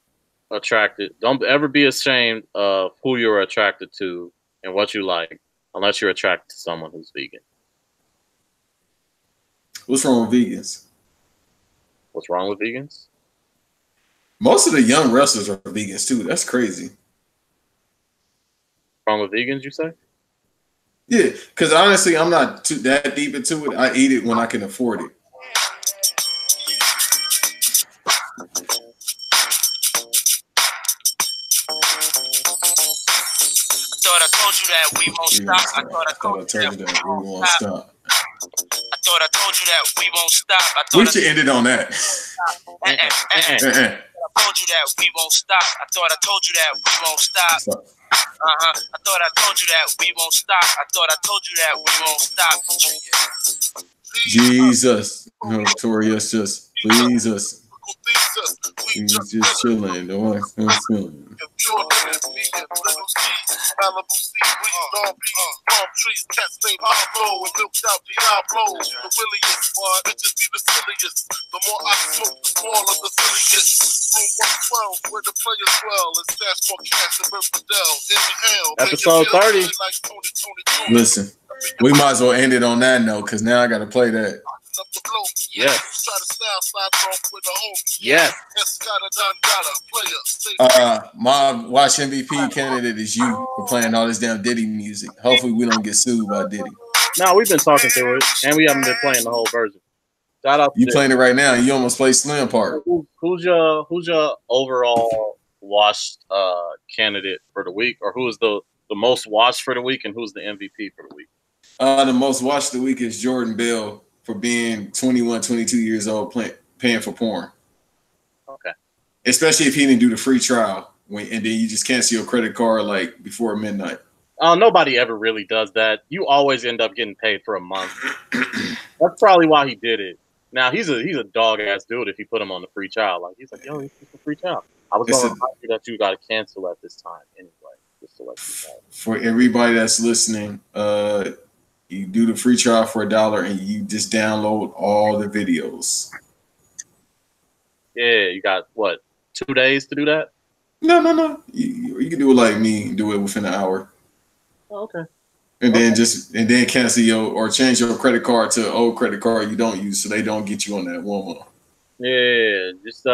[SPEAKER 2] ashamed of who you're attracted to and what you like. Unless you're attracted to someone who's vegan.
[SPEAKER 1] What's wrong with vegans?
[SPEAKER 2] What's wrong with vegans?
[SPEAKER 1] Most of the young wrestlers are vegans too. That's crazy.
[SPEAKER 2] Wrong with vegans, you say?
[SPEAKER 1] Yeah, because honestly, I'm not that deep into it. I eat it when I can afford it.
[SPEAKER 3] That we won't stop. I thought I told you that we won't stop. I thought I told you that we won't stop.
[SPEAKER 1] We should end it on that.
[SPEAKER 3] I told you that we won't stop. I thought I told you that we won't stop. I thought I told you that we won't stop. I thought I told you that we won't stop.
[SPEAKER 1] Jesus, Notorious, just please us. He's just chilling. The one chilling.
[SPEAKER 3] Malibu sea breeze, palm trees, cats named Pablo, and milked out Diablo. The williest one, bitches be the silliest. The more I smoke, the smaller the silliest. Room 112, where the players dwell, and stash for cash and Riverdale. Inhale.
[SPEAKER 2] Episode 30.
[SPEAKER 1] Listen, we might as well end it on that note, because now I got to play that.
[SPEAKER 2] Yeah. Yes.
[SPEAKER 1] My watch MVP candidate is you for playing all this damn Diddy music. Hopefully we don't get sued by Diddy.
[SPEAKER 2] No, we've been talking through it, and we haven't been playing the whole version. Shout out to
[SPEAKER 1] You playing it right now. You almost played Slim part.
[SPEAKER 2] Who's your overall watched candidate for the week, or who is the most watched for the week, and who's the MVP for the week?
[SPEAKER 1] The most watched of the week is Jordan Bell for being 21, 22 years old, paying for porn.
[SPEAKER 2] Okay.
[SPEAKER 1] Especially if he didn't do the free trial, and then you just cancel your credit card like before midnight.
[SPEAKER 2] Nobody ever really does that. You always end up getting paid for a month. That's probably why he did it. Now he's a dog ass dude if you put him on the free trial. Like he's like, yo, he's a free trial. I was going to remind you that you got to cancel at this time anyway, just to let you know.
[SPEAKER 1] For everybody that's listening, you do the free trial for $1 and you just download all the videos.
[SPEAKER 2] Yeah, you got what, 2 days to do that?
[SPEAKER 1] No. You can do it like me and do it within an hour.
[SPEAKER 2] Oh, okay.
[SPEAKER 1] And then cancel or change your credit card to an old credit card you don't use so they don't get you on that one month.
[SPEAKER 2] Yeah, just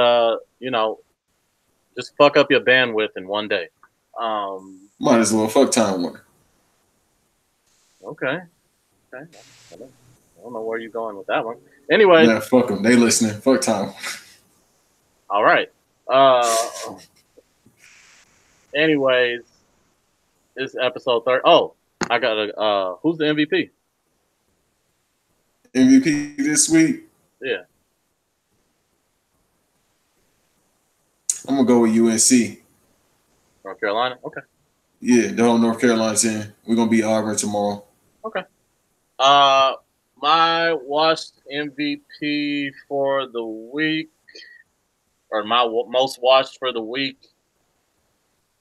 [SPEAKER 2] just fuck up your bandwidth in one day.
[SPEAKER 1] Might as well fuck Time Warner.
[SPEAKER 2] Okay. I don't know where you're going with that one. Anyway.
[SPEAKER 1] Yeah, fuck them. They listening. Fuck Time Warner.
[SPEAKER 2] All right. Anyways, this episode 30. Oh, I got a. Who's the MVP?
[SPEAKER 1] MVP this week?
[SPEAKER 2] Yeah.
[SPEAKER 1] I'm gonna go with UNC.
[SPEAKER 2] North Carolina. Okay.
[SPEAKER 1] Yeah, the whole North Carolina's in. We're gonna beat Auburn tomorrow.
[SPEAKER 2] Okay. My watched MVP for the week, or my most watched for the week,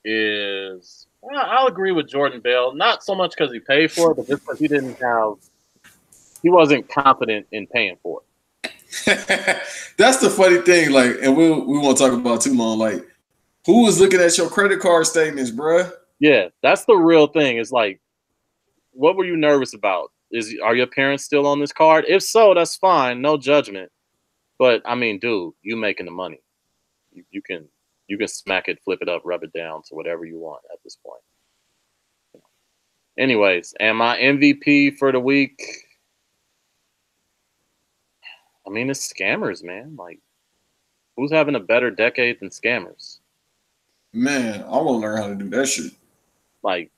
[SPEAKER 2] is I'll agree with Jordan Bell. Not so much because he paid for it, but just because he wasn't confident in paying for it.
[SPEAKER 1] That's the funny thing. Like, and we won't talk about too long. Like, who was looking at your credit card statements, bruh?
[SPEAKER 2] Yeah, that's the real thing. It's like, what were you nervous about? Are your parents still on this card? If so, that's fine. No judgment. But I mean, dude, you making the money. You can smack it, flip it up, rub it down to whatever you want at this point. Anyways, and my MVP for the week, I mean, it's scammers, man. Like, who's having a better decade than scammers?
[SPEAKER 1] Man, I want to learn how to do that shit.
[SPEAKER 2] Like,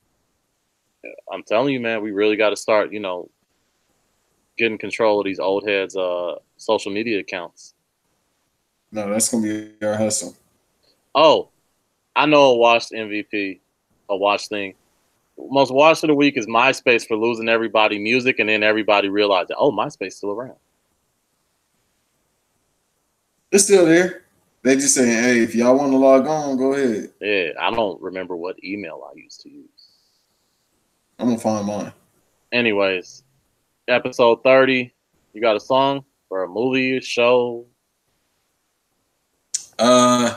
[SPEAKER 2] I'm telling you, man, we really got to start, getting control of these old heads' social media accounts.
[SPEAKER 1] No, that's going to be our hustle.
[SPEAKER 2] Oh, I know a watched MVP, a watch thing. Most watched of the week is MySpace for losing everybody music, and then everybody realized that, oh, MySpace still around.
[SPEAKER 1] It's still there. They just saying, hey, if y'all want to log on, go ahead.
[SPEAKER 2] Yeah, I don't remember what email I used to use.
[SPEAKER 1] I'm going to find mine.
[SPEAKER 2] Anyways, episode 30, you got a song for a movie, show?
[SPEAKER 1] Nah.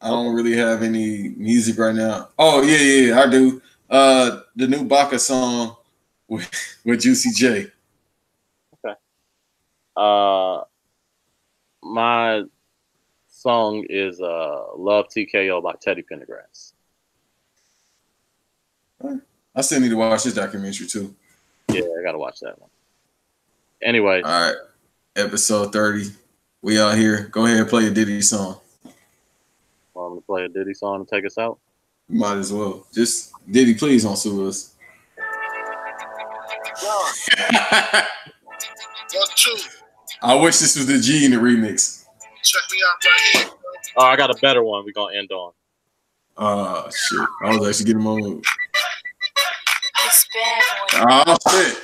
[SPEAKER 1] I don't really have any music right now. Oh, yeah, I do. The new Baka song with Juicy J.
[SPEAKER 2] Okay. My song is Love TKO by Teddy Pendergrass.
[SPEAKER 1] I still need to watch this documentary too.
[SPEAKER 2] Yeah, I gotta watch that one. Anyway.
[SPEAKER 1] All right. Episode 30. We out here. Go ahead and play a Diddy song.
[SPEAKER 2] Want I'm gonna play a Diddy song and take us out?
[SPEAKER 1] Might as well. Just Diddy, please don't sue us.
[SPEAKER 3] 1, 2.
[SPEAKER 1] I wish this was the G in the remix.
[SPEAKER 3] Check me out right here.
[SPEAKER 2] Oh, I got a better one we're gonna end on.
[SPEAKER 1] Shit. I was actually getting my mood. Oh shit.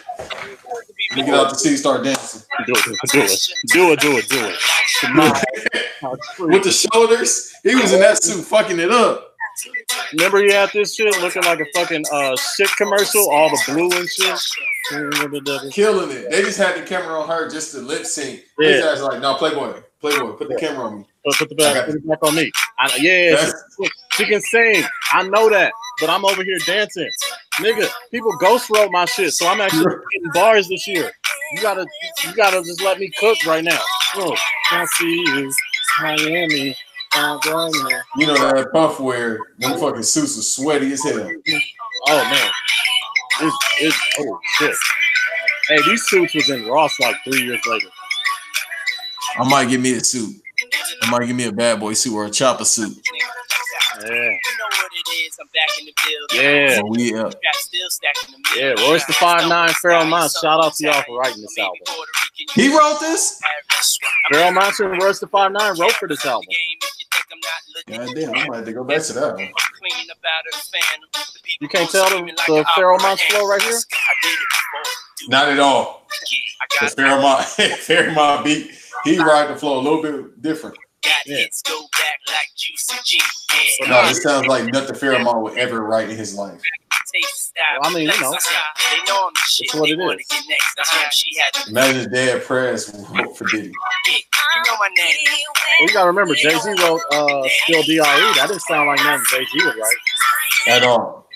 [SPEAKER 1] You get out the seat, start dancing.
[SPEAKER 2] Do it.
[SPEAKER 1] With the shoulders. He was in that suit fucking it up.
[SPEAKER 2] Remember he had this shit looking like a fucking shit commercial, all the blue and shit.
[SPEAKER 1] Killing it. They just had the camera on her just to lip sync.
[SPEAKER 2] Yeah.
[SPEAKER 1] His ass like, no, Playboy, put the camera on me.
[SPEAKER 2] Put it back on me. She can sing. I know that. But I'm over here dancing. Nigga, people ghost wrote my shit, so I'm actually getting bars this year. You gotta just let me cook right now. Oh, I see you, Miami.
[SPEAKER 1] You know that puff wear, them fucking suits are sweaty as hell.
[SPEAKER 2] Oh man, it's oh shit. Hey, these suits was in Ross like 3 years later.
[SPEAKER 1] I might give me a suit. I might give me a bad boy suit or a chopper suit.
[SPEAKER 2] Yeah.
[SPEAKER 4] I'm back in the building.
[SPEAKER 2] Yeah.
[SPEAKER 1] Oh, we up.
[SPEAKER 2] Yeah, Royce the 5'9", Pharoah Monch. Shout out to y'all for writing this album.
[SPEAKER 1] He wrote this?
[SPEAKER 2] Pharoah Monch and Royce the 5'9" wrote for this album.
[SPEAKER 1] God damn, I might have to go back to that one.
[SPEAKER 2] You can't tell the Pharoah Monch flow right here?
[SPEAKER 1] Not at all. The Pharoah beat, he ride the flow a little bit different.
[SPEAKER 2] Yeah.
[SPEAKER 1] No, it sounds like nothing Pharoah would ever write in his life.
[SPEAKER 2] Well, I mean, you know, it's what it is.
[SPEAKER 1] Imagine Dad Press wrote for Diddy.
[SPEAKER 2] Well, you gotta remember, Jay-Z wrote Still D.R.E. That didn't sound like nothing Jay-Z would write.
[SPEAKER 1] At all.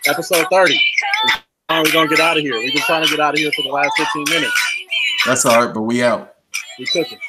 [SPEAKER 2] Episode 30. We're gonna get out of here. We've been trying to get out of here for the last 15 minutes.
[SPEAKER 1] That's all right, but we out.
[SPEAKER 2] We cooking.